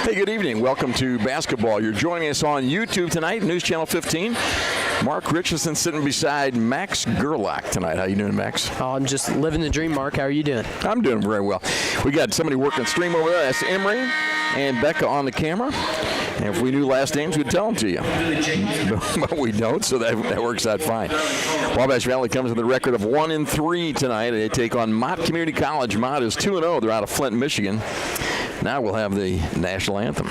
Hey, good evening. Welcome to basketball. You're joining us on YouTube tonight, News Channel 15. Mark Richardson sitting beside Max Gerlach tonight. How you doing, Max? Oh, I'm just living the dream, Mark. How are you doing? I'm doing very well. We got somebody working stream over there. That's Emery and Becca on the camera. And if we knew last names, we'd tell them to you. But we don't, so that works out fine. Wabash Valley comes with a record of 1-3 tonight. They take on Mott Community College. Mott is 2-0. They're out of Flint, Michigan. Now we'll have the national anthem.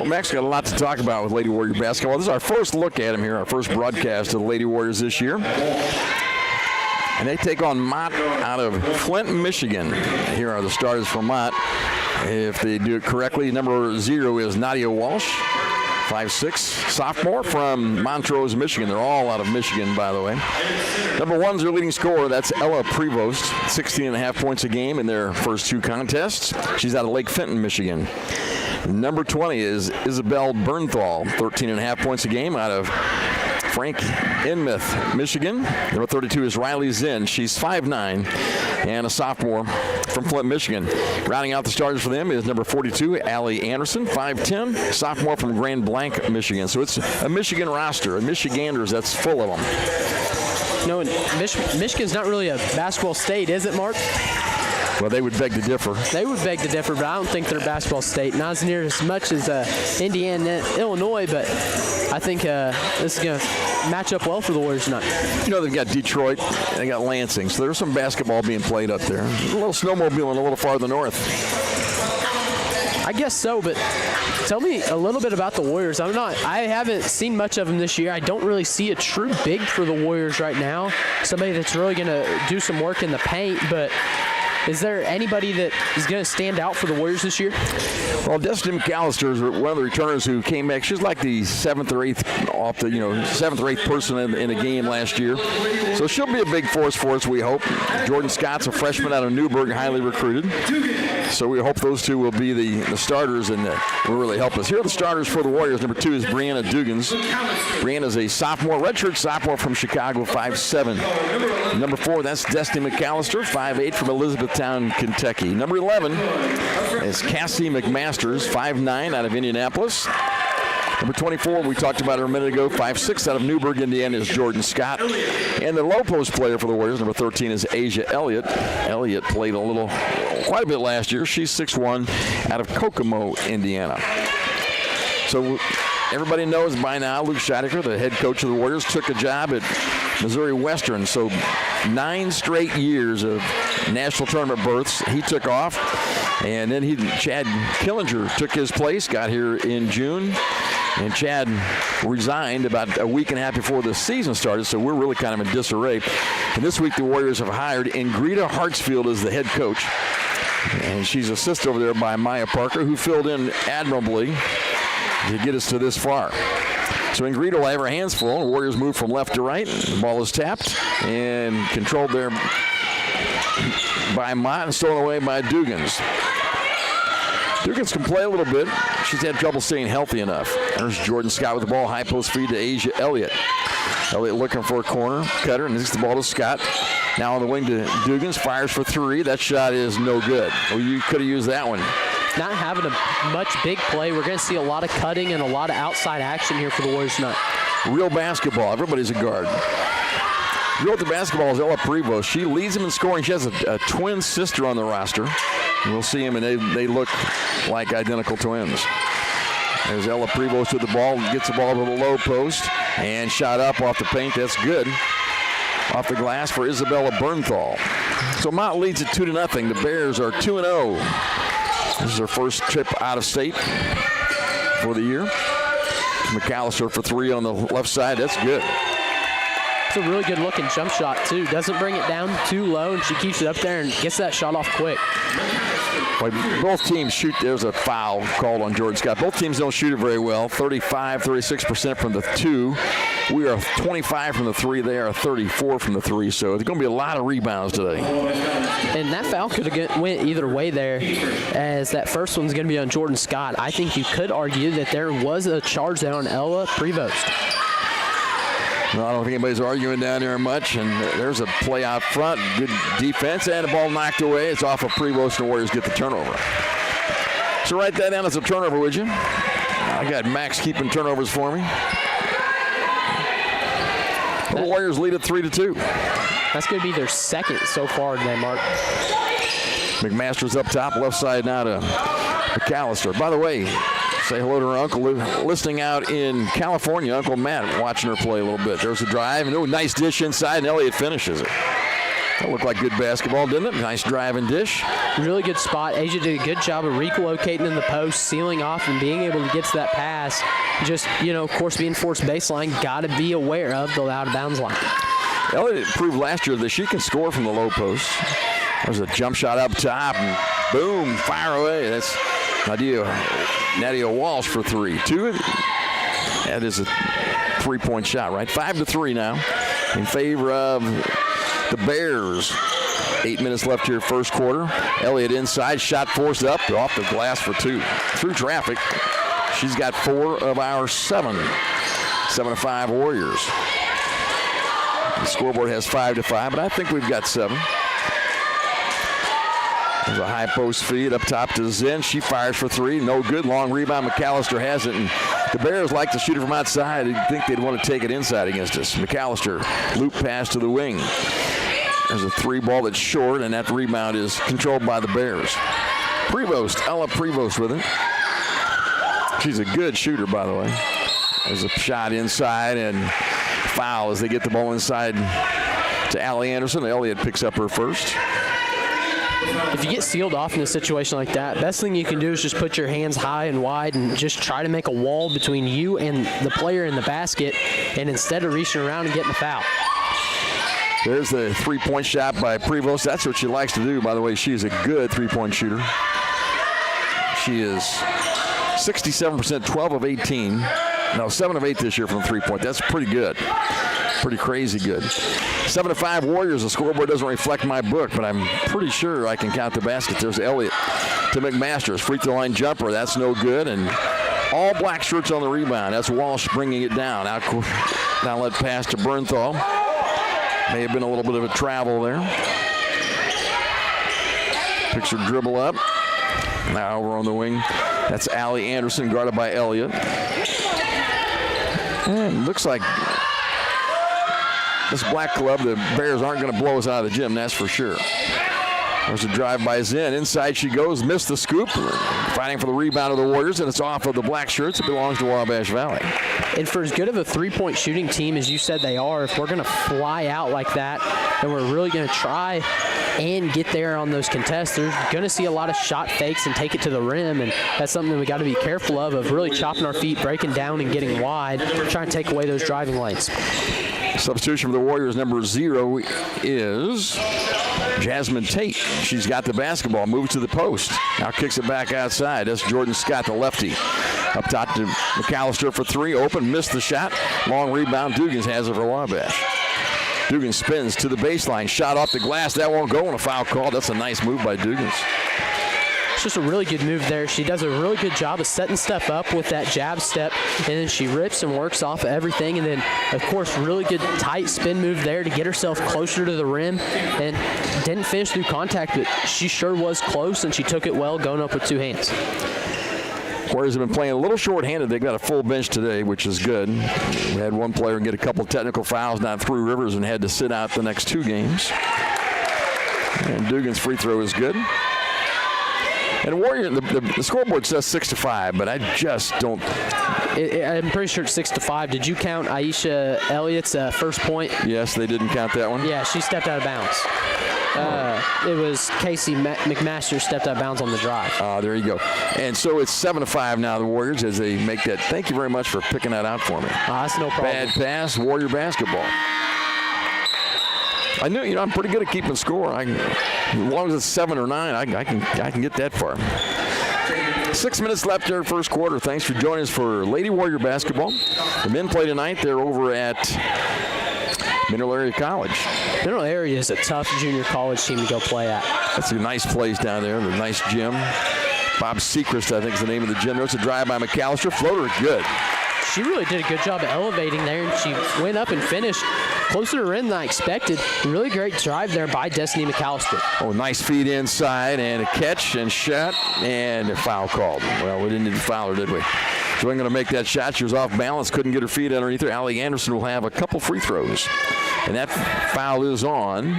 Max got a lot to talk about with Lady Warrior basketball. This is our first look at them here, our first broadcast of the Lady Warriors this year. And they take on Mott out of Flint, Michigan. Here are the starters for Mott. If they do it correctly, number 0 is Nadia Walsh, 5'6", sophomore from Montrose, Michigan. They're all out of Michigan, by the way. Number 1's their leading scorer. That's Ella Prevost, 16.5 points a game in their first 2 contests. She's out of Lake Fenton, Michigan. Number 20 is Isabel Bernthal, 13.5 points a game out of Frank Inmouth, Michigan. Number 32 is Riley Zinn. She's 5'9", and a sophomore from Flint, Michigan. Rounding out the starters for them is number 42, Allie Anderson, 5'10", sophomore from Grand Blanc, Michigan. So it's a Michigan roster, and Michiganders, that's full of them. No, Michigan's not really a basketball state, is it, Mark? Well, they would beg to differ. They would beg to differ, but I don't think they're a basketball state. Not as near as much as Indiana and Illinois, but I think this is going to match up well for the Warriors tonight. You know, they've got Detroit, and they got Lansing, so there's some basketball being played up there. A little snowmobiling a little farther north. I guess so, but tell me a little bit about the Warriors. I haven't seen much of them this year. I don't really see a true big for the Warriors right now. Somebody that's really going to do some work in the paint, but is there anybody that is going to stand out for the Warriors this year? Well, Destiny McAllister is one of the returners who came back. She's like the 7th or 8th person in a game last year. So she'll be a big force for us, we hope. Jordan Scott's a freshman out of Newburgh, highly recruited. So we hope those two will be the starters and will really help us. Here are the starters for the Warriors. Number 2 is Brianna Dugans. Brianna's a sophomore, redshirt sophomore from Chicago, 5'7". Number 4, that's Destiny McAllister, 5'8", from Elizabethtown, Kentucky. Number 11 is Cassie McMasters, 5'9", out of Indianapolis. Number 24, we talked about her a minute ago, 5'6", out of Newburgh, Indiana, is Jordan Scott. And the low post player for the Warriors, number 13, is Asia Elliott. Elliott played quite a bit last year. She's 6'1", out of Kokomo, Indiana. So everybody knows by now, Luke Scheidecker, the head coach of the Warriors, took a job at Missouri Western. So 9 straight years of national tournament berths. He took off, and then Chad Killinger took his place, got here in June. And Chad resigned about a week and a half before the season started, so we're really kind of in disarray. And this week the Warriors have hired Ingrida Hartsfield as the head coach. And she's assisted over there by Maya Parker, who filled in admirably to get us to this far. So Ingrida will have her hands full. The Warriors move from left to right. The ball is tapped and controlled there by Mott and stolen away by Dugans. Dugans can play a little bit. She's had trouble staying healthy enough. There's Jordan Scott with the ball. High post feed to Asia Elliott. Elliott looking for a corner cutter, and this is the ball to Scott. Now on the wing to Dugans, fires for 3. That shot is no good. Well, you could have used that one. Not having a much big play. We're going to see a lot of cutting and a lot of outside action here for the Warriors tonight. Real basketball. Everybody's a guard. Girl with the basketball is Ella Prevost. She leads them in scoring. She has a twin sister on the roster. We'll see them, and they look like identical twins. There's Ella Prevost with the ball. Gets the ball to the low post. And shot up off the paint. That's good. Off the glass for Isabella Bernthal. So Mott leads it 2-0. The Bears are 2-0. This is their first trip out of state for the year. McAllister for 3 on the left side. That's good. It's a really good looking jump shot too. Doesn't bring it down too low, and she keeps it up there and gets that shot off quick. Both teams shoot. There's a foul called on Jordan Scott. Both teams don't shoot it very well. 36% from the 2. We are 25 from the 3. They are 34 from the 3. So it's going to be a lot of rebounds today. And that foul could have went either way there, as that first one's going to be on Jordan Scott. I think you could argue that there was a charge there on Ella Prevost. No, I don't think anybody's arguing down there much. And there's a play out front. Good defense, and the ball knocked away. It's off of Prevost, and the Warriors get the turnover. So write that down as a turnover, would you? I got Max keeping turnovers for me. The Warriors lead at 3-2. That's going to be their second so far today, Mark. McMaster's up top, left side now to McAllister. By the way, say hello to her uncle listening out in California, Uncle Matt, watching her play a little bit. There's a drive, and nice dish inside, and Elliott finishes it. That looked like good basketball, didn't it? Nice drive and dish. Really good spot. Asia did a good job of relocating in the post, sealing off, and being able to get to that pass. Just, of course, being forced baseline, got to be aware of the out-of-bounds line. Elliott proved last year that she can score from the low post. There's a jump shot up top, and boom, fire away. That's Nadia Walsh for 3. 2. That is a 3-point shot, right? 5-3 now in favor of the Bears. 8 minutes left here, first quarter. Elliott inside, shot forced up, off the glass for 2. Through traffic, she's got 4 of our 7. 7-5 Warriors. The scoreboard has 5-5, but I think we've got 7. There's a high post feed up top to Zen. She fires for 3. No good. Long rebound. McAllister has it. And the Bears like to shoot it from outside. You'd think they'd want to take it inside against us. McAllister, loop pass to the wing. There's a 3 ball that's short, and that rebound is controlled by the Bears. Prevost, Ella Prevost with it. She's a good shooter, by the way. There's a shot inside, and foul as they get the ball inside to Allie Anderson. Elliott picks up her first. If you get sealed off in a situation like that, best thing you can do is just put your hands high and wide and just try to make a wall between you and the player in the basket, and instead of reaching around and getting a foul. There's the 3-point shot by Prevost. That's what she likes to do, by the way. She's a good 3-point shooter. She is 67%, 12 of 18. No, 7 of 8 this year from 3-point. That's pretty good. Pretty crazy good. 7-5 Warriors. The scoreboard doesn't reflect my book, but I'm pretty sure I can count the basket. There's Elliott to McMaster's free throw line jumper. That's no good. And all black shirts on the rebound. That's Walsh bringing it down. Outlet pass to Bernthal. May have been a little bit of a travel there. Picks her dribble up. Now over on the wing. That's Allie Anderson, guarded by Elliott. And looks like this black club, the Bears aren't going to blow us out of the gym, that's for sure. There's a drive by Zen. Inside she goes, missed the scoop. Fighting for the rebound of the Warriors, and it's off of the black shirts. It belongs to Wabash Valley. And for as good of a 3-point shooting team as you said they are, if we're going to fly out like that, then we're really going to try and get there on those contests. They're going to see a lot of shot fakes and take it to the rim, and that's something we got to be careful of really chopping our feet, breaking down, and getting wide, trying to take away those driving lanes. Substitution for the Warriors, number 0 is Jasmine Tate. She's got the basketball, moves to the post. Now kicks it back outside. That's Jordan Scott, the lefty. Up top to McAllister for 3. Open, missed the shot. Long rebound. Dugans has it for Wabash. Dugans spins to the baseline. Shot off the glass. That won't go on a foul call. That's a nice move by Dugans. It's just a really good move there. She does a really good job of setting stuff up with that jab step, and then she rips and works off of everything. And then, of course, really good tight spin move there to get herself closer to the rim. And didn't finish through contact, but she sure was close, and she took it well going up with two hands. Warriors have been playing a little short-handed. They've got a full bench today, which is good. We had one player get a couple technical fouls down through Rivers and had to sit out the next two games. And Dugan's free throw is good. And Warrior, the scoreboard says 6-5, but I just don't. I'm pretty sure it's 6-5. Did you count Aisha Elliott's first point? Yes, they didn't count that one. Yeah, she stepped out of bounds. It was Casey McMaster stepped out of bounds on the drive. There you go. And so it's 7-5 now, the Warriors, as they make that. Thank you very much for picking that out for me. That's no problem. Bad pass, Warrior basketball. I knew, I'm pretty good at keeping score. As long as it's 7 or 9, I can get that far. 6 minutes left here, first quarter. Thanks for joining us for Lady Warrior basketball. The men play tonight. They're over at Mineral Area College. Mineral Area is a tough junior college team to go play at. That's a nice place down there, the nice gym. Bob Sechrist, I think, is the name of the gym. There's a drive by McAllister. Floater, good. She really did a good job of elevating there, and she went up and finished closer to the rim than I expected. Really great drive there by Destiny McAllister. Oh, nice feed inside, and a catch and shot, and a foul called. Well, we didn't need to foul her, did we? She wasn't going to make that shot. She was off balance, couldn't get her feet underneath her. Allie Anderson will have a couple free throws. And that foul is on.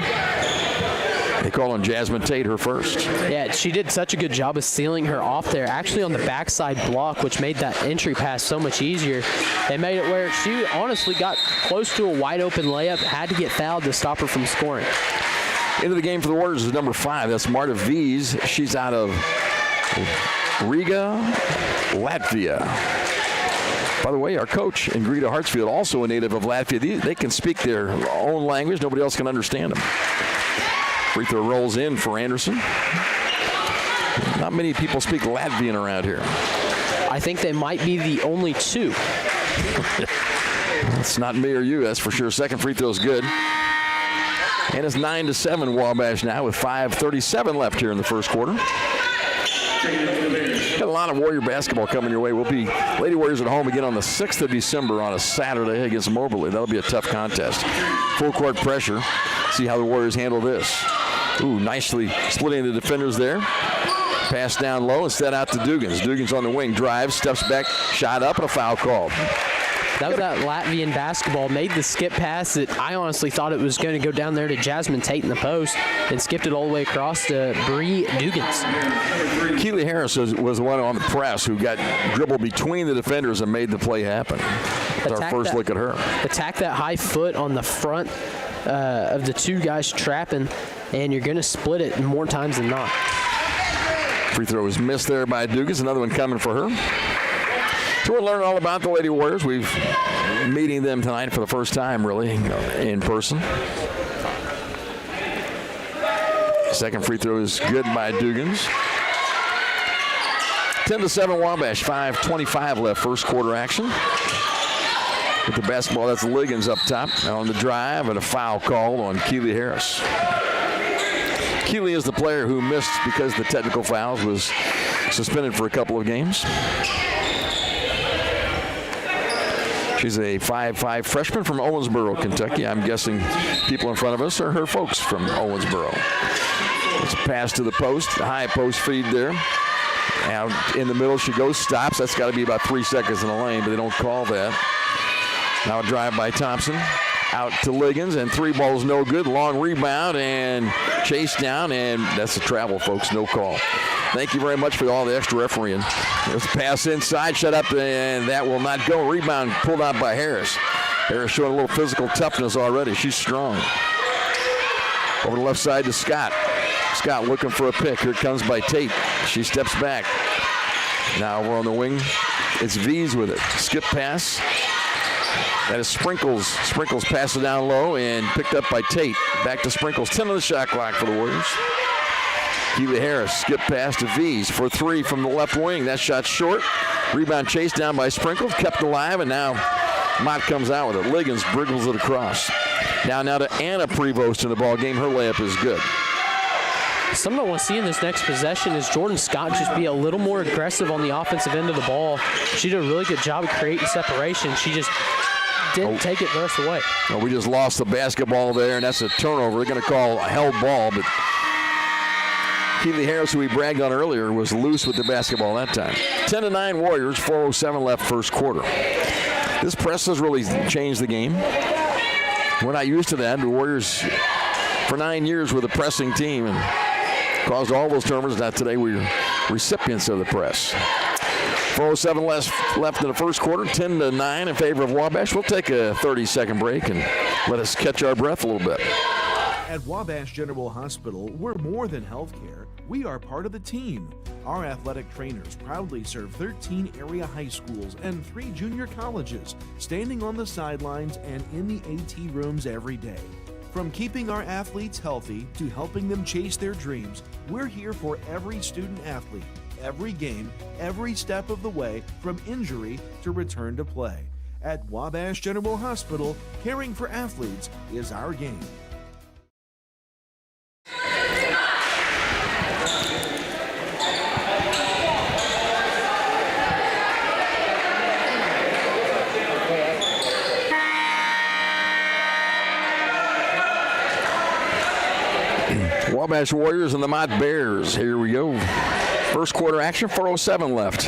They call on Jasmine Tate, her first. Yeah, she did such a good job of sealing her off there, actually on the backside block, which made that entry pass so much easier. It made it where she honestly got close to a wide-open layup, had to get fouled to stop her from scoring. Into the game for the Warriors is number 5. That's Marta Vies. She's out of Riga, Latvia. By the way, our coach, Ingrida Hartsfield, also a native of Latvia. They can speak their own language. Nobody else can understand them. Free throw rolls in for Anderson. Not many people speak Latvian around here. I think they might be the only two. It's not me or you, that's for sure. Second free throw is good. And it's 9-7 Wabash now with 5:37 left here in the first quarter. Got a lot of Warrior basketball coming your way. We'll be Lady Warriors at home again on the 6th of December on a Saturday against Moberly. That'll be a tough contest. Full court pressure. See how the Warriors handle this. Ooh, nicely splitting the defenders there. Pass down low and set out to Dugans. Dugans on the wing, drives, steps back, shot up, and a foul called. That was that Latvian basketball. Made the skip pass that I honestly thought it was going to go down there to Jasmine Tate in the post and skipped it all the way across to Bree Dugans. Keely Harris was the one on the press who got dribbled between the defenders and made the play happen. That's our first look at her. Attack that high foot on the front of the two guys trapping, and you're going to split it more times than not. Free throw was missed there by Dugans. Another one coming for her. So we're learning all about the Lady Warriors. We've meeting them tonight for the first time, really, in person. Second free throw is good by Dugans. 10-7 Wabash, 5:25 left, first quarter action. With the basketball, that's Liggins up top. Now on the drive, and a foul called on Keely Harris. Keely is the player who missed because the technical fouls, was suspended for a couple of games. She's a 5'5" freshman from Owensboro, Kentucky. I'm guessing people in front of us are her folks from Owensboro. It's a pass to the post, a high post feed there. Out in the middle she goes, stops. That's got to be about 3 seconds in the lane, but they don't call that. Now a drive by Thompson. Out to Liggins, and three balls no good. Long rebound and chase down, and that's a travel, folks. No call. Thank you very much for all the extra refereeing. There's a pass inside, shut up, and that will not go. Rebound pulled out by Harris. Harris showing a little physical toughness already. She's strong. Over the left side to Scott. Scott looking for a pick. Here it comes by Tate. She steps back. Now we're on the wing. It's V's with it. Skip pass. That is Sprinkles. Sprinkles passes it down low and picked up by Tate. Back to Sprinkles. 10 on the shot clock for the Warriors. Keely Harris, skip pass to V's for three from the left wing. That shot short. Rebound chased down by Sprinkles, kept alive, and now Mott comes out with it. Liggins briggles it across. Now to Anna Prevost in the ball game. Her layup is good. something I want to see in this next possession is Jordan Scott just be a little more aggressive on the offensive end of the ball. She did a really good job of creating separation. She just didn't take it the rest of the way. Well, we just lost the basketball there, and that's a turnover. They're going to call a held ball, but Keely Harris, who we bragged on earlier, was loose with the basketball that time. 10-9 Warriors, 4:07 left first quarter. This press has really changed the game. We're not used to that. The Warriors, for 9 years, were the pressing team and caused all those turnovers. Now today we're recipients of the press. 4:07 left in the first quarter, 10-9 in favor of Wabash. We'll take a 30-second break and let us catch our breath a little bit. At Wabash General Hospital, we're more than healthcare. We are part of the team. Our athletic trainers proudly serve 13 area high schools and 3 junior colleges, standing on the sidelines and in the AT rooms every day. From keeping our athletes healthy to helping them chase their dreams, we're here for every student athlete, every game, every step of the way, from injury to return to play. At Wabash General Hospital, caring for athletes is our game. Wabash Warriors and the Mott Bears. Here we go. First quarter action, 4:07 left.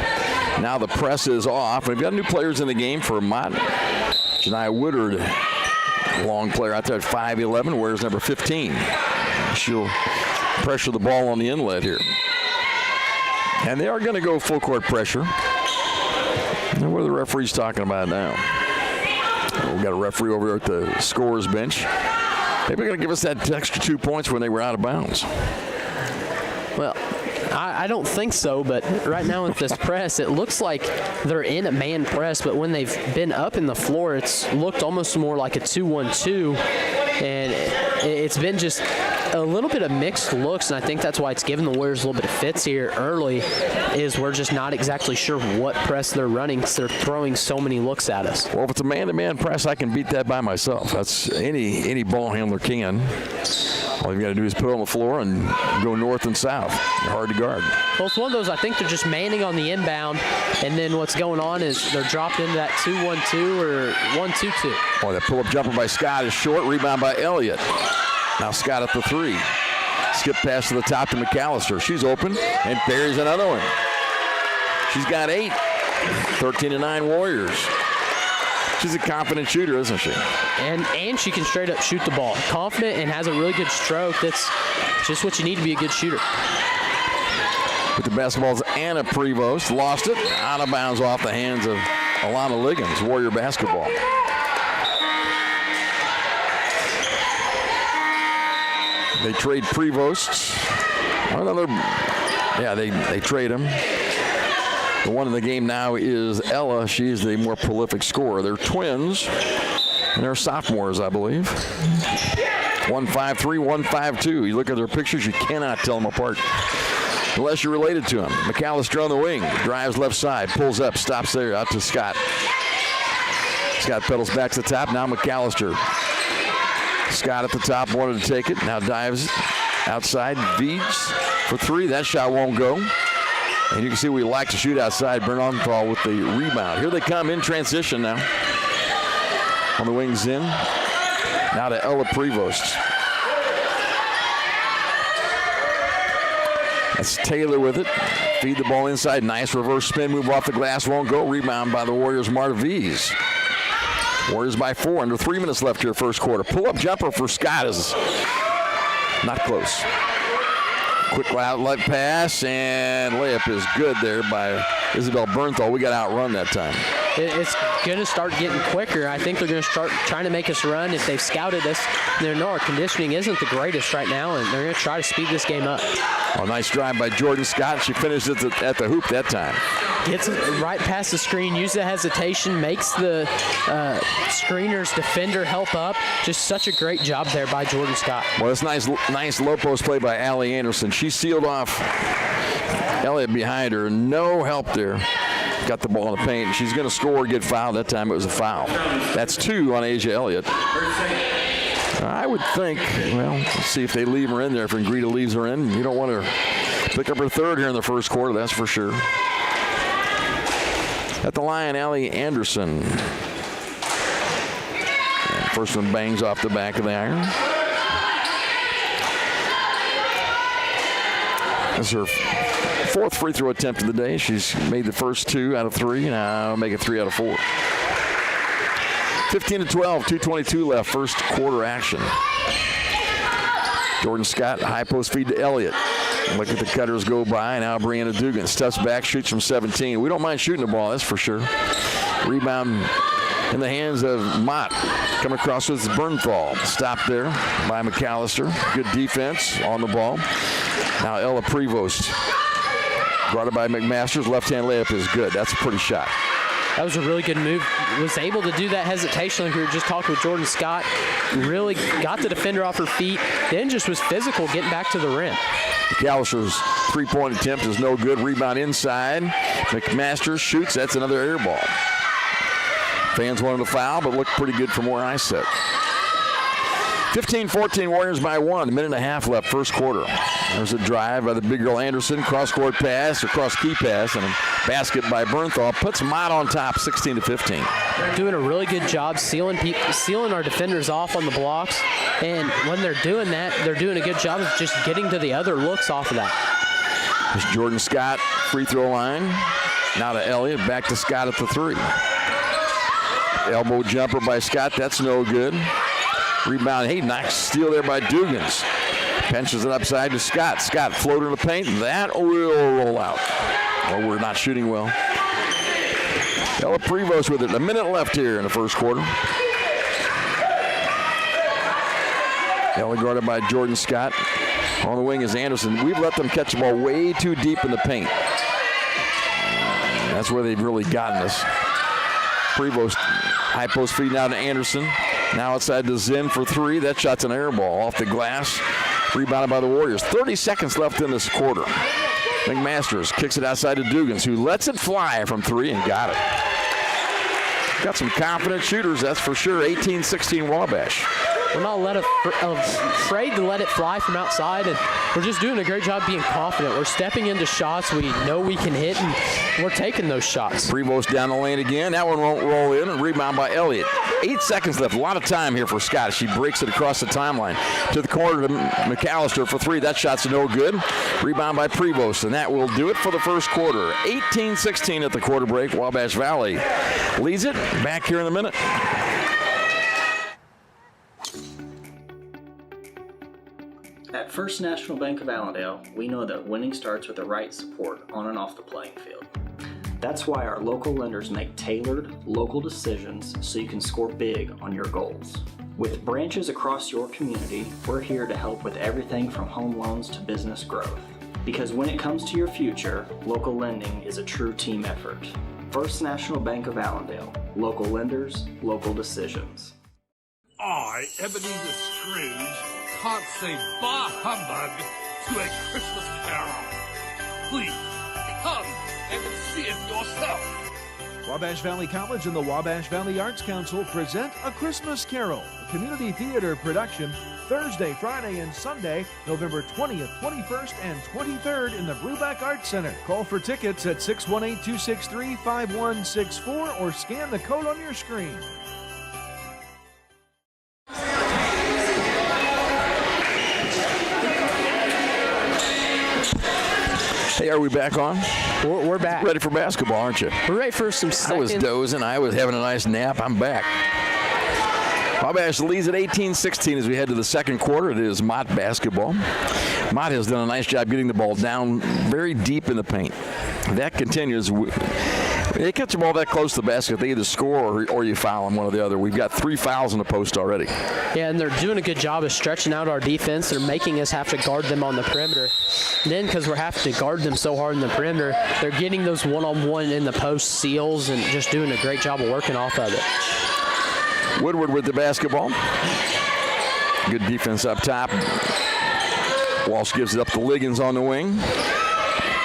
Now the press is off. We've got new players in the game for Mott. Janiah Woodard, long player out there at 5'11", wears number 15. She'll pressure the ball on the inlet here. And they are going to go full court pressure. And what are the referees talking about now? We've got a referee over there at the scorer's bench. Maybe they're going to give us that extra 2 points when they were out of bounds. Well, I don't think so, but right now with this press, it looks like they're in a man press, but when they've been up in the floor, it's looked almost more like a 2-1-2, and it's been just a little bit of mixed looks, and I think that's why it's given the Warriors a little bit of fits here early, is we're just not exactly sure what press they're running because they're throwing so many looks at us. Well, if it's a man-to-man press, I can beat that by myself. That's any ball handler can. All you've got to do is put it on the floor and go north and south. They're hard to guard. Well, it's one of those, I think they're just manning on the inbound, and then what's going on is they're dropped into that 2-1-2 or 1-2-2. Oh, that pull-up jumper by Scott is short. Rebound by Elliott. Now Scott at the 3. Skip pass to the top to McAllister. She's open and buries another one. She's got 8. 13-9 Warriors. She's a confident shooter, isn't she? And she can straight up shoot the ball. Confident and has a really good stroke. That's just what you need to be a good shooter. With the basketball's Anna Prevost. Lost it. Out of bounds off the hands of Alana Liggins. Warrior basketball. They trade Prevost. They trade him. The one in the game now is Ella. She's the more prolific scorer. They're twins, and they're sophomores, I believe. 1'5'3", 1'5'2". You look at their pictures, you cannot tell them apart unless you're related to them. McAllister on the wing, drives left side, pulls up, stops there, out to Scott. Scott pedals back to the top. Now McAllister. Scott at the top wanted to take it. Now dives outside, Veeds for 3. That shot won't go. And you can see we like to shoot outside. Bernonthal with the rebound. Here they come in transition now. On the wings in. Now to Ella Prevost. That's Taylor with it. Feed the ball inside. Nice reverse spin move off the glass. Won't go. Rebound by the Warriors' Marta Vees. Warriors by 4. Under 3 minutes left here first quarter. Pull-up jumper for Scott is not close. Quick outlet pass, and layup is good there by Isabel Bernthal. We got outrun that time. It's going to start getting quicker. I think they're going to start trying to make us run. If they've scouted us, they know our conditioning isn't the greatest right now, and they're going to try to speed this game up. Oh, nice drive by Jordan Scott. She finished it at the hoop that time. Gets it right past the screen, uses the hesitation, makes the screener's defender help up. Just such a great job there by Jordan Scott. Well, it's nice low post play by Allie Anderson. She sealed off Elliott behind her. No help there. Got the ball in the paint. She's going to score or get fouled. That time it was a foul. That's 2 on Asia Elliott. I would think, well, let's see if they leave her in there. If Ingrita leaves her in, you don't want to pick up her third here in the first quarter, that's for sure. At the line, Allie Anderson. And first one bangs off the back of the iron. This is her fourth free throw attempt of the day. She's made the first 2 out of 3. Now make it 3 out of 4. 15-12, 2:22 left, first quarter action. Jordan Scott, high post feed to Elliott. Look at the cutters go by. Now Brianna Dugan steps back, shoots from 17. We don't mind shooting the ball, that's for sure. Rebound in the hands of Mott. Coming across with Bernthal. Stopped there by McAllister. Good defense on the ball. Now Ella Prevost. Guarded by McMasters. Left-hand layup is good. That's a pretty shot. That was a really good move. Was able to do that hesitation like we were just talking with Jordan Scott. Really got the defender off her feet. Then just was physical getting back to the rim. McAllister's three-point attempt is no good. Rebound inside. McMasters shoots. That's another air ball. Fans wanted to foul, but looked pretty good from where I sit. 15-14 Warriors by 1. A minute and a half left, first quarter. There's a drive by the big girl Anderson. Cross-court pass, or cross-key pass, and a basket by Bernthal. Puts Mott on top, 16-15. Doing a really good job sealing our defenders off on the blocks. And when they're doing that, they're doing a good job of just getting to the other looks off of that. There's Jordan Scott, free throw line. Now to Elliott, back to Scott at the 3. Elbow jumper by Scott, that's no good. Rebound, hey, nice steal there by Dugans. Pinches it upside to Scott. Scott floater in the paint, that will roll out. Oh, we're not shooting well. Ella Prevost with it. A minute left here in the first quarter. Ella guarded by Jordan Scott. On the wing is Anderson. We've let them catch the ball way too deep in the paint. That's where they've really gotten us. Prevost, high post feed now to Anderson. Now outside to Zinn for 3. That shot's an air ball off the glass. Rebounded by the Warriors. 30 seconds left in this quarter. McMasters kicks it outside to Dugans, who lets it fly from 3 and got it. Got some confident shooters, that's for sure. 18-16 Wabash. We're not afraid to let it fly from outside, and we're just doing a great job being confident. We're stepping into shots we know we can hit, and we're taking those shots. Prevost down the lane again. That one won't roll in, and rebound by Elliott. 8 seconds left. A lot of time here for Scott. She breaks it across the timeline to the corner to McAllister for 3. That shot's no good. Rebound by Prevost, and that will do it for the first quarter. 18-16 at the quarter break. Wabash Valley leads it. Back here in a minute. At First National Bank of Allendale, we know that winning starts with the right support on and off the playing field. That's why our local lenders make tailored, local decisions so you can score big on your goals. With branches across your community, we're here to help with everything from home loans to business growth. Because when it comes to your future, local lending is a true team effort. First National Bank of Allendale. Local lenders, local decisions. I, Ebenezer Scrooge, can't say bah humbug to a Christmas carol. Please, come and see it yourself. Wabash Valley College and the Wabash Valley Arts Council present A Christmas Carol, a community theater production, Thursday, Friday, and Sunday, November 20th, 21st, and 23rd in the Brubeck Arts Center. Call for tickets at 618-263-5164 or scan the code on your screen. Hey, are we back on? We're back. Ready for basketball, aren't you? We're ready for some I was dozing. I was having a nice nap. I'm back. Wabash leads at 18-16 as we head to the second quarter. It is Mott basketball. Mott has done a nice job getting the ball down very deep in the paint. That continues. They catch the ball that close to the basket, they either score or you foul them, one or the other. We've got 3 fouls in the post already. Yeah, and they're doing a good job of stretching out our defense. They're making us have to guard them on the perimeter. And then because we're having to guard them so hard in the perimeter, they're getting those one-on-one in the post seals and just doing a great job of working off of it. Woodward with the basketball. Good defense up top. Walsh gives it up to Liggins on the wing.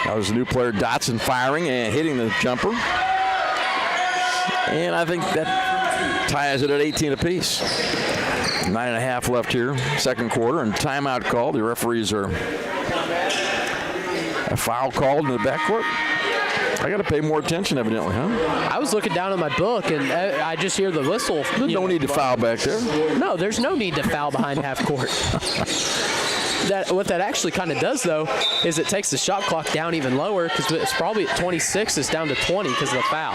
Now there's a new player, Dotson, firing and hitting the jumper. And I think that ties it at 18 apiece. 9.5 left here, second quarter, and timeout called. The referees are a foul called in the backcourt. I got to pay more attention, evidently, huh? I was looking down at my book, and I just hear the whistle. There's no need to foul back there. No, there's no need to foul behind half court. What that actually kind of does, though, is it takes the shot clock down even lower because it's probably at 26. It's down to 20 because of the foul.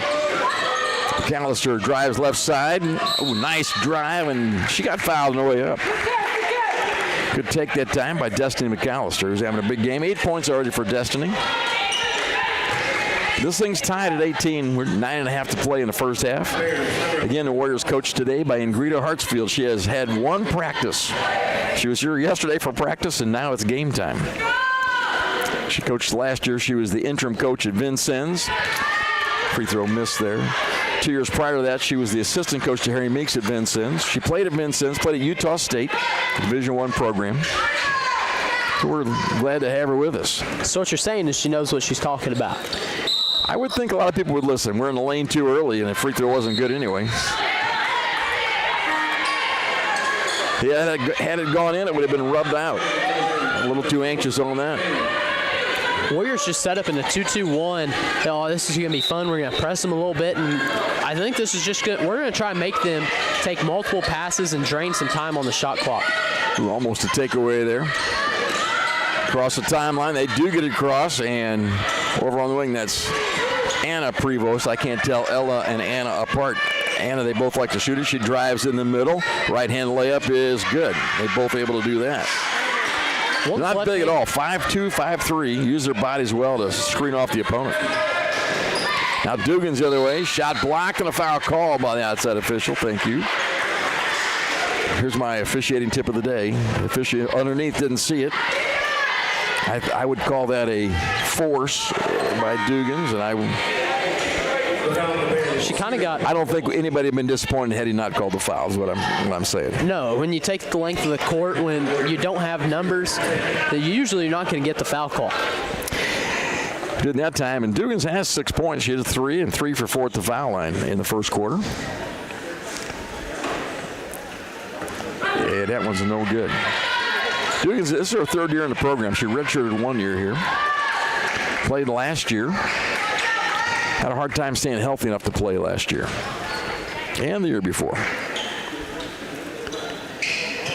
McAllister drives left side. Oh, nice drive, and she got fouled on the way up. Good take that time by Destiny McAllister, who's having a big game. 8 points already for Destiny. This thing's tied at 18. We're 9.5 to play in the first half. Again, the Warriors coached today by Ingrida Hartsfield. She has had one practice. She was here yesterday for practice, and now it's game time. She coached last year. She was the interim coach at Vincennes. Free throw missed there. 2 years prior to that, she was the assistant coach to Harry Meeks at Vincennes. She played at Vincennes, played at Utah State, Division I program. So we're glad to have her with us. So what you're saying is she knows what she's talking about. I would think a lot of people would listen. We're in the lane too early, and the free throw wasn't good anyway. Yeah, had it gone in, it would have been rubbed out. A little too anxious on that. Warriors just set up in a 2-2-1. Oh, this is going to be fun. We're going to press them a little bit, and I think this is just good. We're going to try and make them take multiple passes and drain some time on the shot clock. Ooh, almost a takeaway there. Across the timeline, they do get it across, and over on the wing, that's Anna Prevost. I can't tell Ella and Anna apart. Anna, they both like to shoot it. She drives in the middle. Right-hand layup is good. They both able to do that. Not big at all. 5'2", 5'3". Use their bodies well to screen off the opponent. Now Dugan's the other way. Shot blocked and a foul call by the outside official. Thank you. Here's my officiating tip of the day. The official underneath didn't see it. I would call that a force by Dugan's, and she kind of got. I don't think anybody had been disappointed had he not called the foul, is what I'm saying. No, when you take the length of the court, when you don't have numbers, then usually you're not going to get the foul call. Did that time, and Dugan's has 6 points. She had a 3 and 3 for 4 at the foul line in the first quarter. Yeah, that one's no good. Dugan's, this is her third year in the program. She redshirted 1 year here. Played last year. Had a hard time staying healthy enough to play last year. And the year before.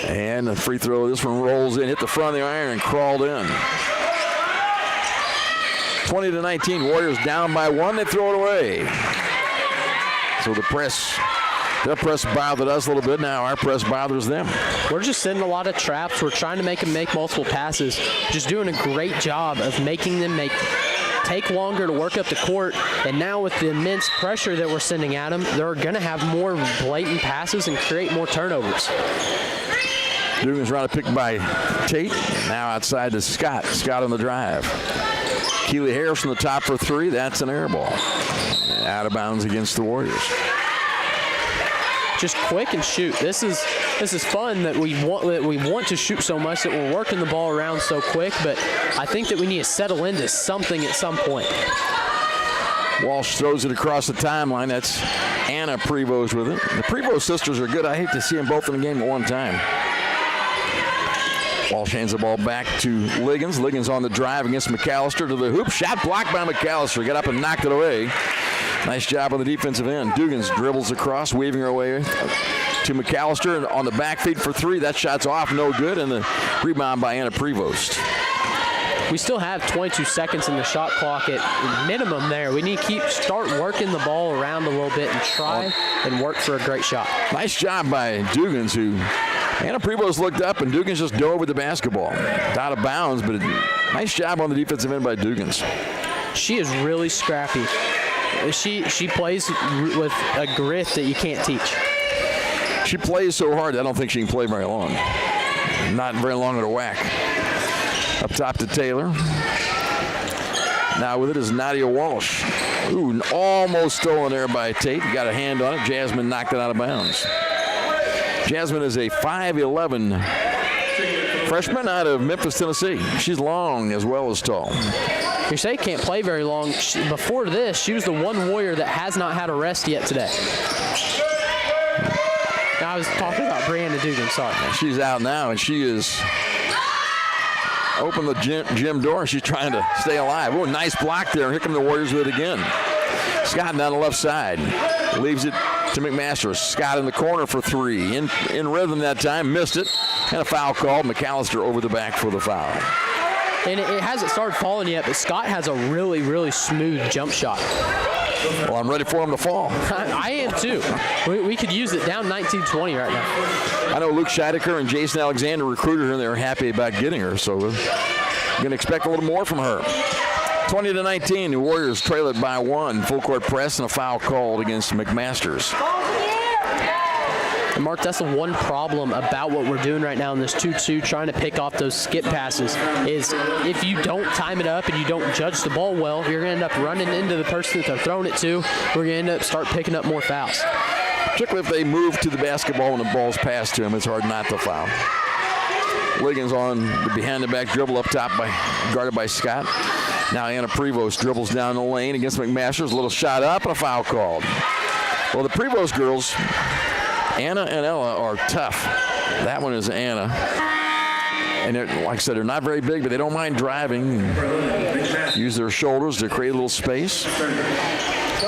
And the free throw, this one rolls in, hit the front of the iron, and crawled in. 20-19, Warriors down by 1. They throw it away. So their press bothered us a little bit. Now our press bothers them. We're just setting a lot of traps. We're trying to make them make multiple passes. Just doing a great job of making them take longer to work up the court. And now with the immense pressure that we're sending at them, they're going to have more blatant passes and create more turnovers. Dugan's around picked by Tate. Now outside to Scott. Scott on the drive. Keely Harris from the top for 3. That's an air ball. Out of bounds against the Warriors. Just quick and shoot. This is fun that we want to shoot so much that we're working the ball around so quick, but I think that we need to settle into something at some point. Walsh throws it across the timeline. That's Anna Prevost with it. The Prevost sisters are good. I hate to see them both in the game at one time. Walsh hands the ball back to Liggins. Liggins on the drive against McAllister to the hoop. Shot blocked by McAllister. Got up and knocked it away. Nice job on the defensive end. Dugan's dribbles across, weaving her way to McAllister, and on the back feed for 3. That shot's off, no good, and the rebound by Anna Prevost. We still have 22 seconds in the shot clock at minimum there. We need to start working the ball around a little bit and try and work for a great shot. Nice job by Dugan's, who Anna Prevost looked up, and Dugan's just dove with the basketball. Out of bounds, but nice job on the defensive end by Dugan's. She is really scrappy. She plays with a grit that you can't teach. She plays so hard, I don't think she can play very long. Not very long at a whack. Up top to Taylor. Now with it is Nadia Walsh. Ooh, almost stolen there by Tate. Got a hand on it. Jasmine knocked it out of bounds. Jasmine is a 5'11" freshman out of Memphis, Tennessee. She's long as well as tall. Crusade can't play very long. Before this, she was the one Warrior that has not had a rest yet today. Now, I was talking about Brianna Dugan, sorry. She's out now, and she is open the gym door. She's trying to stay alive. Oh, nice block there. Here come the Warriors with it again. Scott down the left side. Leaves it to McMaster. Scott in the corner for three. In rhythm that time. Missed it. And a foul called. McAllister over the back for the foul. And it hasn't started falling yet, but Scott has a really, really smooth jump shot. Well, I'm ready for him to fall. I am too. We could use it down 19-20 right now. I know Luke Scheidecker and Jason Alexander recruited her, and they're happy about getting her, so we're going to expect a little more from her. 20-19, the Warriors trail it by one. Full court press and a foul called against McMasters. And Mark, that's the one problem about what we're doing right now in this 2-2, trying to pick off those skip passes, is if you don't time it up and you don't judge the ball well, you're going to end up running into the person that they're throwing it to. We're going to end up start picking up more fouls. Particularly if they move to the basketball when the ball's passed to them, it's hard not to foul. Liggins on the behind-the-back dribble up top, guarded by Scott. Now Anna Prevost dribbles down the lane against McMasters. A little shot up and a foul called. Well, the Prevost girls, Anna and Ella, are tough. That one is Anna. And like I said, they're not very big, but they don't mind driving. Use their shoulders to create a little space.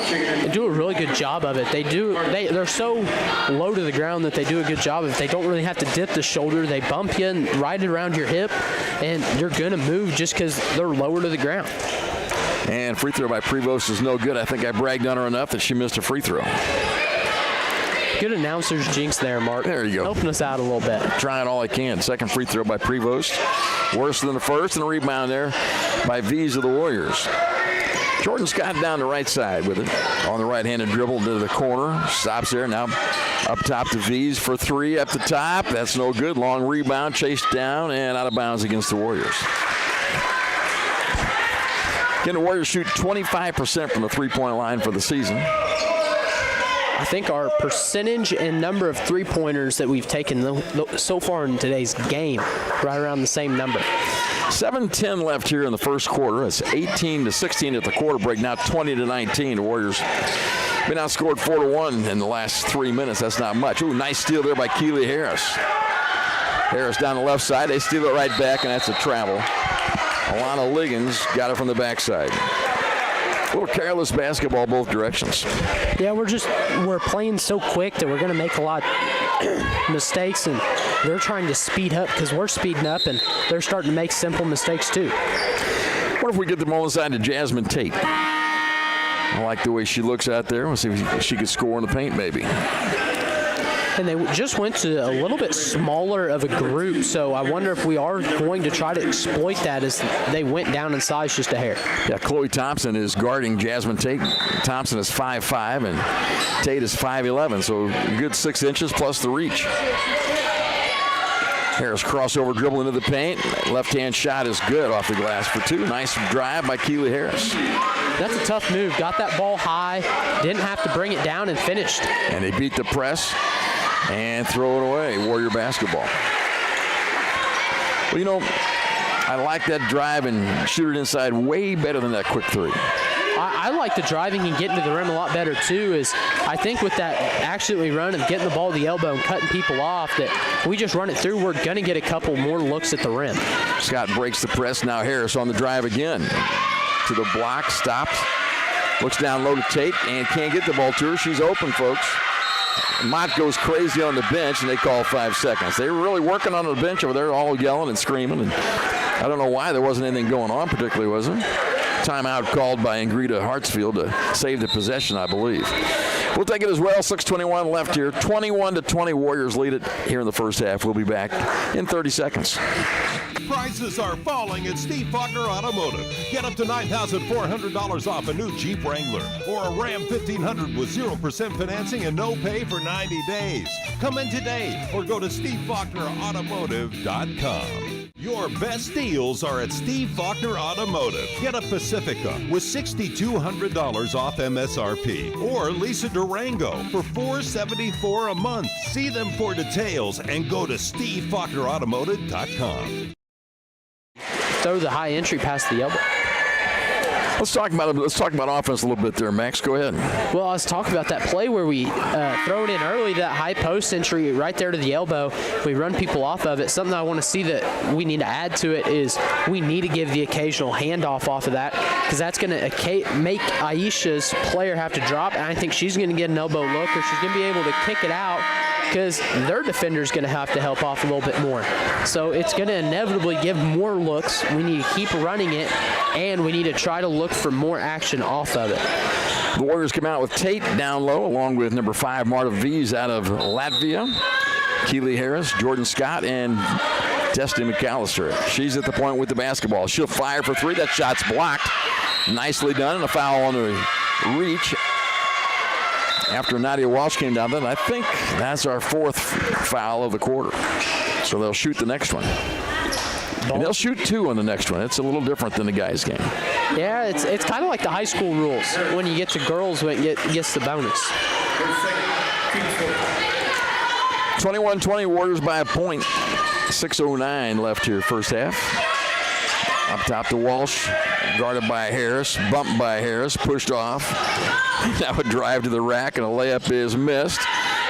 They do a really good job of it. They're so low to the ground that they do a good job of it. They don't really have to dip the shoulder. They bump you and ride it around your hip, and you're going to move just because they're lower to the ground. And free throw by Prevost is no good. I think I bragged on her enough that she missed a free throw. Good announcer's jinx there, Mark. There you go. Helping us out a little bit. Trying all I can. Second free throw by Prevost. Worse than the first, and a rebound there by V's of the Warriors. Jordan Scott down the right side with it. On the right-handed dribble to the corner. Stops there. Now up top to V's for three up the top. That's no good. Long rebound. Chased down and out of bounds against the Warriors. Again, the Warriors shoot 25% from the three-point line for the season. I think our percentage and number of three-pointers that we've taken so far in today's game, right around the same number. 7:10 left here in the first quarter. It's 18-16 at the quarter break. Now 20-19. The Warriors been outscored 4-1 in the last 3 minutes. That's not much. Ooh, nice steal there by Keely Harris. Harris down the left side. They steal it right back, and that's a travel. Alana Liggins got it from the backside. A little careless basketball both directions. Yeah, we're playing so quick that we're going to make a lot of mistakes, and they're trying to speed up because we're speeding up, and they're starting to make simple mistakes too. What if we get the ball inside to Jasmine Tate? I like the way she looks out there. We'll see if she could score in the paint maybe. And they just went to a little bit smaller of a group, so I wonder if we are going to try to exploit that as they went down in size just a hair. Yeah, Chloe Thompson is guarding Jasmine Tate. Thompson is 5'5", and Tate is 5'11", so a good 6 inches plus the reach. Harris crossover dribble into the paint. Left-hand shot is good off the glass for two. Nice drive by Keely Harris. That's a tough move. Got that ball high, didn't have to bring it down, and finished. And they beat the press and throw it away. Warrior basketball. Well, you know, I like that drive and shoot it inside way better than that quick three. I like the driving and getting to the rim a lot better too. Is I think with that actually run of getting the ball to the elbow and cutting people off, that we just run it through, we're going to get a couple more looks at the rim. Scott breaks the press. Now Harris on the drive again. To the block, stops, looks down low to Tate, and can't get the ball to her. She's open, folks. Mott goes crazy on the bench, and they call 5 seconds. They were really working on the bench over there, all yelling and screaming. And I don't know why there wasn't anything going on particularly, was there? Timeout called by Ingrida Hartsfield to save the possession, I believe. We'll take it as well. 6:21 left here. 21-20 Warriors lead it here in the first half. We'll be back in 30 seconds. Prices are falling at Steve Faulkner Automotive. Get up to $9,400 off a new Jeep Wrangler or a Ram 1500 with 0% financing and no pay for 90 days. Come in today or go to SteveFaulknerAutomotive.com. Your best deals are at Steve Faulkner Automotive. Get a Pacifica with $6,200 off MSRP or lease a Durango for $474 a month. See them for details and go to SteveFaulknerAutomotive.com. Throw the high entry past the elbow. Let's talk about offense a little bit there, Max. Go ahead. Well, I was talking about that play where we throw it in early, that high post entry right there to the elbow. We run people off of it. Something I want to see that we need to add to it is we need to give the occasional handoff off of that, because that's going to make Aisha's player have to drop, and I think she's going to get an elbow look, or she's going to be able to kick it out, because their defender's going to have to help off a little bit more. So it's going to inevitably give more looks. We need to keep running it, and we need to try to look for more action off of it. The Warriors come out with Tate down low, along with number 5, Marta Vies out of Latvia, Keely Harris, Jordan Scott, and Destiny McAllister. She's at the point with the basketball. She'll fire for 3. That shot's blocked. Nicely done, and a foul on the reach after Nadia Walsh came down. Then I think that's our 4th foul of the quarter. So they'll shoot the next one. And they'll shoot 2 on the next one. It's a little different than the guys' game. Yeah, it's kind of like the high school rules. When you get to girls, when it gets the bonus. 21-20, Warriors by a point. 6:09 left here, first half. Up top to Walsh, guarded by Harris, bumped by Harris, pushed off. Now a drive to the rack, and a layup is missed.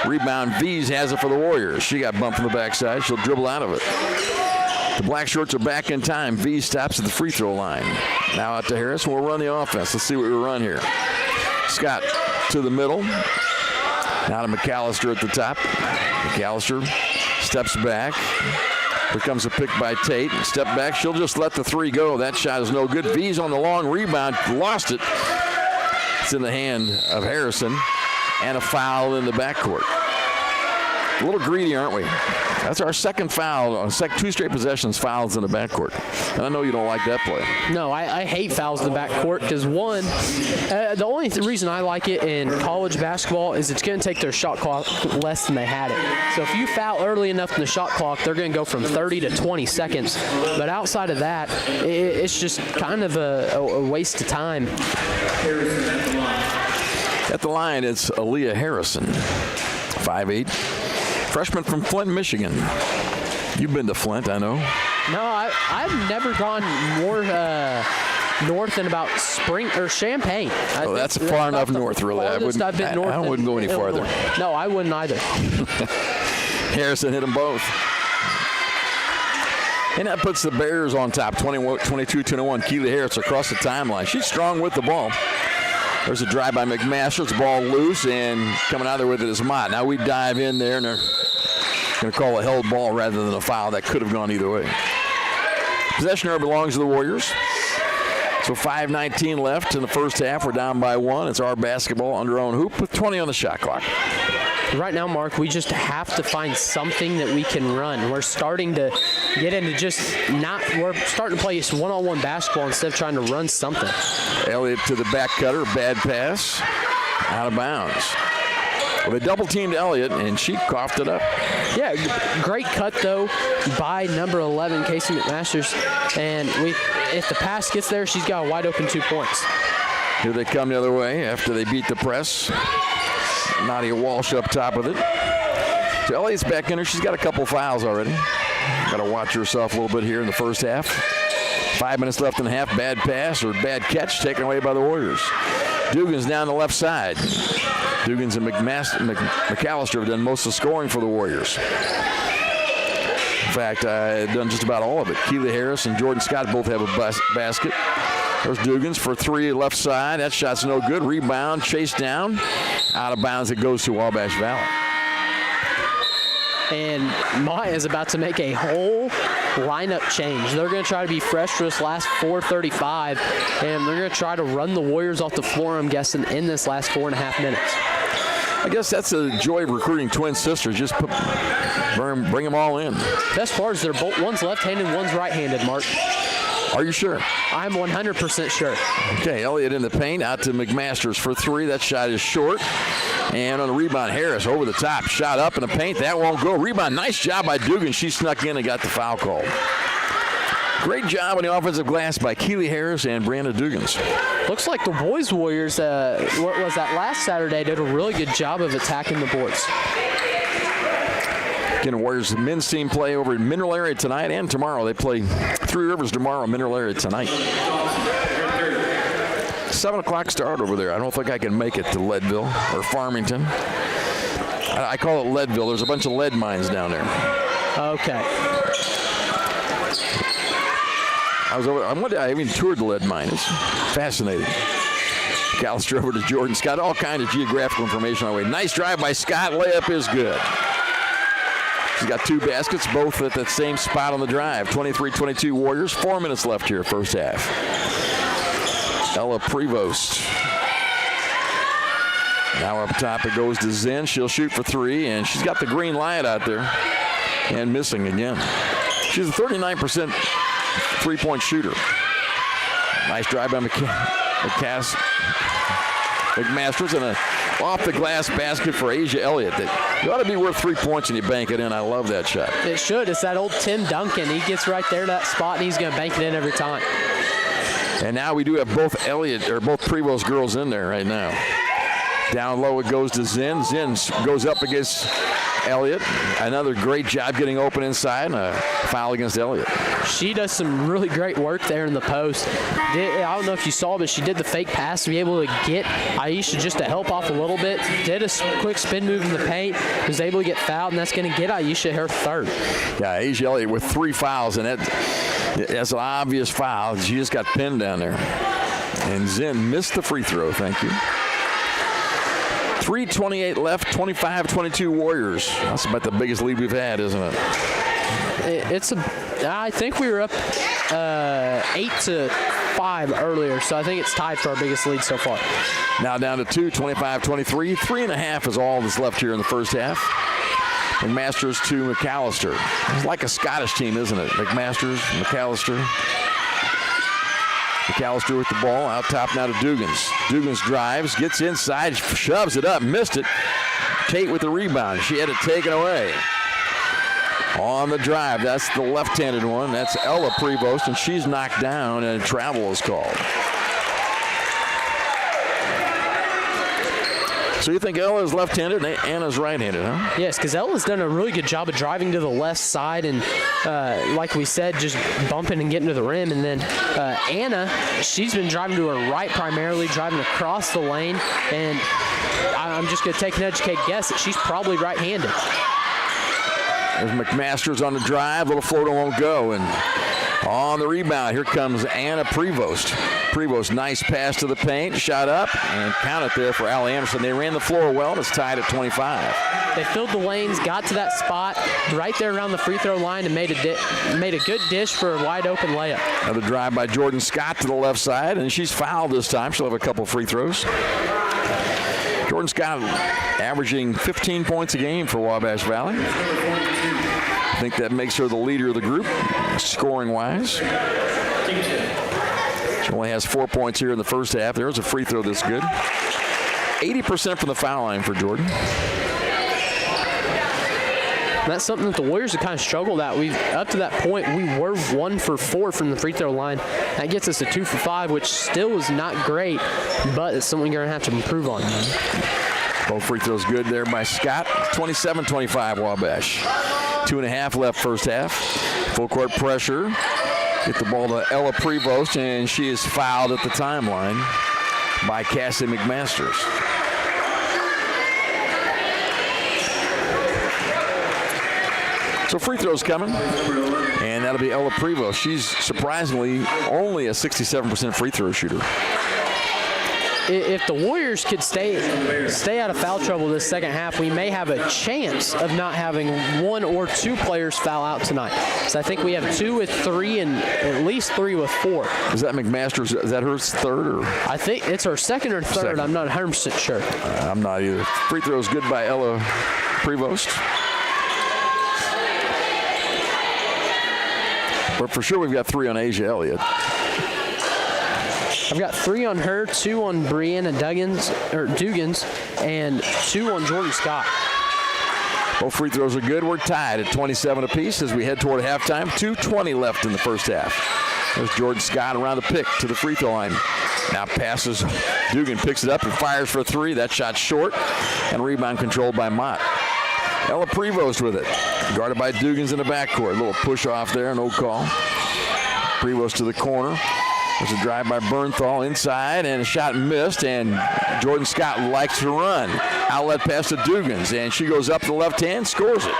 Rebound, Vies has it for the Warriors. She got bumped from the backside. She'll dribble out of it. The black shorts are back in time. Vies stops at the free throw line. Now out to Harris. We'll run the offense. Let's see what we run here. Scott to the middle. Now to McAllister at the top. McAllister steps back. Here comes a pick by Tate. Step back. She'll just let the 3 go. That shot is no good. Vies on the long rebound. Lost it. It's in the hand of Harrison. And a foul in the backcourt. A little greedy, aren't we? That's our second foul on 2 straight possessions, fouls in the backcourt. And I know you don't like that play. No, I hate fouls in the backcourt because, one, the only reason I like it in college basketball is it's going to take their shot clock less than they had it. So if you foul early enough in the shot clock, they're going to go from 30 to 20 seconds. But outside of that, it's just kind of a waste of time. At the line, it's Aaliyah Harrison, 5'8", freshman from Flint, Michigan. You've been to Flint, I know. No, I've never gone more north than about Spring or Champaign. Oh, that's far enough north, really. I wouldn't go any farther. No, I wouldn't either. Harrison hit them both. And that puts the Bears on top, 22-21. Keely Harris across the timeline. She's strong with the ball. There's a drive by McMaster. It's ball loose, and coming out there with it is Mott. Now we dive in there, and they're going to call a held ball rather than a foul. That could have gone either way. Possession arrow belongs to the Warriors. So 5:19 left in the first half. We're down by 1. It's our basketball under our own hoop with 20 on the shot clock. Right now, Mark, we just have to find something that we can run. We're starting to get into we're starting to play one-on-one basketball instead of trying to run something. Elliott to the back cutter, bad pass, out of bounds. Well, they double-teamed Elliott, and she coughed it up. Yeah, great cut, though, by number 11, Casey McMasters. And if the pass gets there, she's got a wide-open 2 points. Here they come the other way after they beat the press. Nadia Walsh up top with it. So Elliott's back in her. She's got a couple fouls already. Got to watch herself a little bit here in the first half. 5 minutes left in the half. Bad pass or bad catch taken away by the Warriors. Dugan's down the left side. Dugans and McAllister have done most of the scoring for the Warriors. In fact, done just about all of it. Keely Harris and Jordan Scott both have a basket. There's Dugans for 3 left side. That shot's no good. Rebound, chased down. Out of bounds, it goes to Wabash Valley. And Mott is about to make a whole lineup change. They're going to try to be fresh for this last 4:35, and they're going to try to run the Warriors off the floor, I'm guessing, in this last 4.5 minutes. I guess that's the joy of recruiting twin sisters. Just bring them all in. Best part is they're both, one's left-handed, one's right-handed, Mark. Are you sure? I'm 100% sure. Okay, Elliott in the paint, out to McMasters for 3. That shot is short. And on the rebound, Harris over the top. Shot up in the paint. That won't go. Rebound, nice job by Dugan. She snuck in and got the foul called. Great job on the offensive glass by Keely Harris and Brianna Dugans. Looks like the boys Warriors, what was that, last Saturday, did a really good job of attacking the boards. Again, Warriors men's team play over in Mineral Area tonight and tomorrow. They play Three Rivers tomorrow, Mineral Area tonight. 7 o'clock start over there. I don't think I can make it to Leadville or Farmington. I call it Leadville. There's a bunch of lead mines down there. Okay. I even toured the lead mine. It's fascinating. McAllister over to Jordan Scott. All kinds of geographical information on the way. Nice drive by Scott. Layup is good. She's got 2 baskets, both at that same spot on the drive. 23-22 Warriors. 4 minutes left here, first half. Ella Prevost. Now up top it goes to Zen. She'll shoot for 3, and she's got the green light out there. And missing again. She's a 39% three-point shooter. Nice drive by McMasters, and a off-the-glass basket for Asia Elliott. That ought to be worth 3 points and you bank it in. I love that shot. It should. It's that old Tim Duncan. He gets right there to that spot, and he's going to bank it in every time. And now we do have both Prevost girls in there right now. Down low it goes to Zen. Zen goes up against Elliott. Another great job getting open inside, and a foul against Elliott. She does some really great work there in the post. I don't know if you saw, but she did the fake pass to be able to get Aisha just to help off a little bit. Did a quick spin move in the paint. Was able to get fouled, and that's going to get Aisha her 3rd. Yeah, Asia Elliott with 3 fouls, and that's an obvious foul. She just got pinned down there. And Zen missed the free throw. Thank you. 3:28 left, 25-22 Warriors. That's about the biggest lead we've had, isn't it? I think we were up 8-5 earlier, so I think it's tied for our biggest lead so far. Now down to 2, 25-23. 3.5 is all that's left here in the first half. McMasters to McAllister. It's like a Scottish team, isn't it? McMasters, McAllister. McAllister with the ball, out top now to Dugans. Dugans drives, gets inside, shoves it up, missed it. Tate with the rebound. She had it taken away. On the drive, that's the left-handed one. That's Ella Prevost, and she's knocked down, and travel is called. So you think Ella's left-handed and Anna's right-handed, huh? Yes, because Ella's done a really good job of driving to the left side and, like we said, just bumping and getting to the rim. And then Anna, she's been driving to her right primarily, driving across the lane. And I'm just going to take an educated guess that she's probably right-handed. There's McMasters on the drive. Little floater won't go. And on the rebound, here comes Anna Prevost. Prevost, nice pass to the paint, shot up, and count it there for Allie Anderson. They ran the floor well, and it's tied at 25. They filled the lanes, got to that spot right there around the free throw line, and made a good dish for a wide open layup. Another drive by Jordan Scott to the left side, and she's fouled this time. She'll have a couple free throws. Jordan Scott averaging 15 points a game for Wabash Valley. I think that makes her the leader of the group, scoring-wise. She only has 4 points here in the first half. There's a free throw that's good. 80% from the foul line for Jordan. That's something that the Warriors have kind of struggled at. Up to that point, we were 1 for 4 from the free throw line. That gets us to 2 for 5, which still is not great, but it's something you're going to have to improve on. Both free throws good there by Scott. 27-25 Wabash. 2.5 left first half. Full court pressure. Get the ball to Ella Prevost, and she is fouled at the timeline by Cassie McMasters. So free throws coming, and that'll be Ella Prevost. She's surprisingly only a 67% free throw shooter. If the Warriors could stay out of foul trouble this second half, we may have a chance of not having 1 or 2 players foul out tonight. So I think we have 2 with 3 and at least 3 with 4. Is that McMasters? Is that her 3rd? Or? I think it's her 2nd or 3rd. Second. I'm not 100% sure. I'm not either. Free throws good by Ella Prevost. But for sure, we've got 3 on Asia Elliott. I've got 3 on her, 2 on Brianna Dugans, and 2 on Jordan Scott. Both free throws are good. We're tied at 27 apiece as we head toward halftime. 2:20 left in the first half. There's Jordan Scott around the pick to the free throw line. Now passes. Dugan picks it up and fires for 3. That shot short, and rebound controlled by Mott. Ella Prevost with it. Guarded by Dugans in the backcourt. A little push off there, no call. Prevost to the corner. There's a drive by Bernthal inside, and a shot missed, and Jordan Scott likes to run. Outlet pass to Dugans, and she goes up the left hand, scores it.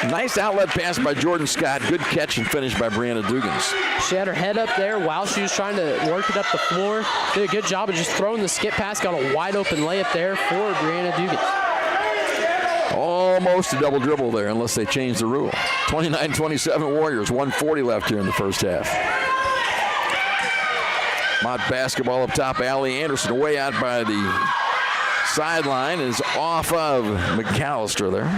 Nice outlet pass by Jordan Scott. Good catch and finish by Brianna Dugans. She had her head up there while she was trying to work it up the floor. Did a good job of just throwing the skip pass. Got a wide open layup there for Brianna Dugans. Almost a double dribble there, unless they change the rule. 29-27 Warriors, 1:40 left here in the first half. Mott basketball up top. Allie Anderson way out by the sideline is off of McAllister there.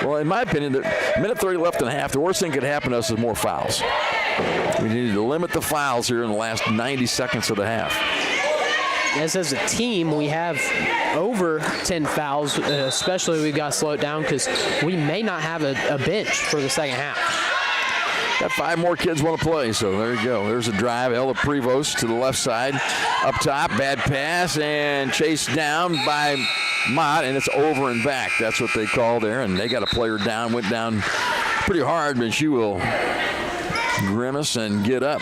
Well, in my opinion, minute 30 left in the half, the worst thing could happen to us is more fouls. We need to limit the fouls here in the last 90 seconds of the half. As a team, we have over 10 fouls, especially we've got to slow it down because we may not have a bench for the second half. Got 5 more kids want to play, so there you go. There's a drive. Ella Prevost to the left side. Up top, bad pass, and chased down by Mott, and it's over and back. That's what they call there, and they got a player down. Went down pretty hard, but she will grimace and get up.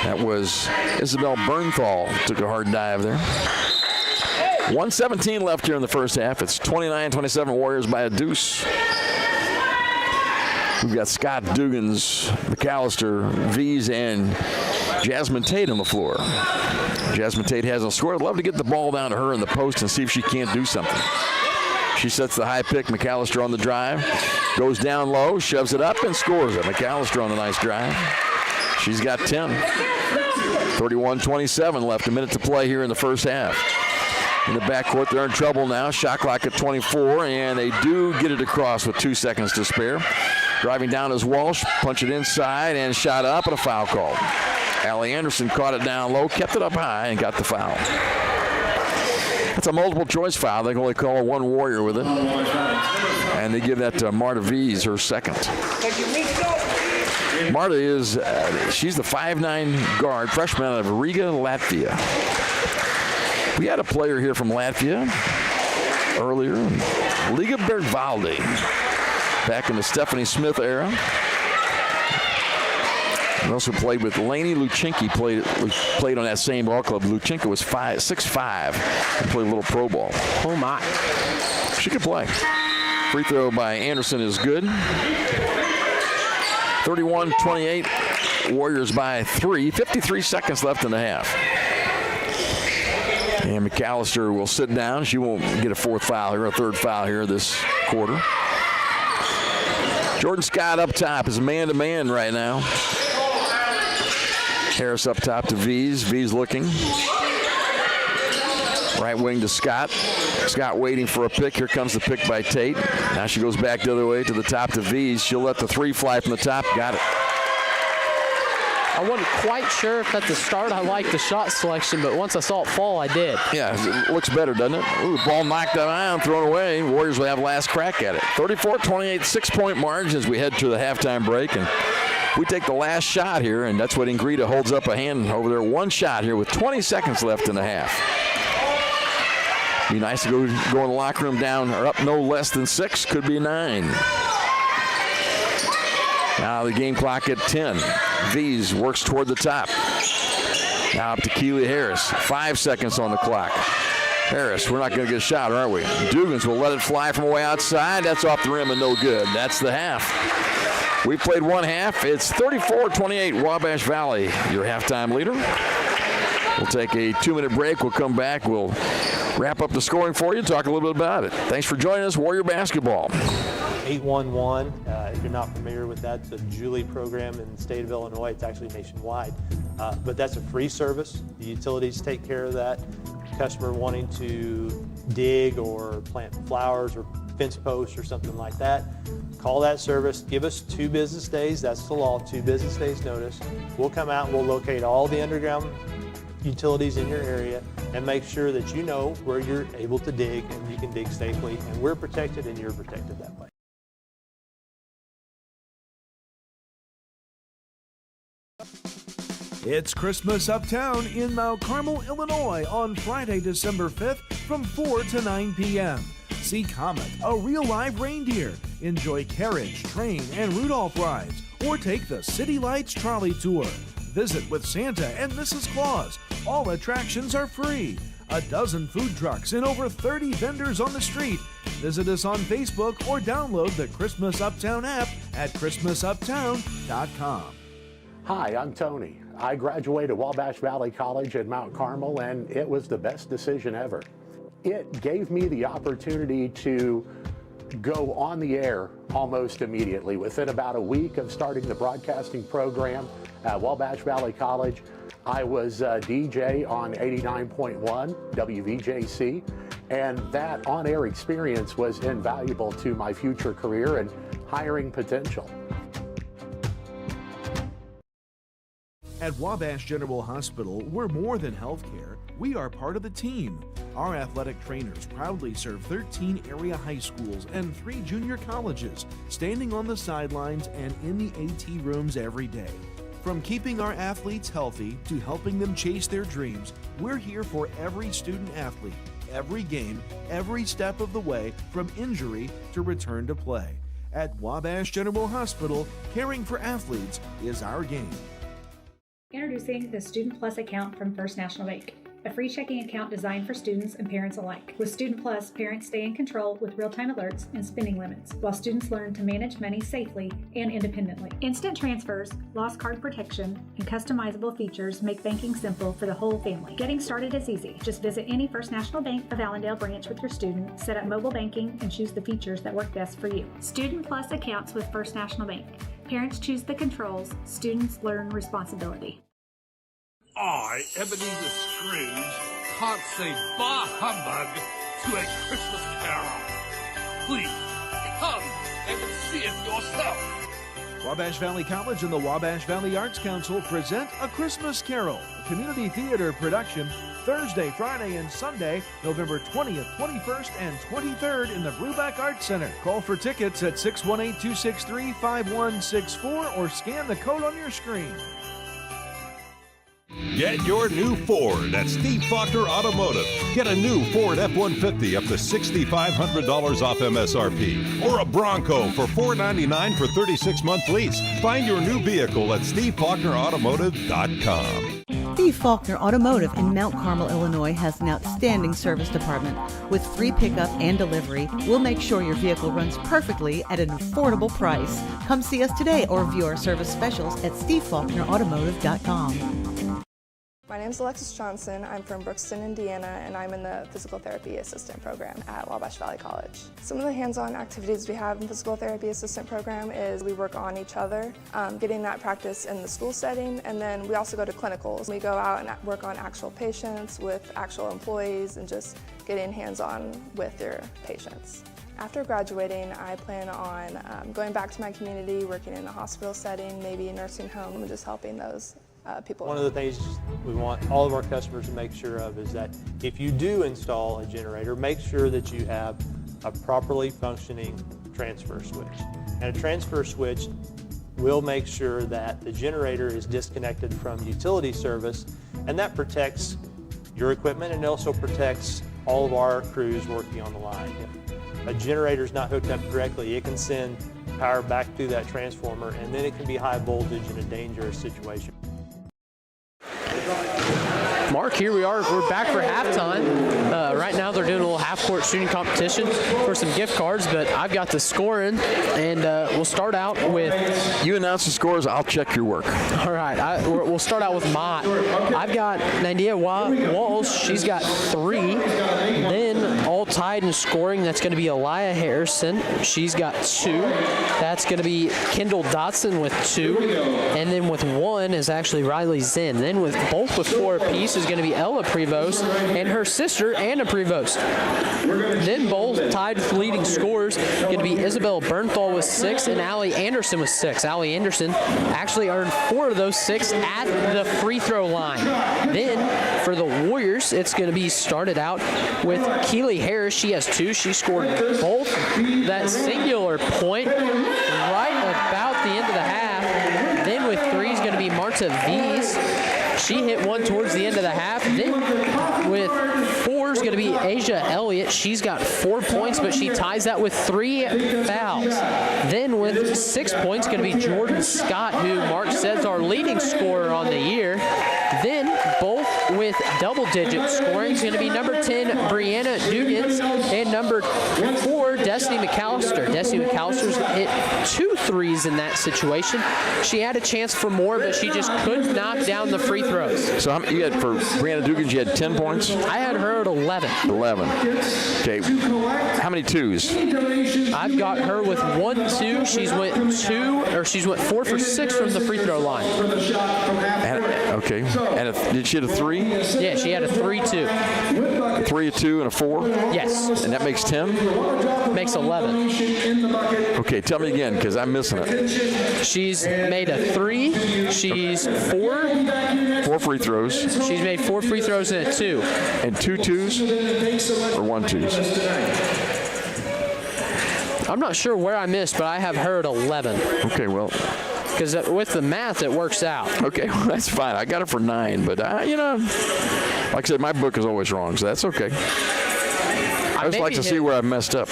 That was Isabel Bernthal. Took a hard dive there. 1:17 left here in the first half. It's 29-27 Warriors by a deuce. We've got Scott, Dugans, McAllister, V's, and Jasmine Tate on the floor. Jasmine Tate hasn't scored. I'd love to get the ball down to her in the post and see if she can't do something. She sets the high pick. McAllister on the drive. Goes down low, shoves it up, and scores it. McAllister on the nice drive. She's got 10. 31-27 left. A minute to play here in the first half. In the backcourt, they're in trouble now. Shot clock at 24, and they do get it across with 2 seconds to spare. Driving down is Walsh, punch it inside, and shot up, and a foul call. Allie Anderson caught it down low, kept it up high, and got the foul. That's a multiple choice foul. They can only call one Warrior with it. And they give that to Marta V's, her second. Marta is, she's the 5'9" guard, freshman out of Riga, Latvia. We had a player here from Latvia earlier, Liga Bergvalde, back in the Stephanie Smith era. He also played with Lainey Luchinki, played on that same ball club. Luchinka was 6'5", and played a little pro ball. Oh my. She could play. Free throw by Anderson is good. 31-28, Warriors by 3. 53 seconds left in the half. And McAllister will sit down. She won't get a fourth foul here, a third foul here this quarter. Jordan Scott up top is man-to-man right now. Harris up top to V's. V's looking. Right wing to Scott. Scott waiting for a pick. Here comes the pick by Tate. Now she goes back the other way to the top to V's. She'll let the 3 fly from the top. Got it. I wasn't quite sure if at the start I liked the shot selection, but once I saw it fall, I did. Yeah, it looks better, doesn't it? Ooh, ball knocked down, thrown away. Warriors will have last crack at it. 34-28, 6-point margin as we head to the halftime break. And we take the last shot here, and that's what Ingrida holds up a hand over there. One shot here with 20 seconds left in the half. Be nice to go in the locker room down or up no less than 6. Could be 9. Now the game clock at 10. V's works toward the top. Now up to Keely Harris. 5 seconds on the clock. Harris, we're not going to get a shot, are we? Dugans will let it fly from way outside. That's off the rim and no good. That's the half. We played one half. It's 34-28, Wabash Valley, your halftime leader. We'll take a 2-minute break. We'll come back. We'll wrap up the scoring for you, talk a little bit about it. Thanks for joining us, Warrior Basketball. 811, if you're not familiar with that, it's a Julie program in the state of Illinois. It's actually nationwide, but that's a free service. The utilities take care of that. Customer wanting to dig or plant flowers or fence posts or something like that, call that service, give us 2 business days. That's the law, 2 business days notice. We'll come out and we'll locate all the underground utilities in your area and make sure that you know where you're able to dig and you can dig safely, and we're protected and you're protected that way. It's Christmas Uptown in Mount Carmel, Illinois on Friday, December 5th from 4 to 9 p.m. See Comet, a real live reindeer. Enjoy carriage, train, and Rudolph rides. or take the City Lights Trolley Tour. Visit with Santa and Mrs. Claus. All attractions are free. A dozen food trucks and over 30 vendors on the street. Visit us on Facebook or download the Christmas Uptown app at christmasuptown.com. Hi, I'm Tony. I graduated Wabash Valley College in Mount Carmel, and it was the best decision ever. It gave me the opportunity to go on the air almost immediately. Within about a week of starting the broadcasting program at Wabash Valley College, I was a DJ on 89.1 WVJC, and that on-air experience was invaluable to my future career and hiring potential. At Wabash General Hospital, we're more than healthcare. We are part of the team. Our athletic trainers proudly serve 13 area high schools and 3 junior colleges, standing on the sidelines and in the AT rooms every day. From keeping our athletes healthy to helping them chase their dreams, we're here for every student athlete, every game, every step of the way, from injury to return to play. At Wabash General Hospital, caring for athletes is our game. Introducing the Student Plus account from First National Bank, a free checking account designed for students and parents alike. With Student Plus, parents stay in control with real-time alerts and spending limits, while students learn to manage money safely and independently. Instant transfers, lost card protection, and customizable features make banking simple for the whole family. Getting started is easy. Just visit any First National Bank of Allendale branch with your student, set up mobile banking, and choose the features that work best for you. Student Plus accounts with First National Bank. Parents choose the controls, students learn responsibility. I, Ebenezer Scrooge, can't say bah humbug to a Christmas carol. Please, come and see it yourself. Wabash Valley College and the Wabash Valley Arts Council present A Christmas Carol, a community theater production, Thursday, Friday, and Sunday, November 20th, 21st, and 23rd in the Brubeck Arts Center. Call for tickets at 618-263-5164 or scan the code on your screen. Get your new Ford at Steve Faulkner Automotive. Get a new Ford F-150 up to $6,500 off MSRP. Or a Bronco for $499 for 36-month lease. Find your new vehicle at SteveFaulknerAutomotive.com. Steve Faulkner Automotive in Mount Carmel, Illinois has an outstanding service department. With free pickup and delivery, we'll make sure your vehicle runs perfectly at an affordable price. Come see us today or view our service specials at SteveFaulknerAutomotive.com. My name is Alexis Johnson. I'm from Brookston, Indiana, and I'm in the Physical Therapy Assistant Program at Wabash Valley College. Some of the hands-on activities we have in the Physical Therapy Assistant Program is we work on each other, getting that practice in the school setting, and then we also go to clinicals. We go out and work on actual patients with actual employees and just getting hands-on with your patients. After graduating, I plan on going back to my community, working in a hospital setting, maybe a nursing home, and just helping those people. One of the things we want all of our customers to make sure of is that if you do install a generator, make sure that you have a properly functioning transfer switch. And a transfer switch will make sure that the generator is disconnected from utility service, and that protects your equipment and also protects all of our crews working on the line. If a generator is not hooked up correctly, it can send power back through that transformer, and then it can be high voltage in a dangerous situation. Mark, here we are. We're back for halftime. Right now they're doing a little half-court shooting competition for some gift cards, but I've got the scoring, and we'll start out with... You announce the scores, I'll check your work. All right, we'll start out with Mott. I've got Nadia Walsh. She's got 3. Then all tied in scoring, that's going to be Elia Harrison. She's got 2. That's going to be Kendall Dotson with 2. And then with 1 is actually Riley Zinn. Then with both with 4 apiece is going to be Ella Prevost and her sister Anna Prevost. Then both tied for leading scorers going to be Isabel Bernthal with 6 and Allie Anderson with 6. Allie Anderson actually earned 4 of those 6 at the free throw line. Then for the Warriors, it's going to be started out with Keely Harris. She has 2. She scored both that singular point right about the end of the half. Then with 3 is going to be Marta Vies. She hit one towards the end of the half. Then with 4 is going to be Asia Elliott. She's got 4 points, but she ties that with 3 fouls. Then with 6 points, going to be Jordan Scott, who Mark says our leading scorer on the year. Then both with double-digit scoring is going to be number 10, Brianna Dugans, and number 4, Destiny McAllister. Destiny McAllister's hit 2 threes in that situation. She had a chance for more, but she just couldn't knock down the free throws. So how many you had for Brianna Dugans? You had 10 points? I had her at 11. 11. Okay. How many twos? I've got her with 1, 2. She's went 4 for 6 from the free throw line. Okay. And did she hit a 3? Yeah, she had a 3-2. 3, a 2, and a 4? Yes. And that makes 10? Makes 11. Okay, tell me again, because I'm missing it. She's made a 3. She's 4. 4 free throws. She's made 4 free throws and a 2. And 2 twos? Or 1 twos? I'm not sure where I missed, but I have her at 11. Okay, well. Because with the math, it works out. Okay, well, that's fine. I got it for 9, but, like I said, my book is always wrong, so that's okay. I just like to see where I messed up.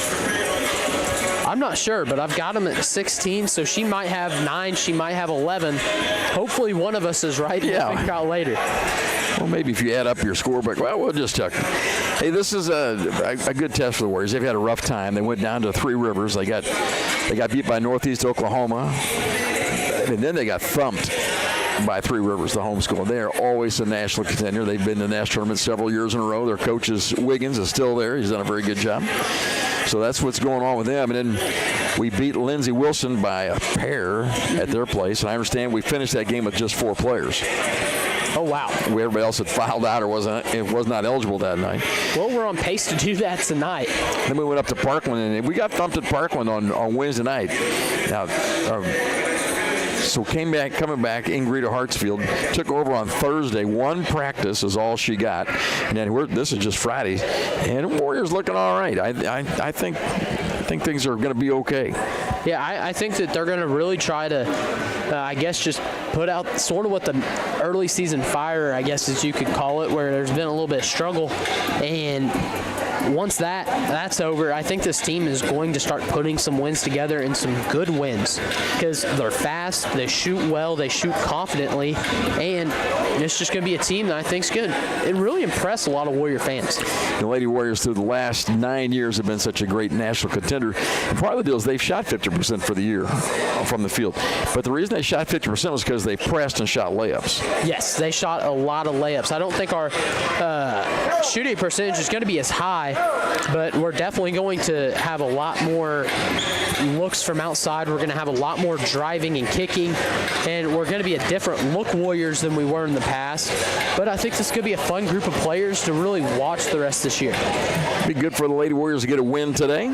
I'm not sure, but I've got them at 16, so she might have 9, she might have 11. Hopefully one of us is right. Yeah. We'll figure out later. Well, maybe if you add up your scorebook, well, we'll just check. Hey, this is a good test for the Warriors. They've had a rough time. They went down to 3 Rivers. They got beat by Northeast Oklahoma, and then they got thumped by 3 Rivers, the home school. They are always a national contender. They've been in the national tournament several years in a row. Their coach Wiggins is still there. He's done a very good job. So that's what's going on with them. And then we beat Lindsey Wilson by a pair at their place. And I understand we finished that game with just 4 players. Oh, wow. Everybody else had fouled out or was not eligible that night. Well, we're on pace to do that tonight. Then we went up to Parkland, and we got thumped at Parkland on Wednesday night. Now, so coming back, Ingrida Hartsfield took over on Thursday. 1 practice is all she got. And then this is just Friday. And the Warriors looking all right. I think things are going to be okay. Yeah, I think that they're going to really try to, just put out sort of what the early season fire, as you could call it, where there's been a little bit of struggle. And once that's over, I think this team is going to start putting some wins together and some good wins because they're fast, they shoot well, they shoot confidently, and it's just going to be a team that I think is good. It really impressed a lot of Warrior fans. The Lady Warriors through the last 9 years have been such a great national contender. And part of the deal is they've shot 50% for the year from the field. But the reason they shot 50% was because they pressed and shot layups. Yes, they shot a lot of layups. I don't think our shooting percentage is going to be as high, but we're definitely going to have a lot more looks from outside. We're going to have a lot more driving and kicking, and we're going to be a different look Warriors than we were in the past. But I think this could be a fun group of players to really watch the rest of this year. Be good for the Lady Warriors to get a win today.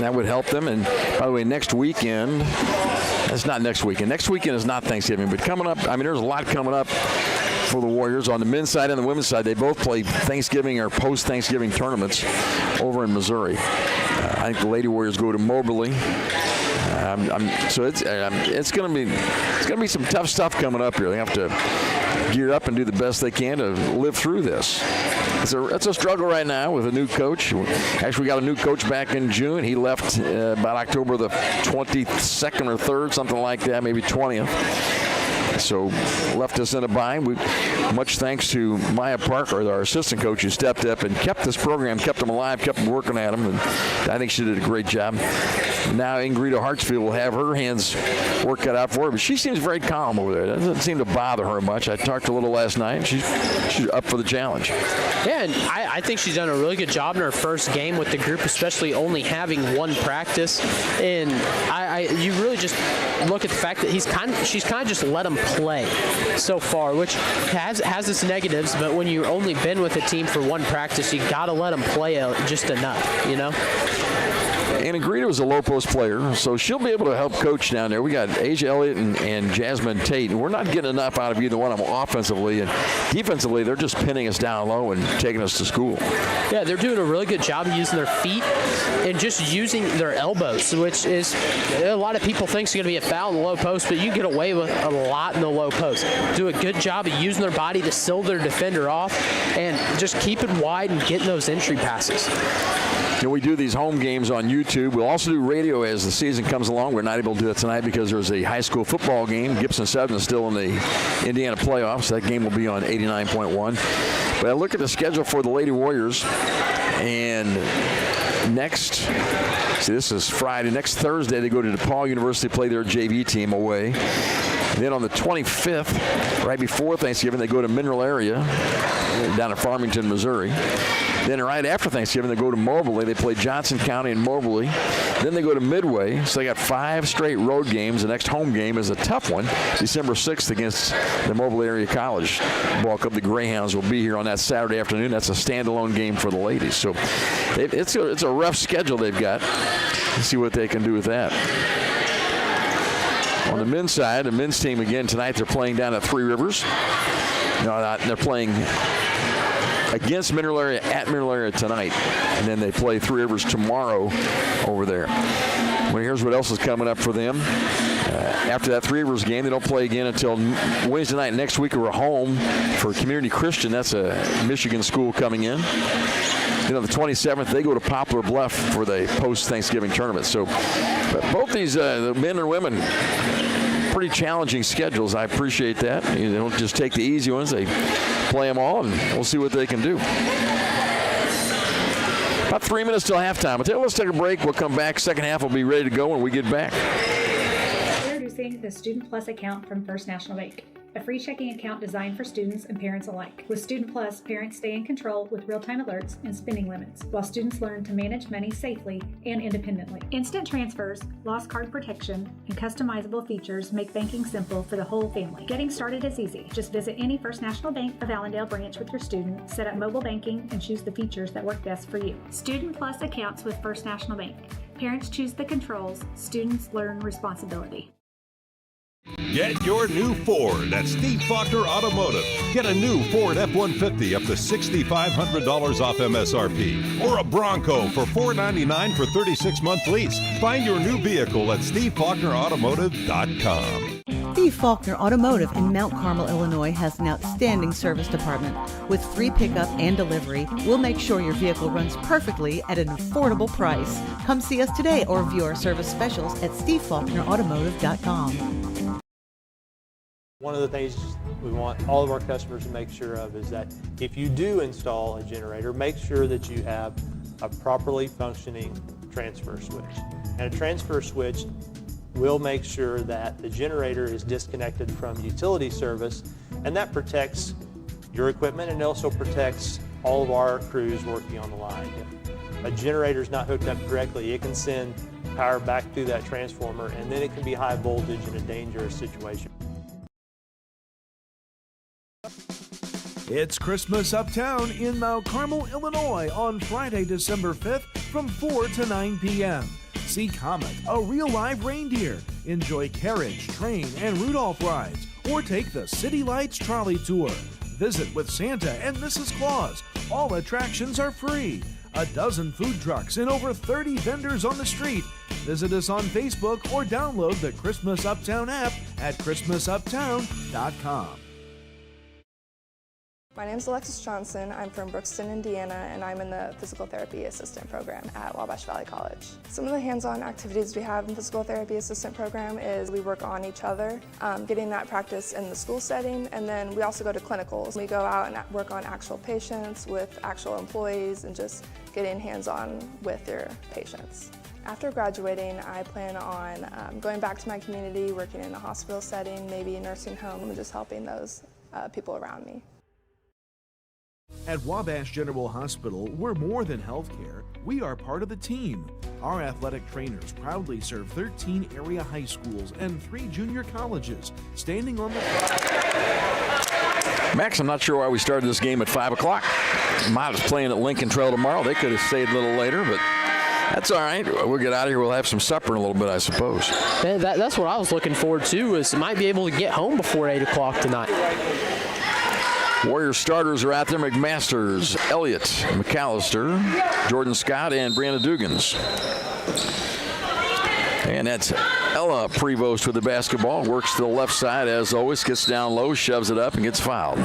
That would help them. And by the way, next weekend, that's not next weekend. Next weekend is not Thanksgiving, but coming up, there's a lot coming up for the Warriors on the men's side and the women's side. They both play Thanksgiving or post-Thanksgiving tournaments over in Missouri. I think the Lady Warriors go to Moberly. So it's going to be some tough stuff coming up here. They have to gear up and do the best they can to live through this. It's a struggle right now with a new coach. Actually, we got a new coach back in June. He left about October the 22nd or 3rd, something like that, maybe 20th. So left us in a bind. Much thanks to Maya Parker, our assistant coach, who stepped up and kept this program, kept them alive, kept them working at them. And I think she did a great job. Now Ingrida Hartsfield will have her hands work cut out for her, but she seems very calm over there. It doesn't seem to bother her much. I talked a little last night, and she's up for the challenge. Yeah, and I think she's done a really good job in her first game with the group, especially only having 1 practice. And you really just look at the fact that she's kind of just let him play so far, which has its negatives, but when you've only been with a team for 1 practice, you got to let them play just enough, And Agrita was a low post player, so she'll be able to help coach down there. We got Asia Elliott and Jasmine Tate, and we're not getting enough out of either one of them offensively. And defensively, they're just pinning us down low and taking us to school. Yeah, they're doing a really good job of using their feet and just using their elbows, which is a lot of people think is going to be a foul in the low post, but you get away with a lot in the low post. Do a good job of using their body to seal their defender off and just keep it wide and getting those entry passes. We do these home games on YouTube. We'll also do radio as the season comes along. We're not able to do that tonight because there's a high school football game. Gibson Southern is still in the Indiana playoffs. That game will be on 89.1. But I look at the schedule for the Lady Warriors, and this is Friday. Next Thursday, they go to DePaul University to play their JV team away. And then on the 25th, right before Thanksgiving, they go to Mineral Area down in Farmington, Missouri. Then right after Thanksgiving, they go to Moberly. They play Johnson County and Moberly. Then they go to Midway. So they got 5 straight road games. The next home game is a tough one, December 6th against the Moberly Area College Ball Club. The Greyhounds will be here on that Saturday afternoon. That's a standalone game for the ladies. So it's a rough schedule they've got. Let's see what they can do with that. On the men's side, the men's team again tonight, they're playing down at Three Rivers. No, they're playing against Mineral Area at Mineral Area tonight, and then they play Three Rivers tomorrow over there. Well, here's what else is coming up for them. After that Three Rivers game, they don't play again until Wednesday night next week. We're home for Community Christian. That's a Michigan school coming in. Then on the 27th, they go to Poplar Bluff for the post-Thanksgiving tournament. So both these the men and women, pretty challenging schedules. I appreciate that. They don't just take the easy ones. They play them all, and we'll see what they can do. About 3 minutes till halftime. Let's take a break. We'll come back. Second half will be ready to go when we get back. Introducing the Student Plus account from First National Bank, a free checking account designed for students and parents alike. With Student Plus, parents stay in control with real-time alerts and spending limits, while students learn to manage money safely and independently. Instant transfers, lost card protection, and customizable features make banking simple for the whole family. Getting started is easy. Just visit any First National Bank of Allendale branch with your student, set up mobile banking, and choose the features that work best for you. Student Plus accounts with First National Bank. Parents choose the controls, students learn responsibility. Get your new Ford at Steve Faulkner Automotive. Get a new Ford F-150 up to $6,500 off MSRP. Or a Bronco for $499 for 36-month lease. Find your new vehicle at SteveFaulknerAutomotive.com. Steve Faulkner Automotive in Mount Carmel, Illinois has an outstanding service department. With free pickup and delivery, we'll make sure your vehicle runs perfectly at an affordable price. Come see us today or view our service specials at SteveFaulknerAutomotive.com. One of the things we want all of our customers to make sure of is that if you do install a generator, make sure that you have a properly functioning transfer switch. And a transfer switch will make sure that the generator is disconnected from utility service, and that protects your equipment and also protects all of our crews working on the line. If a generator is not hooked up correctly, it can send power back through that transformer, and then it can be high voltage in a dangerous situation. It's Christmas Uptown in Mount Carmel, Illinois on Friday, December 5th from 4 to 9 p.m. See Comet, a real live reindeer. Enjoy carriage, train, and Rudolph rides, or take the City Lights trolley tour. Visit with Santa and Mrs. Claus. All attractions are free. A dozen food trucks and over 30 vendors on the street. Visit us on Facebook or download the Christmas Uptown app at christmasuptown.com. My name is Alexis Johnson. I'm from Brookston, Indiana, and I'm in the Physical Therapy Assistant Program at Wabash Valley College. Some of the hands-on activities we have in the Physical Therapy Assistant Program is we work on each other, getting that practice in the school setting, and then we also go to clinicals. We go out and work on actual patients with actual employees and just getting hands-on with your patients. After graduating, I plan on going back to my community, working in a hospital setting, maybe a nursing home, and just helping those people around me. At Wabash General Hospital, we're more than healthcare. We are part of the team. Our athletic trainers proudly serve 13 area high schools and 3 junior colleges, standing on the... Max, I'm not sure why we started this game at 5 o'clock. Mott is playing at Lincoln Trail tomorrow. They could have stayed a little later, but That's all right. We'll get out of here. We'll have some supper in a little bit, I suppose. Man, that's what I was looking forward to, is might be able to get home before 8 o'clock tonight. Warrior starters are out there. McMasters, Elliott, McAllister, Jordan Scott, and Brianna Dugans. And that's Ella Prevost with the basketball. Works to the left side as always. Gets down low, shoves it up, and gets fouled.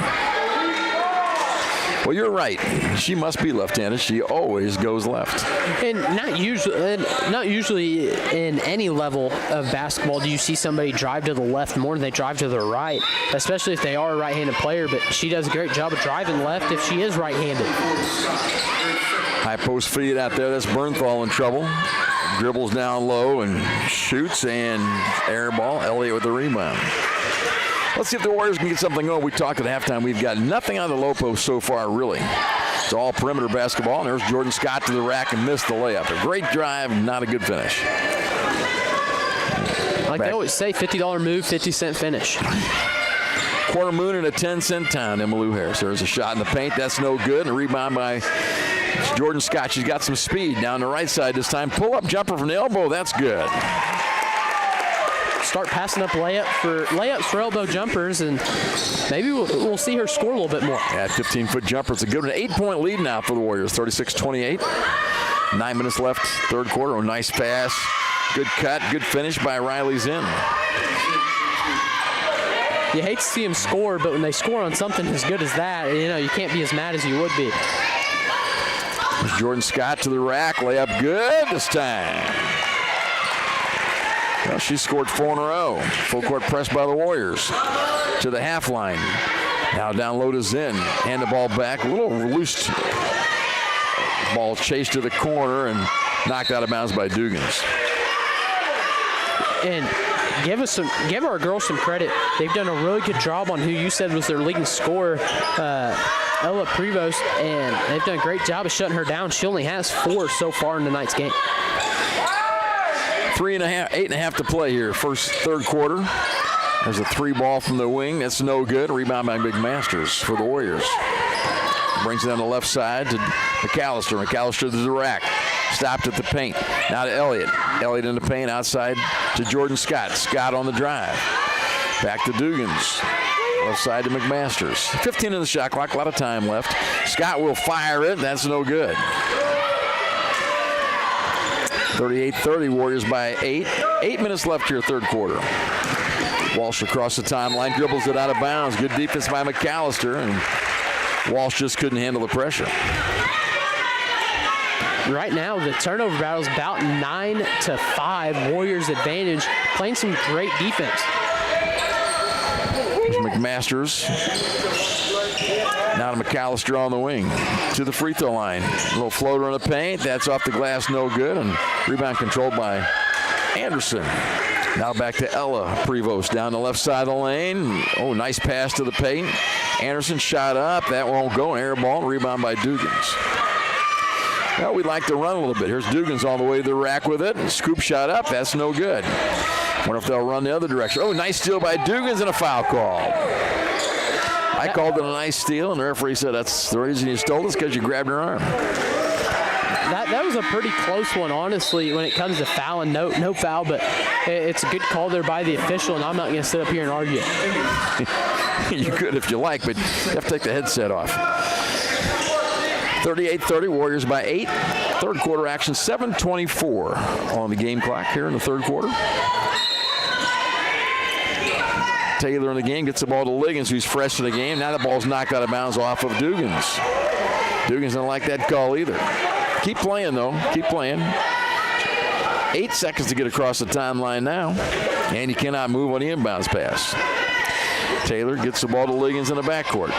Well, you're right. She must be left-handed. She always goes left. And not usually in any level of basketball do you see somebody drive to the left more than they drive to the right, especially if they are a right-handed player. But she does a great job of driving left if she is right-handed. High post feed out there. That's Bernthal in trouble. Dribbles down low and shoots, and air ball. Elliott with the rebound. Let's see if the Warriors can get something going. We talked at halftime. We've got nothing on the low post so far, really. It's all perimeter basketball. And there's Jordan Scott to the rack and missed the layup. A great drive, not a good finish. Like they always say, $50 move, 50-cent finish. Quarter moon and a 10-cent town, Emmylou Harris. There's a shot in the paint. That's no good. And a rebound by Jordan Scott. She's got some speed down the right side this time. Pull-up jumper from the elbow. That's good. Start passing up layups for elbow jumpers, and maybe we'll see her score a little bit more. Yeah, 15-foot jumper. It's a good one. 8-point lead now for the Warriors, 36-28. 9 minutes left, third quarter. Oh, nice pass. Good cut. Good finish by Riley Zinn. You hate to see them score, but when they score on something as good as that, you can't be as mad as you would be. There's Jordan Scott to the rack. Layup good this time. Well, she scored 4 in a row. Full court press by the Warriors to the half line. Now down low to Zinn. Hand the ball back. A little loose ball chased to the corner and knocked out of bounds by Dugans. And give our girls some credit. They've done a really good job on who you said was their leading scorer, Ella Prevost, and they've done a great job of shutting her down. She only has 4 so far in tonight's game. 8.5 to play here. Third quarter. There's a 3 ball from the wing. That's no good. Rebound by McMasters for the Warriors. Brings it on the left side to McAllister. McAllister to the rack. Stopped at the paint. Now to Elliott. Elliott in the paint outside to Jordan Scott. Scott on the drive. Back to Dugans. Left side to McMasters. 15 in the shot clock. A lot of time left. Scott will fire it. That's no good. 38-30, Warriors by 8. 8 minutes left here, third quarter. Walsh across the timeline, dribbles it out of bounds. Good defense by McAllister, and Walsh just couldn't handle the pressure. Right now, the turnover battle is about 9-5. Warriors advantage, playing some great defense. There's McMasters. Now to McAllister on the wing to the free throw line. A little floater in the paint. That's off the glass, no good. And rebound controlled by Anderson. Now back to Ella Prevost down the left side of the lane. Oh, nice pass to the paint. Anderson shot up. That won't go. An air ball. Rebound by Dugans. Well, we'd like to run a little bit. Here's Dugans all the way to the rack with it. Scoop shot up. That's no good. Wonder if they'll run the other direction. Oh, nice steal by Dugans and a foul call. I called it a nice steal, and the referee said that's the reason you stole it, because you grabbed her arm. That was a pretty close one, honestly, when it comes to fouling. No foul, but it's a good call there by the official, and I'm not going to sit up here and argue. You could if you like, but you have to take the headset off. 38-30, Warriors by 8. Third quarter action, 7:24 on the game clock here in the third quarter. Taylor in the game, gets the ball to Liggins, who's fresh in the game. Now the ball's knocked out of bounds off of Dugans. Dugans don't like that call either. Keep playing, though. Keep playing. 8 seconds to get across the timeline now. And you cannot move on the inbounds pass. Taylor gets the ball to Liggins in the backcourt.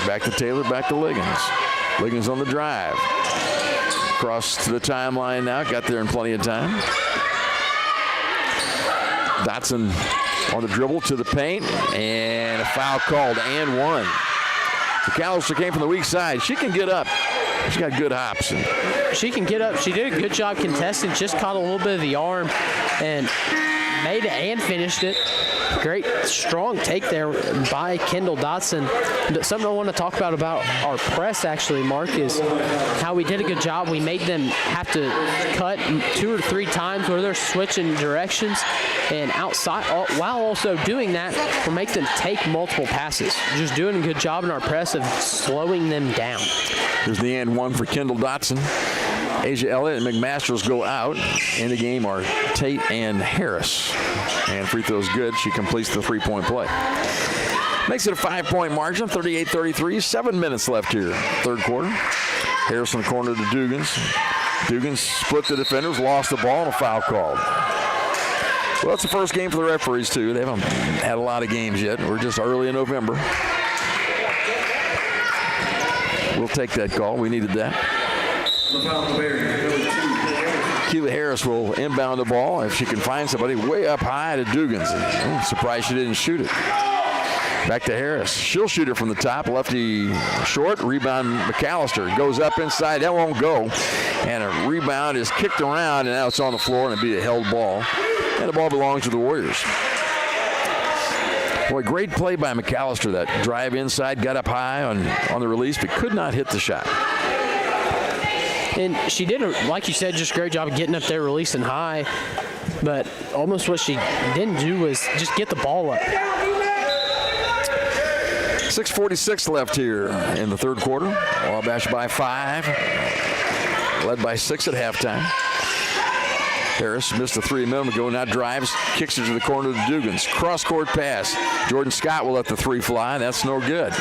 Back to Taylor, back to Liggins. Liggins on the drive. Across to the timeline now. Got there in plenty of time. Dotson on the dribble to the paint, and a foul called, and 1. McAllister came from the weak side. She can get up. She's got good hops. She can get up. She did a good job contesting, just caught a little bit of the arm, and made it and finished it. Great, strong take there by Kendall Dotson. Something I want to talk about our press, actually, Mark, is how we did a good job. We made them have to cut 2 or 3 times where they're switching directions, and outside, while also doing that, we'll make them take multiple passes. Just doing a good job in our press of slowing them down. Here's the and one for Kendall Dotson. Asia Elliott and McMaster's go out. In the game are Tate and Harris. And free throw's good. She completes the 3-point play. Makes it a 5-point margin, 38-33. 7 minutes left here, third quarter. Harris in the corner to Dugans. Dugans split the defenders, lost the ball, and a foul called. Well, it's the first game for the referees, too. They haven't had a lot of games yet. We're just early in November. We'll take that call. We needed that. Keely Harris will inbound the ball if she can find somebody way up high to Dugans. I'm surprised she didn't shoot it. Back to Harris. She'll shoot it from the top. Lefty short. Rebound McAllister. Goes up inside. That won't go. And a rebound is kicked around, and now it's on the floor, and it'll be a held ball. And the ball belongs to the Warriors. Boy, great play by McAllister. That drive inside, got up high on the release, but could not hit the shot. And she did, like you said, just a great job of getting up there, releasing high. But almost what she didn't do was just get the ball up. 6:46 left here in the third quarter. Wabash by 5. Led by 6 at halftime. Harris missed a 3 a minute ago, now drives, kicks it to the corner to Dugans. Cross-court pass. Jordan Scott will let the 3 fly. That's no good.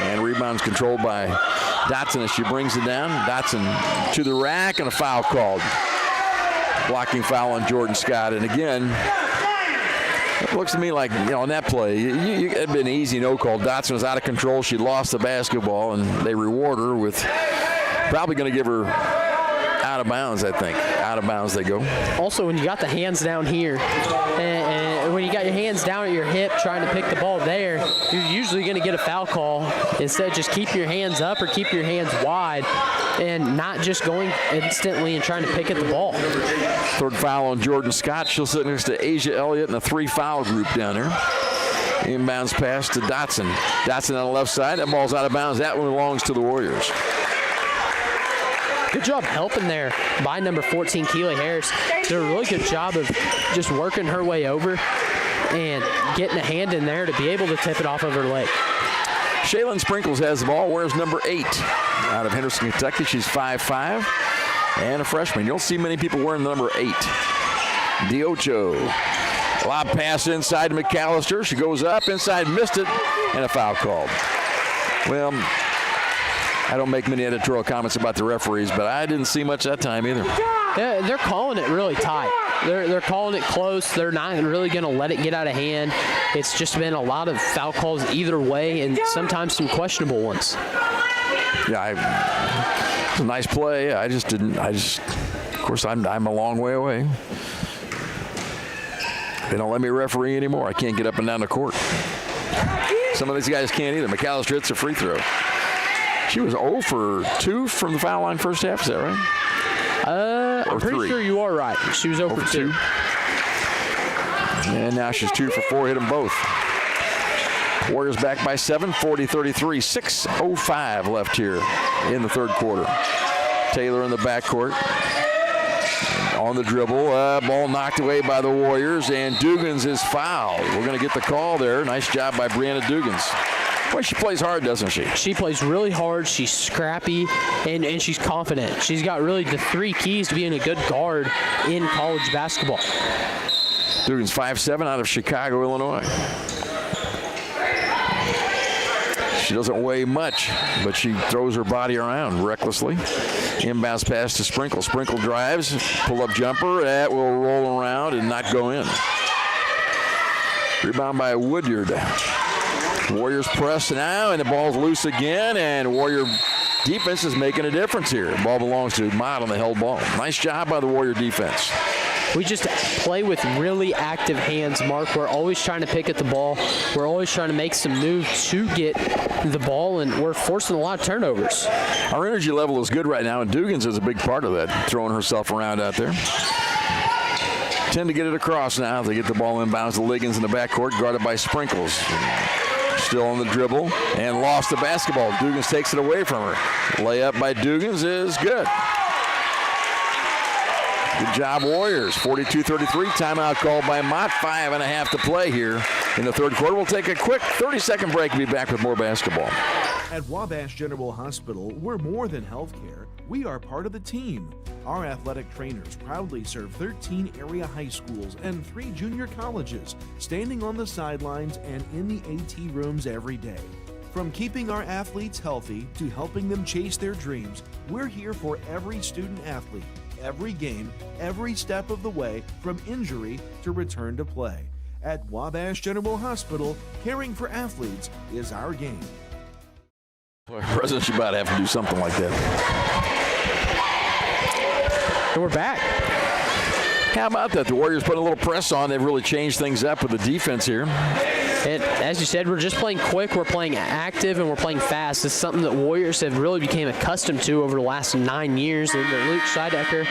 And rebound's controlled by Dotson as she brings it down. Dotson to the rack, and a foul called. Blocking foul on Jordan Scott. And again, it looks to me like, on that play, it had been an easy no call. Dotson was out of control. She lost the basketball, and they reward her with probably going to give her out of bounds, I think. Out of bounds they go. Also, when you got the hands down here, and when you got your hands down at your hip trying to pick the ball there, you're usually going to get a foul call. Instead, just keep your hands up or keep your hands wide and not just going instantly and trying to pick at the ball. Third foul on Jordan Scott. She'll sit next to Asia Elliott in a 3-foul group down there. Inbounds pass to Dotson. Dotson on the left side. That ball's out of bounds. That one belongs to the Warriors. Good job helping there by number 14, Keely Harris. Did a really good job of just working her way over and getting a hand in there to be able to tip it off of her leg. Shaylin Sprinkles has the ball. Where's number 8? Out of Henderson, Kentucky. She's 5'5", and a freshman. You don't see many people wearing the number 8. Diocho. Lob pass inside to McAllister. She goes up inside, missed it, and a foul called. Well, I don't make many editorial comments about the referees, but I didn't see much that time either. Yeah, they're calling it really tight. They're calling it close. They're not really going to let it get out of hand. It's just been a lot of foul calls either way, and sometimes some questionable ones. Yeah, it's a nice play. Of course, I'm a long way away. They don't let me referee anymore. I can't get up and down the court. Some of these guys can't either. McAllister hits a free throw. She was 0 for 2 from the foul line first half. Is that right? I'm pretty sure you are right. She was 0 for 2. And now she's 2 for 4. Hit them both. Warriors back by 7, 40-33. 6:05 left here in the third quarter. Taylor in the backcourt. On the dribble. Ball knocked away by the Warriors, and Dugans is fouled. We're going to get the call there. Nice job by Brianna Dugans. Well, she plays hard, doesn't she? She plays really hard. She's scrappy, and she's confident. She's got really the 3 keys to being a good guard in college basketball. Dugans 5'7", out of Chicago, Illinois. She doesn't weigh much, but she throws her body around recklessly. Inbounds pass to Sprinkle. Sprinkle drives, pull-up jumper. That will roll around and not go in. Rebound by Woodyard. Warriors press now, and the ball's loose again, and Warrior defense is making a difference here. The ball belongs to Mott on the held ball. Nice job by the Warrior defense. We just play with really active hands, Mark. We're always trying to pick at the ball. We're always trying to make some moves to get the ball, and we're forcing a lot of turnovers. Our energy level is good right now, and Dugans is a big part of that, throwing herself around out there. tend to get it across now. They get the ball inbounds to Liggins in the backcourt, guarded by Sprinkles. Still on the dribble and lost the basketball. Dugans takes it away from her. Layup by Dugans is good. Good job, Warriors. 42-33. Timeout called by Mott. 5.5 to play here in the third quarter. We'll take a quick 30-second break and be back with more basketball. At Wabash General Hospital, we're more than healthcare. We are part of the team. Our athletic trainers proudly serve 13 area high schools and 3 junior colleges, standing on the sidelines and in the AT rooms every day. From keeping our athletes healthy to helping them chase their dreams, we're here for every student athlete, every game, every step of the way, from injury to return to play. At Wabash General Hospital, caring for athletes is our game. President, you about to have to do something like that. And we're back. How about that? The Warriors put a little press on. They've really changed things up with the defense here. And as you said, we're just playing quick, we're playing active, and we're playing fast. It's something that Warriors have really became accustomed to over the last 9 years under Luke Scheidecker.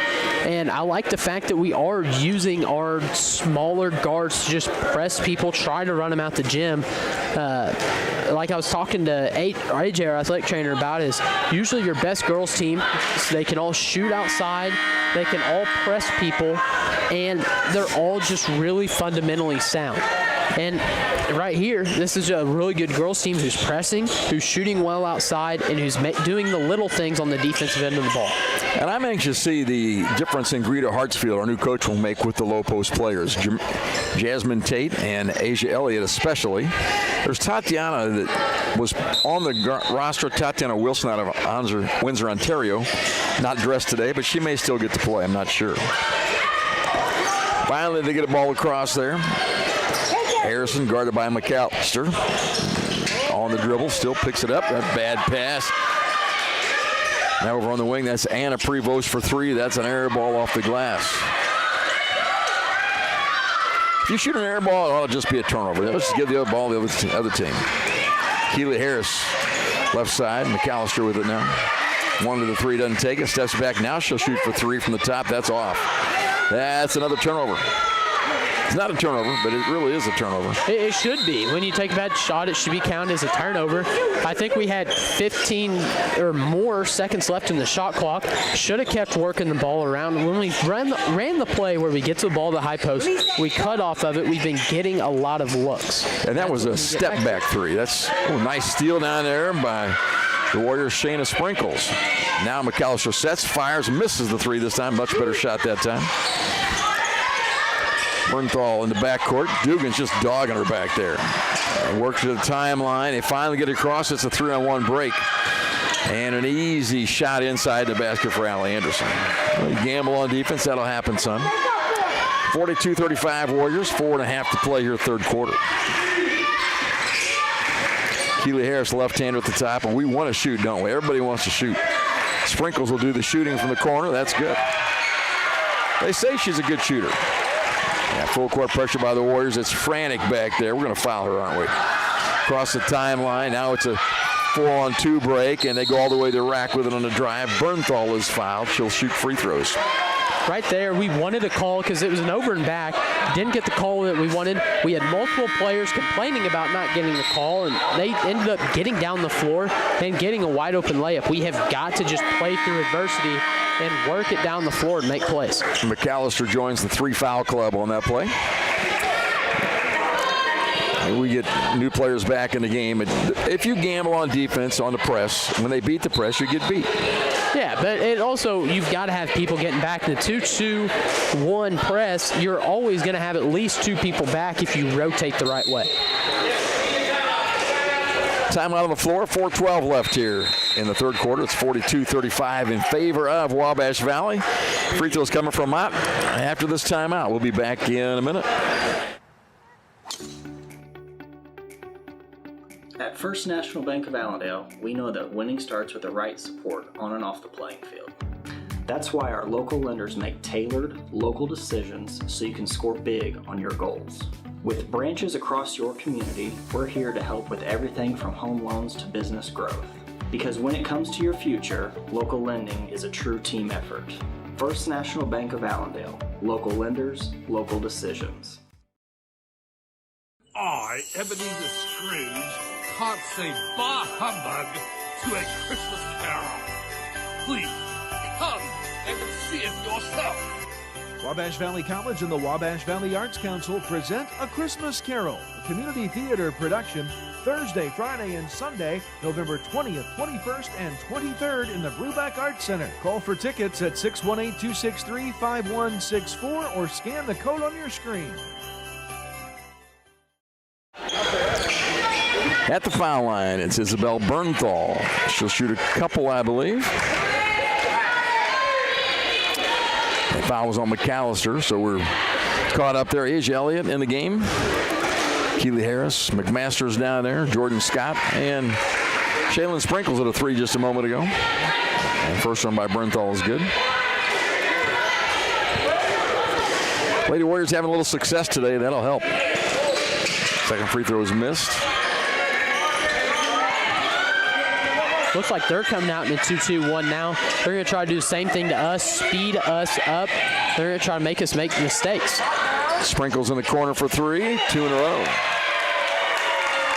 And I like the fact that we are using our smaller guards to just press people, try to run them out the gym. Like I was talking to AJ, our athletic trainer, about, is usually your best girls team, so they can all shoot outside, they can all press people, and they're all just really fundamentally sound. And right here, this is a really good girls team who's pressing, who's shooting well outside, and who's doing the little things on the defensive end of the ball. And I'm anxious to see the difference in Greta Hartsfield, our new coach, will make with the low post players. Jasmine Tate and Asia Elliott especially. There's Tatiana that was on the roster, Tatiana Wilson out of Windsor, Ontario. Not dressed today, but she may still get to play. I'm not sure. Finally, they get a ball across there. Harrison guarded by McAllister. On the dribble, still picks it up. That bad pass. Now over on the wing, that's Anna Prevost for 3. That's an air ball off the glass. If you shoot an air ball, it ought to just be a turnover. Let's just give the other ball to the other team. Keely Harris, left side. McAllister with it now. 1 to the 3, doesn't take it. Steps back now. She'll shoot for 3 from the top. That's off. That's another turnover. It's not a turnover, but it really is a turnover. It should be. When you take a bad shot, it should be counted as a turnover. I think we had 15 or more seconds left in the shot clock. Should have kept working the ball around. When we ran the play where we get to the ball to the high post, we cut off of it. We've been getting a lot of looks. And that was a step back 3. That's a nice steal down there by the Warriors' Shayna Sprinkles. Now McAllister sets, fires, misses the 3 this time. Much better shot that time. Bernthal in the backcourt. Dugan's just dogging her back there. Works to the timeline. They finally get across. It's a 3-on-1 break. And an easy shot inside the basket for Allie Anderson. Well, you gamble on defense, that'll happen, son. 42-35 Warriors, 4.5 to play here, third quarter. Keely Harris, left-hander at the top, and we want to shoot, don't we? Everybody wants to shoot. Sprinkles will do the shooting from the corner. That's good. They say she's a good shooter. Yeah, full court pressure by the Warriors. It's frantic back there. We're going to foul her, aren't we? Across the timeline. Now it's a 4-on-2 break, and they go all the way to the rack with it on the drive. Bernthal is fouled. She'll shoot free throws. Right there, we wanted a call because it was an over and back. Didn't get the call that we wanted. We had multiple players complaining about not getting the call, and they ended up getting down the floor and getting a wide open layup. We have got to just play through adversity and work it down the floor and make plays. McAllister joins the 3-foul club on that play. We get new players back in the game. If you gamble on defense on the press, when they beat the press, you get beat. Yeah, but it also, you've got to have people getting back. In the 2-2-1 press, you're always going to have at least 2 people back if you rotate the right way. Time out on the floor, 4:12 left here in the third quarter. It's 42-35 in favor of Wabash Valley. Free throws coming from Mott after this timeout. We'll be back in a minute. At First National Bank of Allendale, we know that winning starts with the right support on and off the playing field. That's why our local lenders make tailored, local decisions so you can score big on your goals. With branches across your community, we're here to help with everything from home loans to business growth. Because when it comes to your future, local lending is a true team effort. First National Bank of Allendale. Local lenders, local decisions. I, Ebenezer Scrooge, can't say bah humbug to a Christmas carol. Please, come and see it yourself. Wabash Valley College and the Wabash Valley Arts Council present A Christmas Carol, a community theater production, Thursday, Friday, and Sunday, November 20th, 21st, and 23rd in the Brubeck Arts Center. Call for tickets at 618-263-5164 or scan the code on your screen. At the foul line, it's Isabel Bernthal. She'll shoot a couple, I believe. The foul was on McAllister, so we're caught up there. Asia Elliott in the game. Keely Harris, McMaster's down there, Jordan Scott, and Shaylin Sprinkles at a three just a moment ago. And first one by Bernthal is good. Lady Warriors having a little success today. That'll help. Second free throw is missed. Looks like they're coming out in a 2-2-1 now. They're going to try to do the same thing to us, speed us up. They're going to try to make us make mistakes. Sprinkles in the corner for three, two in a row.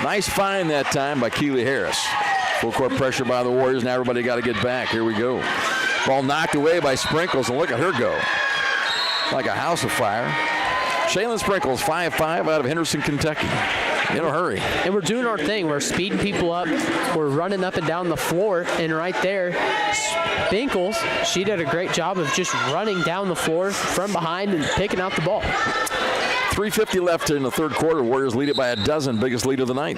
Nice find that time by Keely Harris. Full court pressure by the Warriors. Now everybody got to get back. Here we go. Ball knocked away by Sprinkles, and look at her go. Like a house of fire. Shaylin Sprinkles, 5'5", out of Henderson, Kentucky. In a hurry. And we're doing our thing. We're speeding people up. We're running up and down the floor. And right there, Sprinkles, she did a great job of just running down the floor from behind and picking out the ball. 3:50 left in the third quarter. Warriors lead it by a dozen. Biggest lead of the night.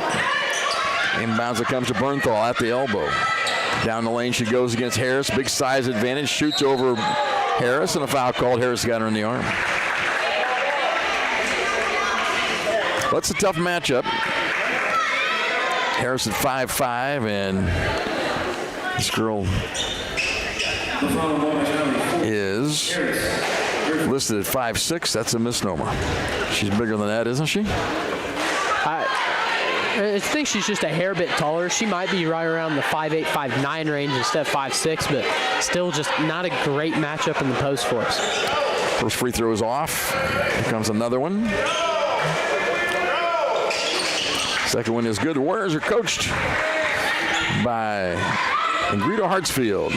Inbounds it comes to Bernthal at the elbow. Down the lane she goes against Harris. Big size advantage. Shoots over Harris, and a foul called. Harris got her in the arm. That's a tough matchup. Harris at 5'5", and this girl is listed at 5'6". That's a misnomer. She's bigger than that, isn't she? I think she's just a hair bit taller. She might be right around the 5'8", 5'9" range instead of 5'6", but still just not a great matchup in the post for us. First free throw is off. Here comes another one. Second one is good. The Warriors are coached by Ingrida Hartsfield,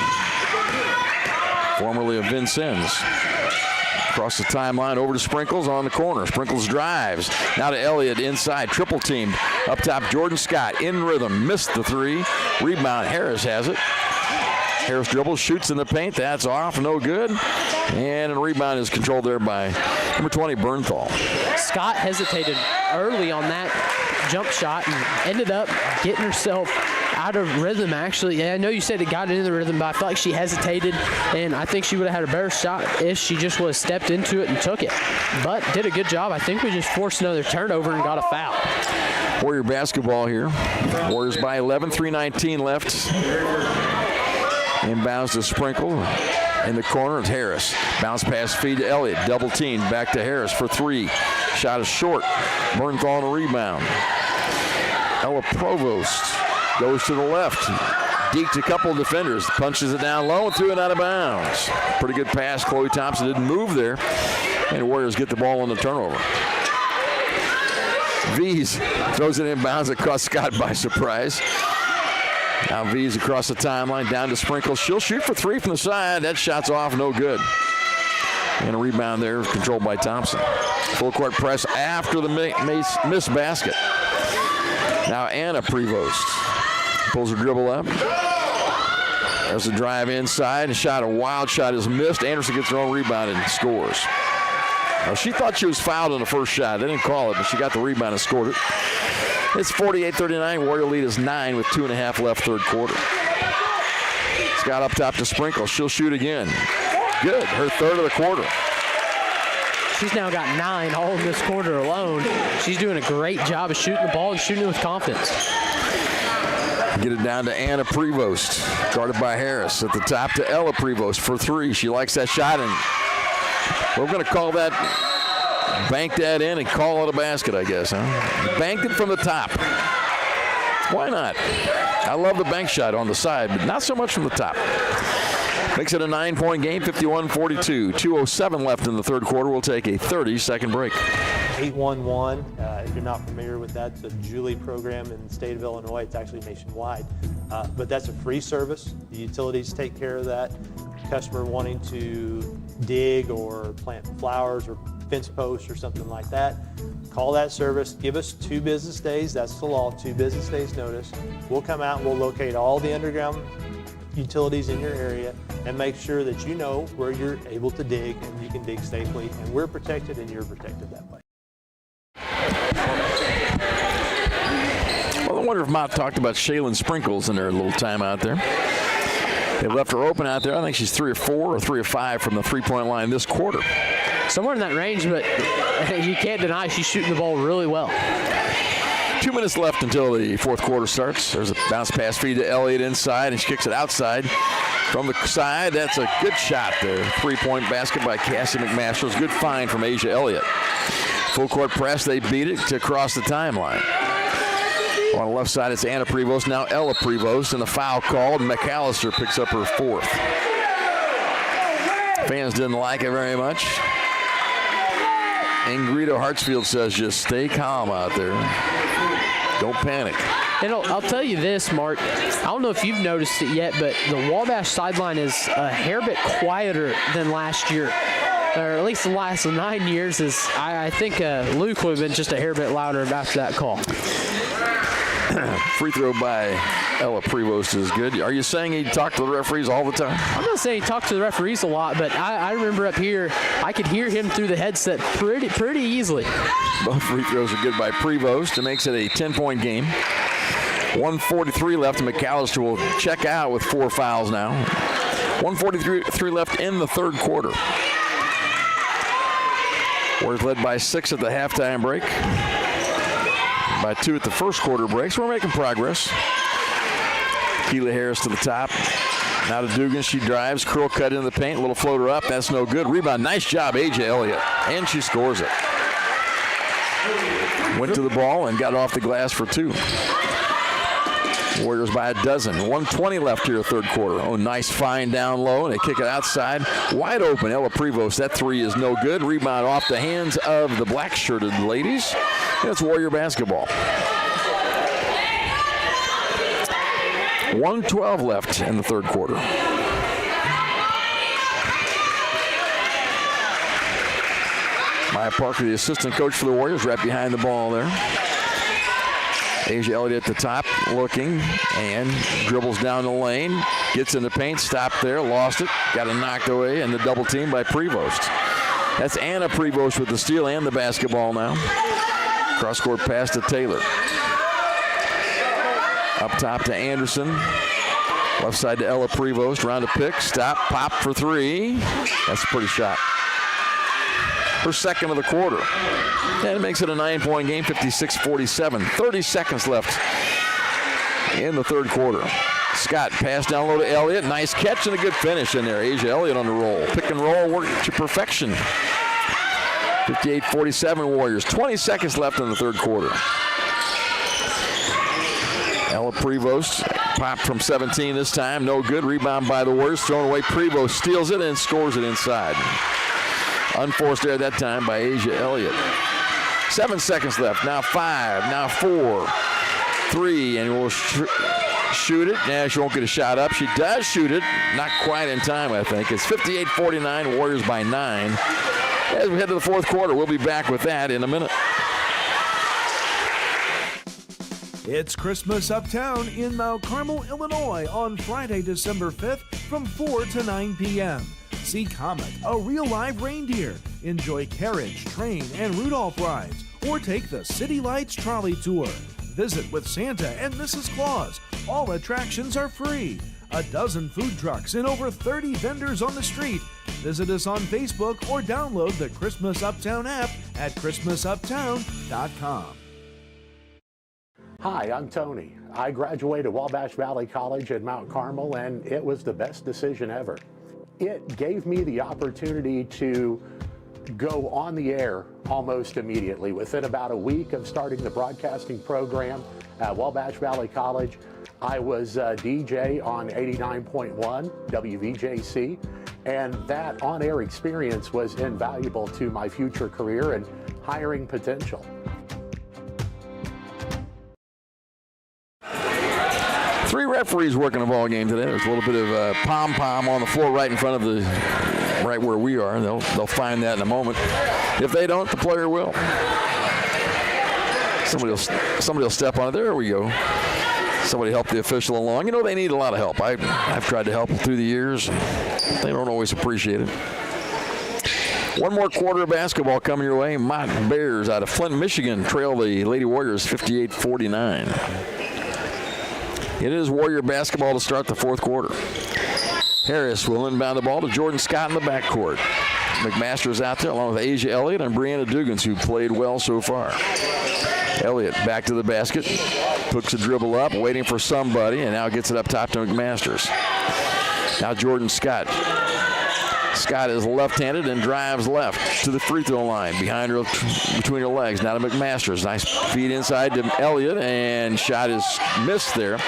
formerly of Vincennes. Across the timeline, over to Sprinkles on the corner. Sprinkles drives. Now to Elliott inside. Triple teamed. Up top, Jordan Scott in rhythm. Missed the three. Rebound. Harris has it. Harris dribbles, shoots in the paint. That's off. No good. And a rebound is controlled there by number 20, Bernthal. Scott hesitated early on that jump shot and ended up getting herself out of rhythm, actually. Yeah, I know you said it got into the rhythm, but I felt like she hesitated, and I think she would have had a better shot if she just would have stepped into it and took it. But did a good job. I think we just forced another turnover and got a foul. Warrior basketball here. Warriors by 11, 3:19 left. Inbounds to Sprinkle. In the corner, it's Harris. Bounce pass feed to Elliott. Double team. Back to Harris for three. Shot is short. Bernthal on a rebound. Ella Provost goes to the left. Deked a couple of defenders. Punches it down low and threw it out of bounds. Pretty good pass. Chloe Thompson didn't move there. And the Warriors get the ball on the turnover. V's throws it inbounds. It caught Scott by surprise. Now V's across the timeline, down to Sprinkles. She'll shoot for three from the side. That shot's off, no good. And a rebound there, controlled by Thompson. Full court press after the missed basket. Now Anna Prevost pulls her dribble up. There's a drive inside. A shot, a wild shot is missed. Anderson gets her own rebound and scores. Now, she thought she was fouled on the first shot. They didn't call it, but she got the rebound and scored it. It's 48-39. Warrior lead is 9 with 2.5 left third quarter. Scott up top to Sprinkle. She'll shoot again. Good. Her third of the quarter. She's now got 9 all in this quarter alone. She's doing a great job of shooting the ball and shooting it with confidence. Get it down to Anna Prevost. Guarded by Harris. At the top to Ella Prevost for three. She likes that shot, and we're going to call that, bank that in and call it a basket, I guess, huh? Banked it from the top. Why not? I love the bank shot on the side, but not so much from the top. Makes it a 9-point game, 51-42. 2:07 left in the third quarter. We'll take a 30-second break. 811, if you're not familiar with that, it's a Julie program in the state of Illinois. It's actually nationwide, but that's a free service. The utilities take care of that. Customer wanting to dig or plant flowers or fence posts or something like that, call that service, give us 2 business days, that's the law, 2 business days notice. We'll come out and we'll locate all the underground utilities in your area and make sure that you know where you're able to dig and you can dig safely, and we're protected and you're protected that way. Well, I wonder if Mott talked about Shaylin Sprinkles in their little time out there. They left her open out there. I think she's 3 of 4 or 3 of 5 from the three-point line this quarter. Somewhere in that range, but you can't deny she's shooting the ball really well. 2 minutes left until the fourth quarter starts. There's a bounce pass feed to Elliott inside, and she kicks it outside. From the side, that's a good shot there. 3-point basket by Cassie McMasters. Good find from Asia Elliott. Full court press, they beat it to cross the timeline. On the left side, it's Anna Prevost, now Ella Prevost, and the foul called. McAllister picks up her 4th. Fans didn't like it very much. Ingrida Hartsfield says just stay calm out there. Don't panic. And I'll tell you this, Mark. I don't know if you've noticed it yet, but the Wabash sideline is a hair bit quieter than last year. Or at least the last 9 years. I think Luke would have been just a hair bit louder after that call. Free throw by Ella Prevost is good. Are you saying he talked to the referees all the time? I'm not saying he talked to the referees a lot, but I remember up here, I could hear him through the headset pretty easily. Both free throws are good by Prevost. It makes it a 10-point game. 1:43 left, and McAllister will check out with 4 fouls now. 1:43 left in the third quarter. Warriors led by 6 at the halftime break. By 2 at the first quarter break, so we're making progress. Keela Harris to the top. Now to Dugan, she drives, curl cut into the paint, little floater up, that's no good. Rebound, nice job, AJ Elliott, and she scores it. Went to the ball and got off the glass for 2. Warriors by a dozen. 1:20 left here, third quarter. Oh, nice find down low, and they kick it outside. Wide open, Ella Prevost. That 3 is no good. Rebound off the hands of the black-shirted ladies. And it's Warrior basketball. 1:12 left in the third quarter. Maya Parker, the assistant coach for the Warriors, right behind the ball there. Asia Elliott at the top, looking, and dribbles down the lane, gets in the paint, stopped there, lost it, got it knocked away, and the double team by Prevost. That's Anna Prevost with the steal and the basketball now. Cross-court pass to Taylor. Up top to Anderson. Left side to Ella Prevost, round to pick, stop, pop for 3. That's a pretty shot. Her second of the quarter. And it makes it a 9-point game, 56-47. 30 seconds left in the third quarter. Scott, pass down low to Elliott. Nice catch and a good finish in there. Asia Elliott on the roll. Pick and roll worked to perfection. 58-47 Warriors. 20 seconds left in the third quarter. Ella Prevost popped from 17 this time. No good. Rebound by the Warriors. Thrown away. Prevost steals it and scores it inside. Unforced error that time by Asia Elliott. 7 seconds left. Now 5. Now 4. 3. And we'll shoot it. Now she won't get a shot up. She does shoot it. Not quite in time, I think. It's 58-49. Warriors by 9. As we head to the fourth quarter, we'll be back with that in a minute. It's Christmas Uptown in Mount Carmel, Illinois on Friday, December 5th from 4 to 9 p.m. See Comet, a real live reindeer. Enjoy carriage, train, and Rudolph rides, or take the City Lights trolley tour. Visit with Santa and Mrs. Claus. All attractions are free. A dozen food trucks and over 30 vendors on the street. Visit us on Facebook or download the Christmas Uptown app at christmasuptown.com. Hi, I'm Tony. I graduated Wabash Valley College in Mount Carmel, and it was the best decision ever. It gave me the opportunity to go on the air almost immediately. Within about a week of starting the broadcasting program at Wabash Valley College, I was a DJ on 89.1 WVJC, and that on-air experience was invaluable to my future career and hiring potential. Three referees working a ball game today. There's a little bit of pom-pom on the floor right in front of right where we are. They'll find that in a moment. If they don't, the player will. Somebody will step on it. There we go. Somebody help the official along. You know, they need a lot of help. I've tried to help them through the years. They don't always appreciate it. One more quarter of basketball coming your way. Mott Bears out of Flint, Michigan trail the Lady Warriors 58-49. It is Warrior basketball to start the fourth quarter. Harris will inbound the ball to Jordan Scott in the backcourt. McMaster's out there along with Asia Elliott and Brianna Dugans, who played well so far. Elliott back to the basket, hooks a dribble up, waiting for somebody, and now gets it up top to McMasters. Now Jordan Scott. Scott is left-handed and drives left to the free throw line, behind her, between her legs. Now to McMasters. Nice feed inside to Elliott, and shot is missed there.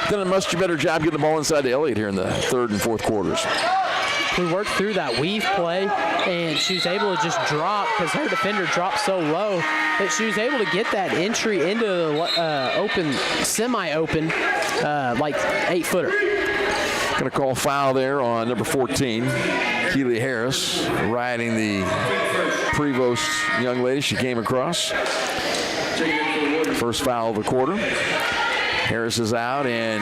Done a much better job getting the ball inside to Elliott here in the third and fourth quarters. We worked through that weave play, and she was able to just drop because her defender dropped so low that she was able to get that entry into the open, semi-open, like 8-footer. Going to call foul there on number 14, Keely Harris, riding the Prevost young lady she came across. First foul of the quarter. Harris is out, and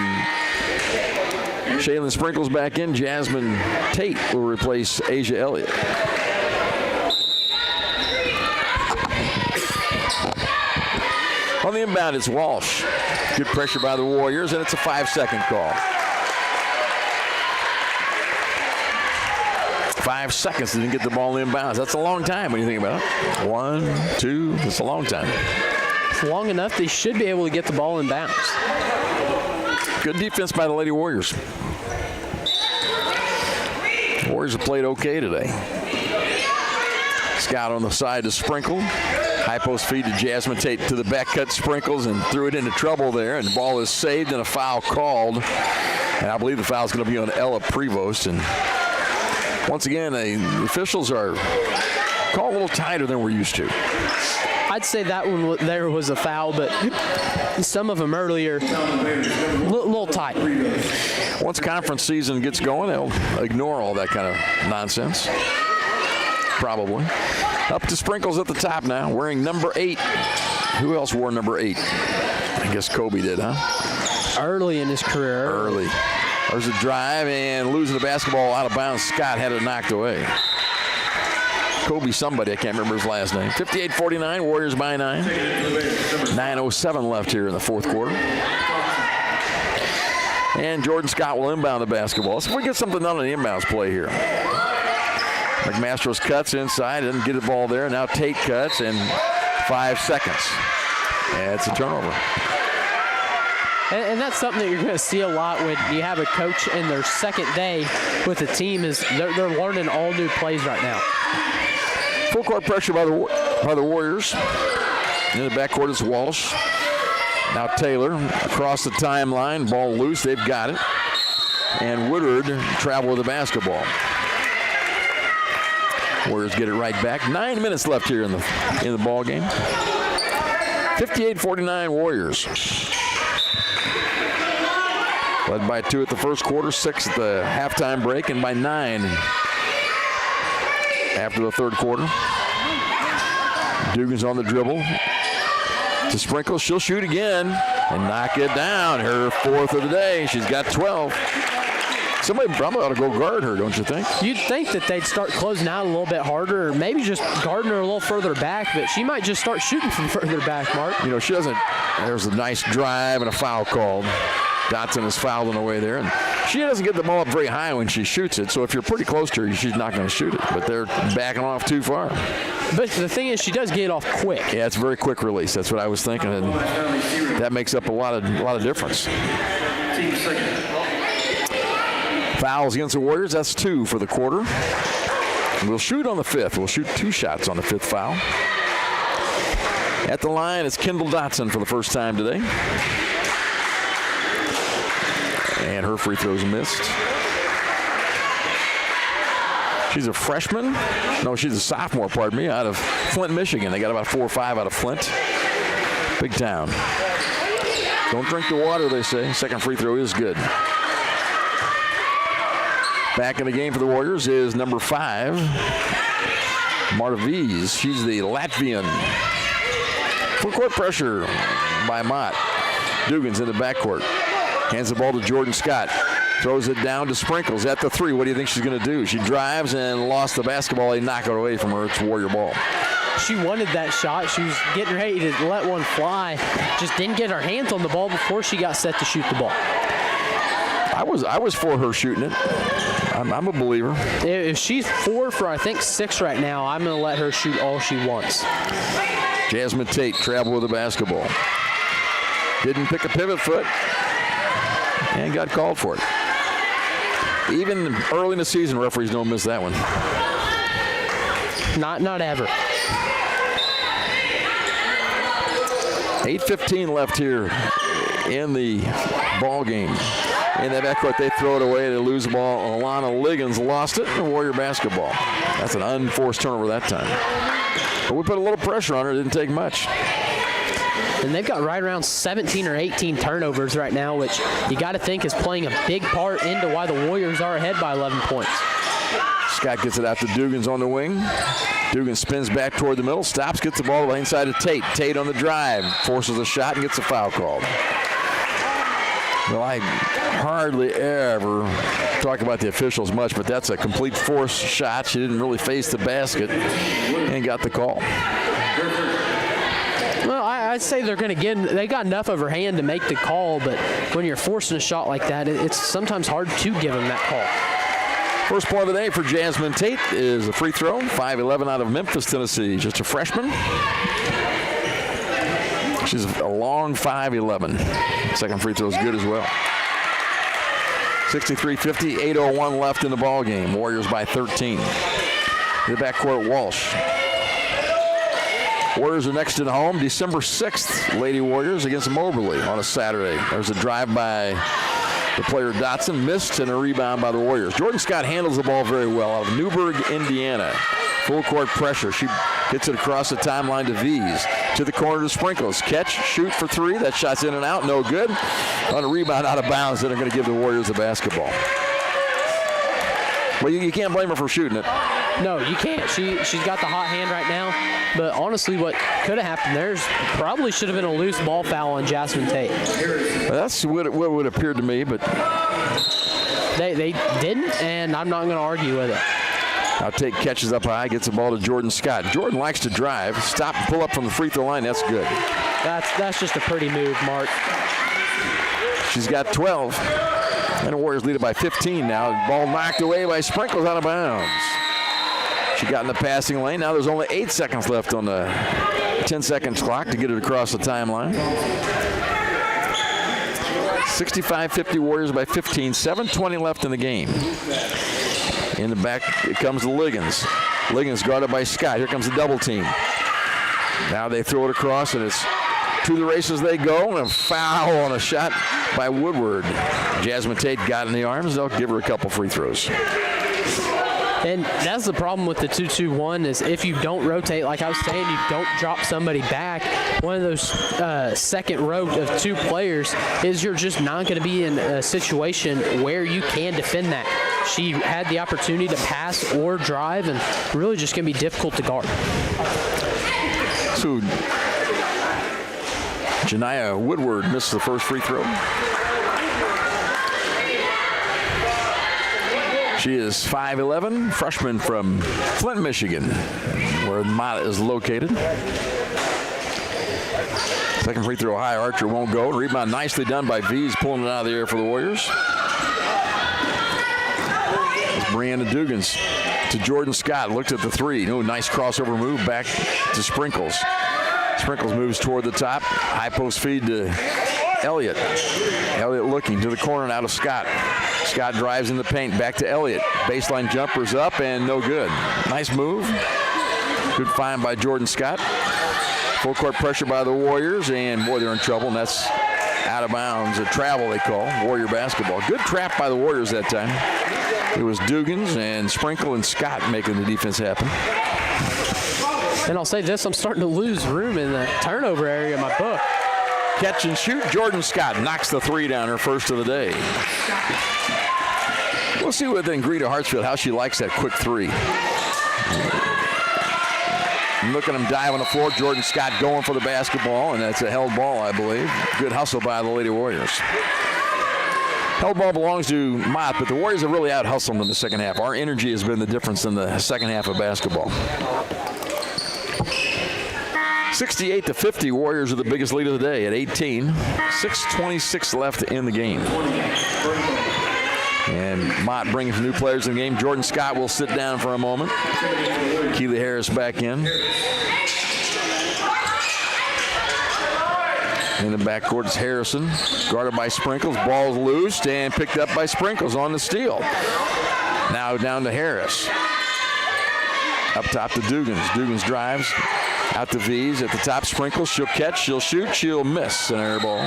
Shaylin Sprinkles back in. Jasmine Tate will replace Asia Elliott. On the inbound, it's Walsh. Good pressure by the Warriors, and it's a 5-second call. 5 seconds to get the ball inbounds. That's a long time when you think about it. 1, 2, it's a long time. It's long enough they should be able to get the ball in bounds. Good defense by the Lady Warriors. Warriors have played okay today. Scott on the side to Sprinkle. High post feed to Jasmine Tate to the back cut. Sprinkles and threw it into trouble there, and the ball is saved and a foul called. And I believe the foul is going to be on Ella Prevost. And once again, the officials are called a little tighter than we're used to. I'd say that one there was a foul, but some of them earlier, a little tight. Once conference season gets going, they'll ignore all that kind of nonsense. Probably. Up to Sprinkles at the top now, wearing number 8. Who else wore number 8? I guess Kobe did, huh? Early in his career. Early. There's a drive, and losing the basketball out of bounds. Scott had it knocked away. Kobe somebody, I can't remember his last name. 58-49, Warriors by 9. 9:07 left here in the fourth quarter. And Jordan Scott will inbound the basketball. So we get something done on the inbounds play here. McMasters cuts inside, doesn't get the ball there. Now Tate cuts, and 5 seconds. And it's a turnover. And that's something that you're going to see a lot when you have a coach in their second day with the team. Is they're learning all new plays right now. Full court pressure by the Warriors. In the backcourt is Walsh. Now Taylor across the timeline. Ball loose. They've got it. And Woodard travel with the basketball. Warriors get it right back. 9 minutes left here in the ball game. 58-49 Warriors. Led by 2 at the first quarter, 6 at the halftime break, and by 9 after the third quarter. Dugan's on the dribble to Sprinkle. She'll shoot again and knock it down. Her 4th of the day. She's got 12. Somebody probably ought to go guard her, don't you think? You'd think that they'd start closing out a little bit harder, or maybe just guarding her a little further back, but she might just start shooting from further back, Mark. You know, she doesn't. There's a nice drive and a foul called. Dotson is fouled on the way there, and she doesn't get the ball up very high when she shoots it, so if you're pretty close to her, she's not going to shoot it, but they're backing off too far. But the thing is, she does get it off quick. Yeah, it's a very quick release. That's what I was thinking, and that makes up a lot of difference. Fouls against the Warriors, that's 2 for the quarter. We'll shoot on the 5th. We'll shoot 2 shots on the 5th foul. At the line, it's Kendall Dotson for the first time today. Her free throw's missed. She's a freshman. No, she's a sophomore, pardon me, out of Flint, Michigan. They got about 4 or 5 out of Flint. Big town. Don't drink the water, they say. Second free throw is good. Back in the game for the Warriors is number 5, Marviz. She's the Latvian. Full court pressure by Mott. Dugans in the backcourt. Hands the ball to Jordan Scott. Throws it down to Sprinkles at the 3. What do you think she's going to do? She drives and lost the basketball. They knock it away from her. It's Warrior ball. She wanted that shot. She was getting ready to let one fly. Just didn't get her hands on the ball before she got set to shoot the ball. I was for her shooting it. I'm a believer. If she's 4 for, I think, 6 right now, I'm going to let her shoot all she wants. Jasmine Tate traveled with the basketball. Didn't pick a pivot foot and got called for it. Even early in the season, referees don't miss that one. Not ever. 8:15 left here in the ball game. In that backcourt, they throw it away. They lose the ball. Alana Liggins lost it in Warrior basketball. That's an unforced turnover that time. But we put a little pressure on her. It didn't take much. And they've got right around 17 or 18 turnovers right now, which you got to think is playing a big part into why the Warriors are ahead by 11 points. Scott gets it out to Dugans on the wing. Dugans spins back toward the middle, stops, gets the ball to the inside of Tate. Tate on the drive, forces a shot and gets a foul called. Well, I hardly ever talk about the officials much, but that's a complete forced shot. She didn't really face the basket and got the call. Well, I'd say they got enough of her hand to make the call, but when you're forcing a shot like that, it's sometimes hard to give them that call. First point of the day for Jasmine Tate is a free throw, 5'11" out of Memphis, Tennessee. Just a freshman. She's a long 5'11". Second free throw is good as well. 63-50, 8:01 left in the ball game. Warriors by 13. In the backcourt, Walsh. Warriors are next at home, December 6th. Lady Warriors against Moberly on a Saturday. There's a drive by the player Dotson, missed, and a rebound by the Warriors. Jordan Scott handles the ball very well out of Newburgh, Indiana. Full court pressure. She gets it across the timeline to V's. To the corner to Sprinkles. Catch, shoot for 3. That shot's in and out, no good. On a rebound out of bounds, they're going to give the Warriors the basketball. Well, you can't blame her for shooting it. No, you can't. She's got the hot hand right now. But honestly, what could have happened there is probably should have been a loose ball foul on Jasmine Tate. Well, that's what would appear to me, but they didn't, and I'm not going to argue with it. Now Tate catches up high, gets the ball to Jordan Scott. Jordan likes to drive, stop and pull up from the free throw line. That's good. That's just a pretty move, Mark. She's got 12. And the Warriors lead it by 15 now. Ball knocked away by Sprinkles out of bounds. She got in the passing lane. Now there's only 8 seconds left on the 10-second clock to get it across the timeline. 65-50 Warriors by 15. 7:20 left in the game. In the back, it comes to Liggins. Liggins guarded by Scott. Here comes the double team. Now they throw it across, and it's to the races they go, and a foul on a shot by Woodward. Jasmine Tate got in the arms. They'll give her a couple free throws. And that's the problem with the 2-2-1 is if you don't rotate, like I was saying, you don't drop somebody back, one of those second row of 2 players is you're just not going to be in a situation where you can defend that. She had the opportunity to pass or drive, and really just going to be difficult to guard. So Janiah Woodward missed the first free throw. She is 5'11", freshman from Flint, Michigan, where Mott is located. Second free throw high, Archer won't go. Rebound nicely done by V's, pulling it out of the air for the Warriors. It's Brianna Dugans to Jordan Scott. Looked at the 3. Oh, nice crossover move back to Sprinkles. Sprinkles moves toward the top. High post feed to Elliott. Elliott looking to the corner now to Scott. Scott drives in the paint, back to Elliott. Baseline jumpers up and no good. Nice move. Good find by Jordan Scott. Full court pressure by the Warriors, and boy, they're in trouble, and that's out of bounds. A travel, they call. Warrior basketball. Good trap by the Warriors that time. It was Dugans and Sprinkle and Scott making the defense happen. And I'll say this, I'm starting to lose room in the turnover area in my book. Catch and shoot. Jordan Scott knocks the three down, her first of the day. We'll see with Greta Hartsfield how she likes that quick three. Look at him dive on the floor. Jordan Scott going for the basketball, and that's a held ball, I believe. Good hustle by the Lady Warriors. Held ball belongs to Mott, but the Warriors have really out-hustled them in the second half. Our energy has been the difference in the second half of basketball. 68-50, Warriors are the biggest lead of the day at 18. 6:26 left in the game. And Mott brings new players in the game. Jordan Scott will sit down for a moment. Keely Harris back in. In the backcourt is Harrison, guarded by Sprinkles. Ball's loose and picked up by Sprinkles on the steal. Now down to Harris. Up top to Dugans. Dugans drives out to V's at the top. Sprinkles, she'll catch, she'll shoot, she'll miss. An air ball.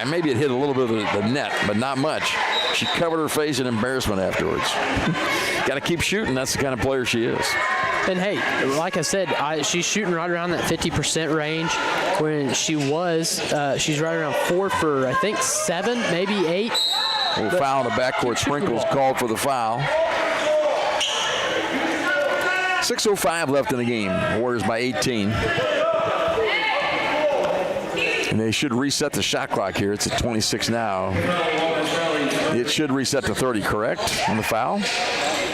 Maybe it hit a little bit of the net, but not much. She covered her face in embarrassment afterwards. Got to keep shooting. That's the kind of player she is. And hey, like I said, she's shooting right around that 50% range. When she was, she's right around 4 for, I think, 7, maybe 8. Little foul in the backcourt. Sprinkles called for the foul. 6:05 left in the game. Warriors by 18. And they should reset the shot clock here. It's at 26 now. It should reset to 30, correct, on the foul?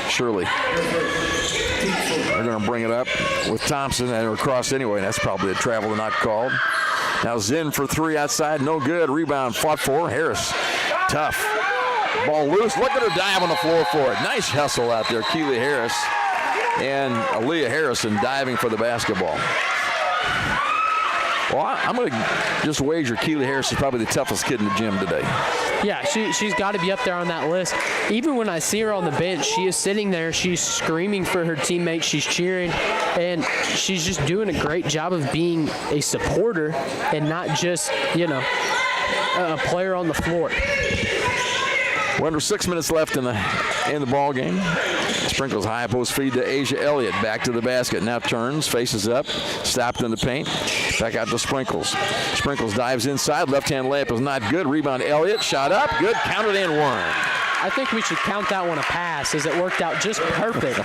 Surely. They're going to bring it up with Thompson and across anyway. That's probably a travel not called. Now Zinn for three outside. No good. Rebound fought for. Harris. Tough. Ball loose. Look at her dive on the floor for it. Nice hustle out there. Keely Harris and Aaliyah Harrison diving for the basketball. Well, I'm going to just wager Keely Harris is probably the toughest kid in the gym today. Yeah, she's got to be up there on that list. Even when I see her on the bench, she is sitting there. She's screaming for her teammates. She's cheering. And she's just doing a great job of being a supporter and not just, a player on the floor. We're under 6 minutes left in the ball game. Sprinkles high post feed to Asia Elliott. Back to the basket. Now turns, faces up, stopped in the paint. Back out to Sprinkles. Sprinkles dives inside. Left-hand layup is not good. Rebound Elliott. Shot up. Good. Counted and one. I think we should count that one a pass, as it worked out just perfect.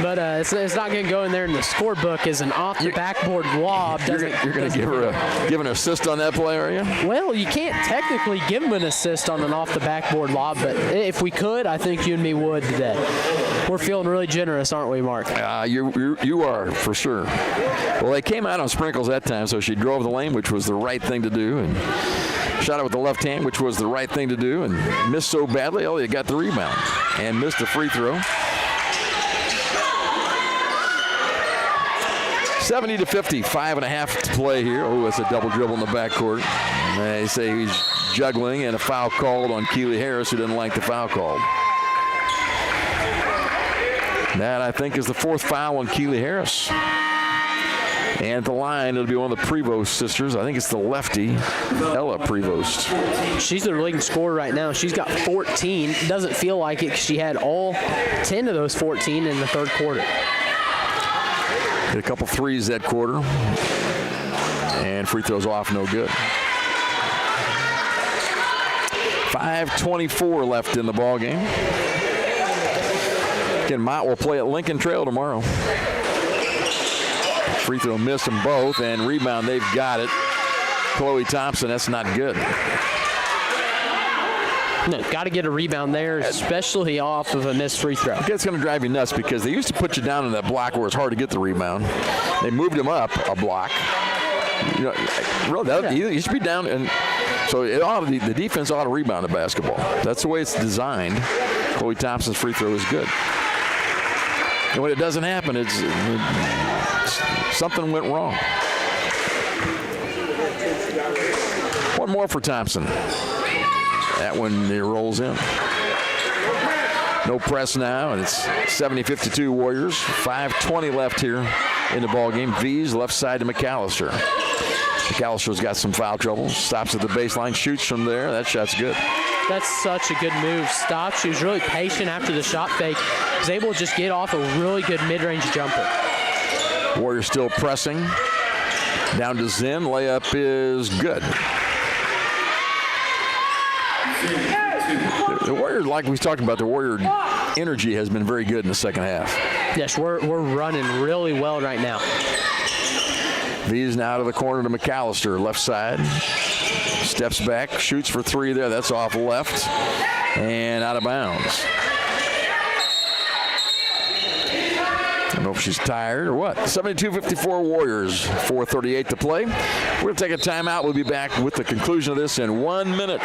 But it's not going to go in there in the scorebook as an off-the-backboard lob. You're going to give an assist on that play, are you? Well, you can't technically give him an assist on an off-the-backboard lob, but if we could, I think you and me would today. We're feeling really generous, aren't we, Mark? You are, for sure. Well, they came out on Sprinkles that time, so she drove the lane, which was the right thing to do, and shot it with the left hand, which was the right thing to do, and missed so badly. Elliott got the rebound and missed a free throw. 70-50, 5.5 to play here. Oh, that's a double dribble in the backcourt. They say he's juggling, and a foul called on Keely Harris, who didn't like the foul call. That, I think, is the fourth foul on Keely Harris. And at the line, it'll be one of the Prevost sisters. I think it's the lefty, Ella Prevost. She's the leading scorer right now. She's got 14. Doesn't feel like it. She had all 10 of those 14 in the third quarter. Hit a couple threes that quarter. And free throws off, no good. 5:24 left in the ball game. Again, Mott will play at Lincoln Trail tomorrow. Free throw missed them both, and rebound, they've got it. Chloe Thompson, that's not good. No, got to get a rebound there, especially off of a missed free throw. It's going to drive you nuts because they used to put you down in that block where it's hard to get the rebound. They moved him up a block. You should be down, and so the defense ought to rebound the basketball. That's the way it's designed. Chloe Thompson's free throw is good. And when it doesn't happen, it's something went wrong. One more for Thompson. That one rolls in. No press now, and it's 70-52 Warriors. 5:20 left here in the ball game. V's left side to McAllister. McAllister's got some foul trouble. Stops at the baseline, shoots from there. That shot's good. That's such a good move. Stopped. She was really patient after the shot fake. Was able to just get off a really good mid-range jumper. Warriors still pressing. Down to Zinn. Layup is good. The Warriors, like we talked about, the Warrior energy has been very good in the second half. Yes, we're running really well right now. V's now to the corner to McAllister, left side. Steps back, shoots for three there. That's off left and out of bounds. I don't know if she's tired or what. 72-54 Warriors, 4:38 to play. We're going to take a timeout. We'll be back with the conclusion of this in 1 minute.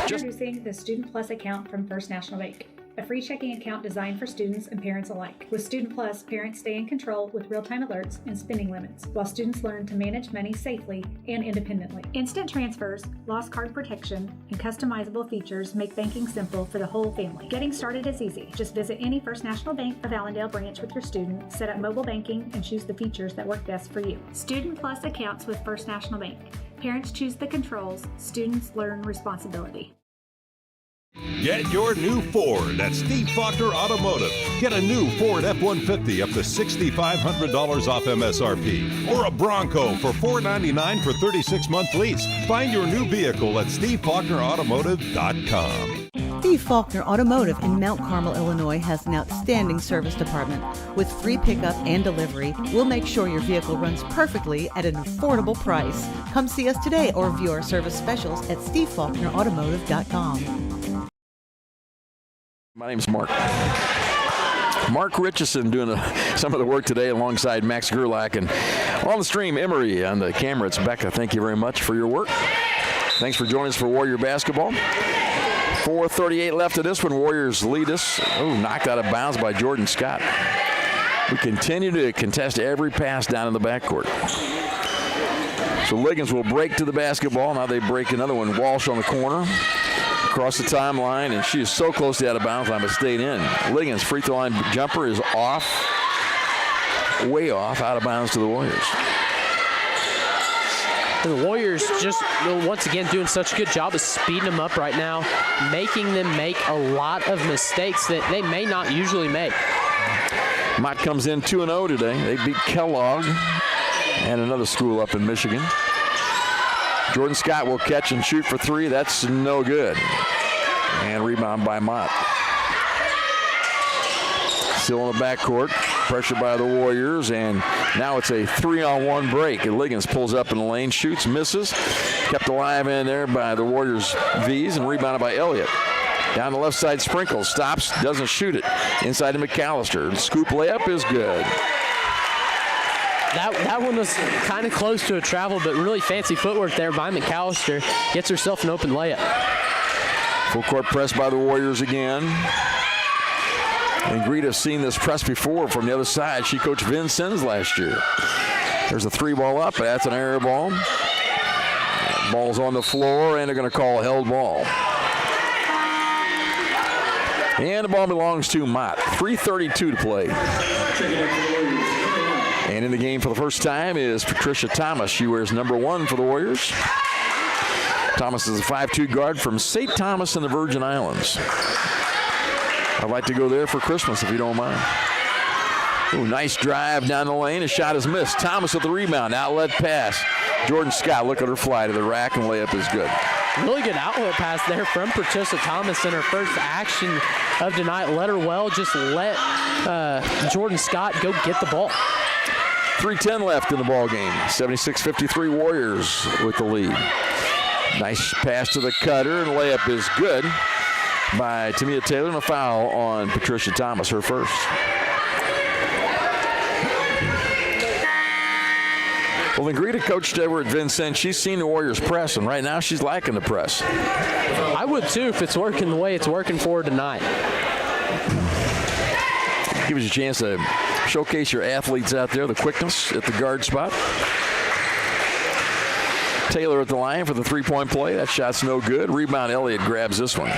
Introducing the Student Plus account from First National Bank, a free checking account designed for students and parents alike. With Student Plus, parents stay in control with real-time alerts and spending limits, while students learn to manage money safely and independently. Instant transfers, lost card protection, and customizable features make banking simple for the whole family. Getting started is easy. Just visit any First National Bank of Allendale branch with your student, set up mobile banking, and choose the features that work best for you. Student Plus accounts with First National Bank. Parents choose the controls, students learn responsibility. Get your new Ford at Steve Faulkner Automotive. Get a new Ford F-150 up to $6,500 off MSRP. Or a Bronco for $499 for 36-month lease. Find your new vehicle at SteveFaulknerAutomotive.com. Steve Faulkner Automotive in Mount Carmel, Illinois has an outstanding service department. With free pickup and delivery, we'll make sure your vehicle runs perfectly at an affordable price. Come see us today or view our service specials at SteveFaulknerAutomotive.com. My name's Mark. Mark Richardson doing some of the work today alongside Max Gerlach. And on the stream, Emery. On the camera, it's Becca. Thank you very much for your work. Thanks for joining us for Warrior basketball. 4:38 left of this one. Warriors lead us. Oh, knocked out of bounds by Jordan Scott. We continue to contest every pass down in the backcourt. So Liggins will break to the basketball. Now they break another one. Walsh on the corner. Across the timeline, and she is so close to the out of bounds line, but stayed in. Liggins' free throw line jumper is off, way off, out of bounds to the Warriors. The Warriors just, once again, doing such a good job of speeding them up right now, making them make a lot of mistakes that they may not usually make. Mott comes in 2-0 today. They beat Kellogg and another school up in Michigan. Jordan Scott will catch and shoot for three. That's no good. And rebound by Mott. Still in the backcourt. Pressure by the Warriors. And now it's a 3-on-1 break. And Liggins pulls up in the lane, shoots, misses. Kept alive in there by the Warriors' V's and rebounded by Elliott. Down the left side, Sprinkles. Stops, doesn't shoot it. Inside to McAllister. The scoop layup is good. That one was kind of close to a travel, but really fancy footwork there by McAllister. Gets herself an open layup. Full court press by the Warriors again. And Greta's seen this press before from the other side. She coached Vincennes last year. There's a three ball up, but that's an error ball. Ball's on the floor, and they're going to call a held ball. And the ball belongs to Mott. 3:32 to play. And in the game for the first time is Patricia Thomas. She wears number 1 for the Warriors. Thomas is a 5'2" guard from St. Thomas in the Virgin Islands. I'd like to go there for Christmas if you don't mind. Ooh, nice drive down the lane. A shot is missed. Thomas with the rebound. Outlet pass. Jordan Scott, look at her fly to the rack, and layup is good. Really good outlet pass there from Patricia Thomas in her first action of the night. Let her well just let Jordan Scott go get the ball. 3:10 left in the ball game. 76-53 Warriors with the lead. Nice pass to the cutter, and layup is good by Tamia Taylor, and a foul on Patricia Thomas, her first. Well, then Greta coached over at Vincennes. She's seen the Warriors press, and right now she's liking the press. I would too if it's working the way it's working for her tonight. Gives you a chance to showcase your athletes out there, the quickness at the guard spot. Taylor at the line for the three-point play. That shot's no good. Rebound, Elliott grabs this one.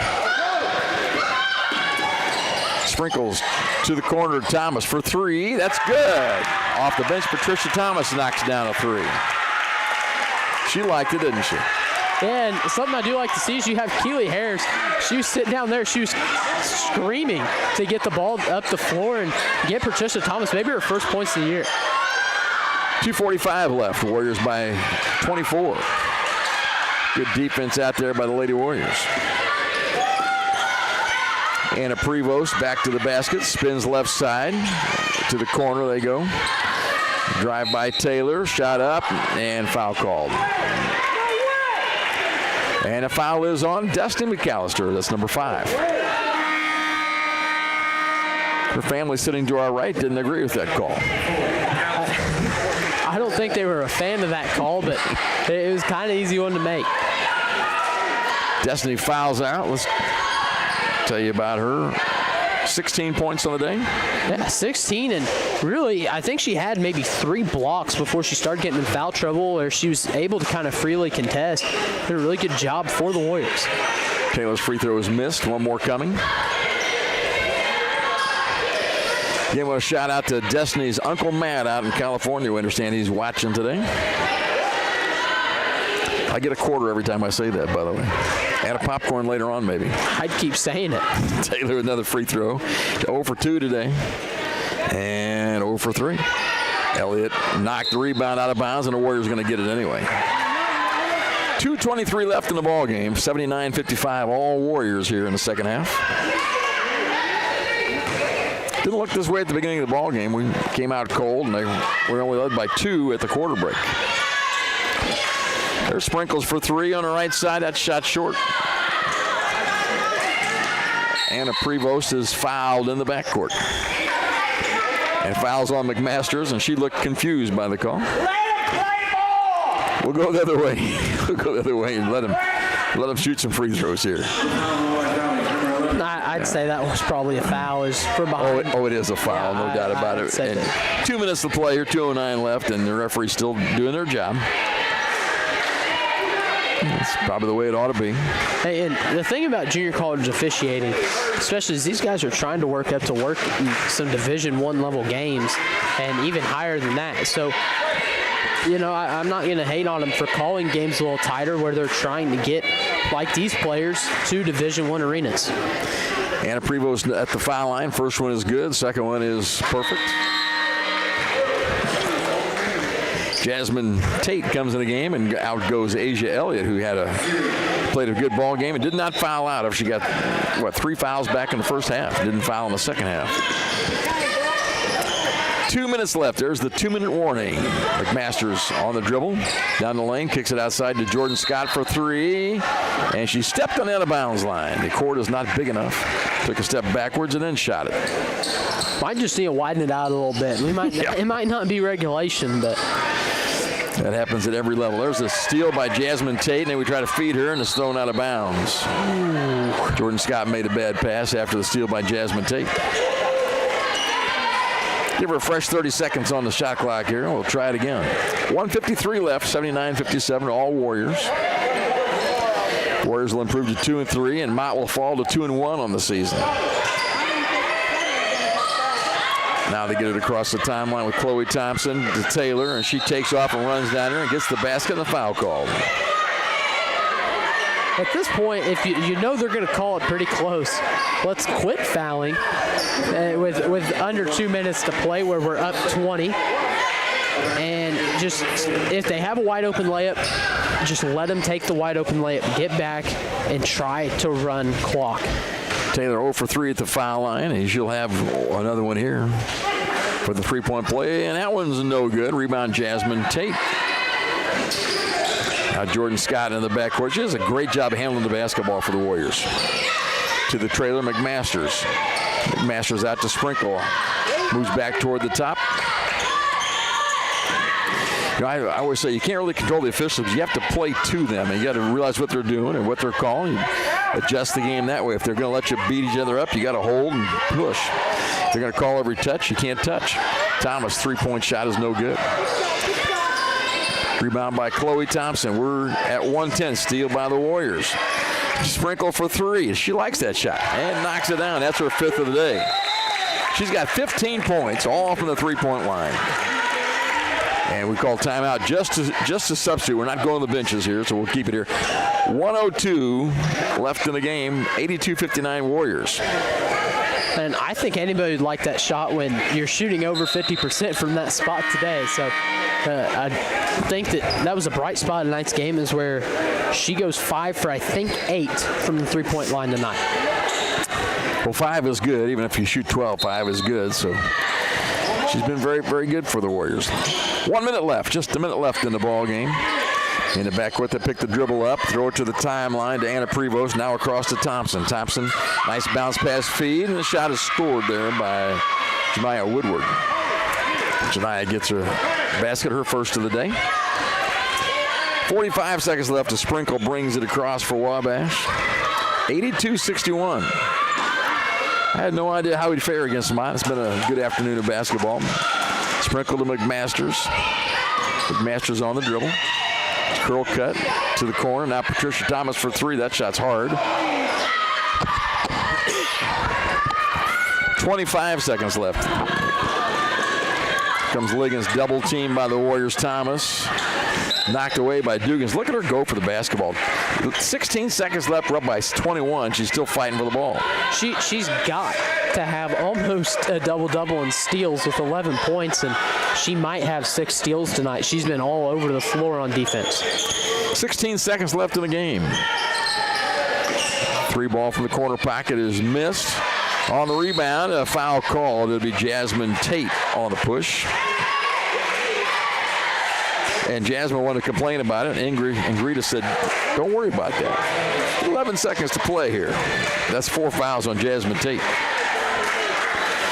Sprinkles to the corner, Thomas for three. That's good. Off the bench, Patricia Thomas knocks down a three. She liked it, didn't she? And something I do like to see is you have Keely Harris. She was sitting down there. She was screaming to get the ball up the floor and get Patricia Thomas maybe her first points of the year. 2:45 left. Warriors by 24. Good defense out there by the Lady Warriors. Anna Prevost back to the basket. Spins left side. To the corner they go. Drive by Taylor. Shot up and foul called. And a foul is on Destiny McAllister. That's number 5. Her family sitting to our right didn't agree with that call. I don't think they were a fan of that call, but it was kind of easy one to make. Destiny fouls out. Let's tell you about her. 16 points on the day. Yeah, 16, and really, I think she had maybe 3 blocks before she started getting in foul trouble, where she was able to kind of freely contest. Did a really good job for the Warriors. Taylor's free throw is missed. One more coming. Again, we'll shout out to Destiny's Uncle Matt out in California. We understand he's watching today. I get a quarter every time I say that, by the way. And a popcorn later on, maybe. I'd keep saying it. Taylor, another free throw. 0 for 2 today. And 0 for 3. Elliott knocked the rebound out of bounds, and the Warriors going to get it anyway. 2:23 left in the ball game. 79-55, all Warriors here in the second half. Didn't look this way at the beginning of the ball game. We came out cold, and they were only led by 2 at the quarter break. There's Sprinkles for 3 on the right side. That shot short. Anna Prevost is fouled in the backcourt. And fouls on McMasters, and she looked confused by the call. We'll go the other way. We'll go the other way and let them shoot some free throws here. I'd say that was probably a foul. Is from behind. Oh, it is a foul, no doubt about it. And 2 minutes to play here, 2:09 left, and the referee's still doing their job. That's probably the way it ought to be. Hey, and the thing about junior college officiating, especially as these guys are trying to work up to work in some Division I level games and even higher than that. So, you know, I'm not going to hate on them for calling games a little tighter where they're trying to get, like these players, to Division I arenas. Anna Prevost at the foul line. First one is good. Second one is perfect. Jasmine Tate comes in the game, and out goes Asia Elliott, who played a good ball game and did not foul out. If she got 3 fouls back in the first half, didn't foul in the second half. 2 minutes left. There's the 2-minute warning. McMasters on the dribble, down the lane, kicks it outside to Jordan Scott for 3, and she stepped on the out of bounds line. The court is not big enough. Took a step backwards and then shot it. Might just need to widen it out a little bit. It might not be regulation, but that happens at every level. There's a steal by Jasmine Tate, and then we try to feed her, and it's thrown out of bounds. Ooh. Jordan Scott made a bad pass after the steal by Jasmine Tate. Give her a fresh 30 seconds on the shot clock here. We'll try it again. 1:53 left, 79-57, all Warriors. Warriors will improve to 2-3, and Mott will fall to 2-1 on the season. Now they get it across the timeline with Chloe Thompson to Taylor, and she takes off and runs down there and gets the basket and the foul called. At this point, if you know they're going to call it pretty close, let's quit fouling with under 2 minutes to play where we're up 20. And just, if they have a wide open layup, just let them take the wide open layup, get back, and try to run clock. Taylor 0 for 3 at the foul line, and she'll have another one here for the three-point play, and that one's no good. Rebound Jasmine Tate. Now Jordan Scott in the backcourt. She does a great job handling the basketball for the Warriors. To the trailer, McMasters. McMasters out to Sprinkle. Moves back toward the top. You know, I always say you can't really control the officials. You have to play to them, and you got to realize what they're doing and what they're calling. You adjust the game that way. If they're going to let you beat each other up, you got to hold and push. If they're going to call every touch, you can't touch. Thomas' three-point shot is no good. Rebound by Chloe Thompson. We're at 110. Steal by the Warriors. Sprinkle for 3. She likes that shot and knocks it down. That's her 5th of the day. She's got 15 points, all from the three-point line. And we call timeout just to substitute. We're not going to the benches here, so we'll keep it here. 1:02 left in the game, 82-59 Warriors. And I think anybody would like that shot when you're shooting over 50% from that spot today. So I think that was a bright spot in tonight's game, is where she goes 5 for, I think, 8 from the three-point line tonight. Well, 5 is good. Even if you shoot 12, 5 is good. So she's been very, very good for the Warriors. 1 minute left, just a minute left in the ball game. In the backcourt, they pick the dribble up, throw it to the timeline to Anna Prevost, now across to Thompson. Thompson, nice bounce pass feed, and the shot is scored there by Jemiah Woodward. Jemiah gets her basket, her first of the day. 45 seconds left. A sprinkle brings it across for Wabash. 82-61. I had no idea how he'd fare against Mott. It's been a good afternoon of basketball. Sprinkle to McMasters. McMasters on the dribble. Curl cut to the corner. Now Patricia Thomas for 3. That shot's hard. 25 seconds left. Comes Liggins, double team by the Warriors. Thomas knocked away by Dugans. Look at her go for the basketball. 16 seconds left. We're up by 21. She's still fighting for the ball. She's got to have almost a double-double in steals with 11 points, and she might have 6 steals tonight. She's been all over the floor on defense. 16 seconds left in the game. 3 ball from the corner pocket is missed. On the rebound, a foul call. It'll be Jasmine Tate on the push. And Jasmine wanted to complain about it. Ingrita said, don't worry about that. 11 seconds to play here. That's 4 fouls on Jasmine Tate.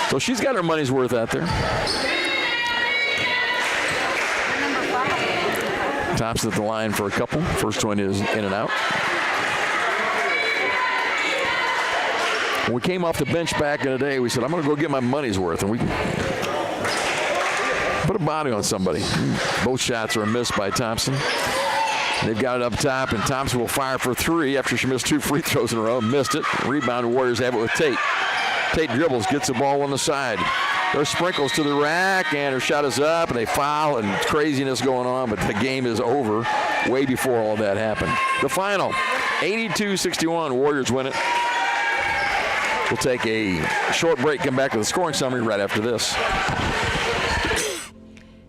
So she's got her money's worth out there. Thompson at the line for a couple. First one is in and out. When we came off the bench back in the day, we said, I'm going to go get my money's worth. And we put a body on somebody. Both shots are missed by Thompson. They've got it up top, and Thompson will fire for 3 after she missed 2 free throws in a row. Missed it. Rebound, Warriors have it with Tate. Tate dribbles, gets the ball on the side. There's sprinkles to the rack, and her shot is up, and they foul, and craziness going on, but the game is over way before all that happened. The final, 82-61, Warriors win it. We'll take a short break, come back with a scoring summary right after this.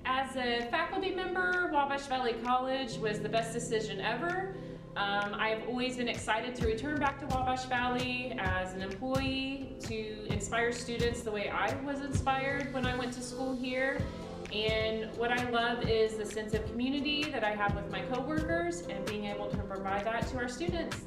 As a faculty member, Wabash Valley College was the best decision ever. I have always been excited to return back to Wabash Valley as an employee to inspire students the way I was inspired when I went to school here. And what I love is the sense of community that I have with my coworkers and being able to provide that to our students.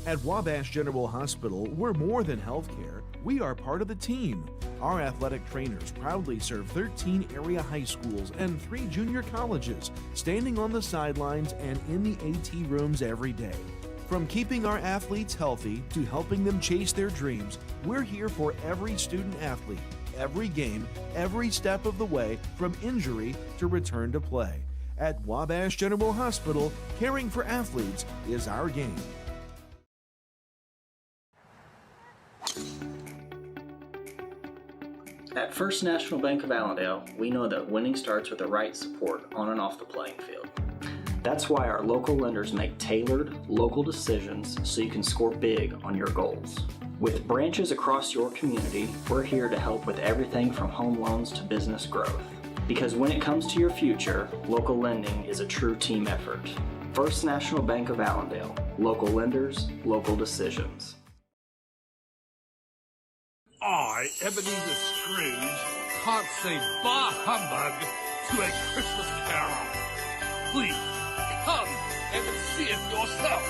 At Wabash General Hospital, we're more than healthcare. We are part of the team. Our athletic trainers proudly serve 13 area high schools and 3 junior colleges, standing on the sidelines and in the AT rooms every day. From keeping our athletes healthy to helping them chase their dreams, we're here for every student athlete, every game, every step of the way, from injury to return to play. At Wabash General Hospital, caring for athletes is our game. At First National Bank of Allendale, we know that winning starts with the right support on and off the playing field. That's why our local lenders make tailored, local decisions so you can score big on your goals. With branches across your community, we're here to help with everything from home loans to business growth. Because when it comes to your future, local lending is a true team effort. First National Bank of Allendale, local lenders, local decisions. I, Ebenezer Scrooge, can't say bah humbug to a Christmas carol. Please, come and see it yourself.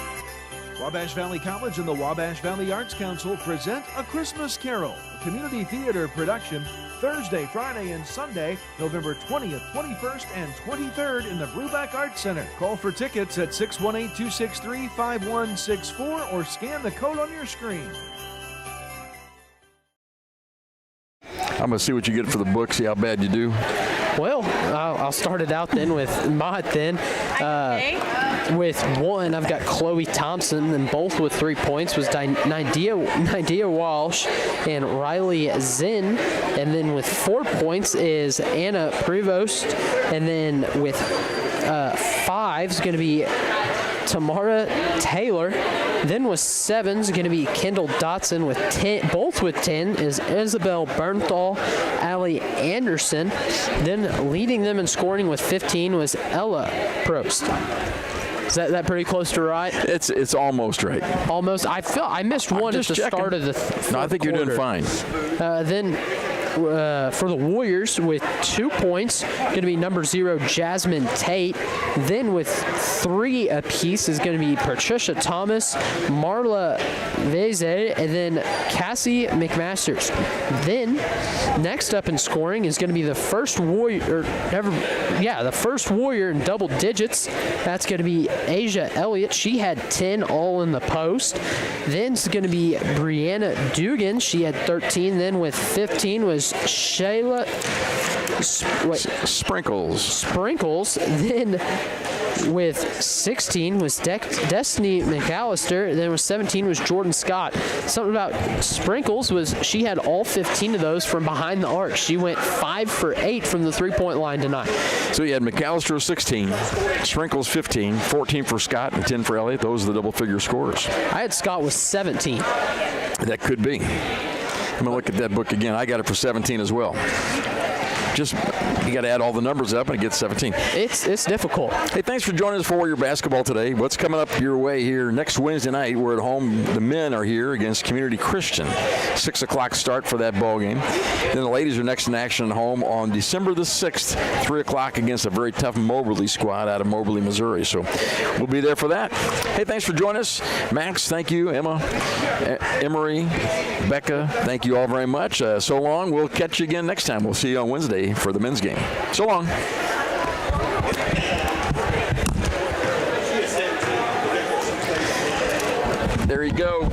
Wabash Valley College and the Wabash Valley Arts Council present A Christmas Carol, a community theater production, Thursday, Friday, and Sunday, November 20th, 21st, and 23rd in the Brubeck Arts Center. Call for tickets at 618-263-5164 or scan the code on your screen. I'm going to see what you get for the book, see how bad you do. Well, I'll start it out then with Mott then. With one, I've got Chloe Thompson, and both with 3 points was Nydia Walsh and Riley Zinn. And then with 4 points is Anna Prevost. And then with 5 is going to be Tamara Taylor. Then with 7 is going to be Kendall Dotson. With 10, both with 10 is Isabel Bernthal, Allie Anderson. Then leading them in scoring with 15 was Ella Prost. Is that pretty close to right? It's almost right. Almost. I missed one at the start of the No, I think you're doing fine. Then for the Warriors with 2 points, going to be number 0, Jasmine Tate. Then with 3 apiece is going to be Patricia Thomas, Marla Veze, and then Cassie McMasters. Then next up in scoring is going to be the first Warrior, the first Warrior in double digits. That's going to be Asia Elliott. She had 10 all in the post. Then it's going to be Brianna Dugan. She had 13. Then with 15 was Shayla Sprinkles. Then with 16 was Destiny McAllister. Then with 17 was Jordan Scott. Something about Sprinkles was she had all 15 of those from behind the arc. She went 5 for 8 from the three-point line tonight. So you had McAllister with 16, Sprinkles 15, 14 for Scott, and 10 for Elliott. Those are the double-figure scores. I had Scott with 17. That could be. I'm going to look at that book again. I got it for 17 as well. Just, you got to add all the numbers up and it gets 17. It's difficult. Hey, thanks for joining us for Warrior Basketball today. What's coming up your way here next Wednesday night? We're at home. The men are here against Community Christian. 6 o'clock start for that ball game. Then the ladies are next in action at home on December the 6th, 3 o'clock against a very tough Moberly squad out of Moberly, Missouri. So we'll be there for that. Hey, thanks for joining us. Max, thank you. Emma, Emery, Becca, thank you all very much. So long. We'll catch you again next time. We'll see you on Wednesday for the men's game. So long. There you go.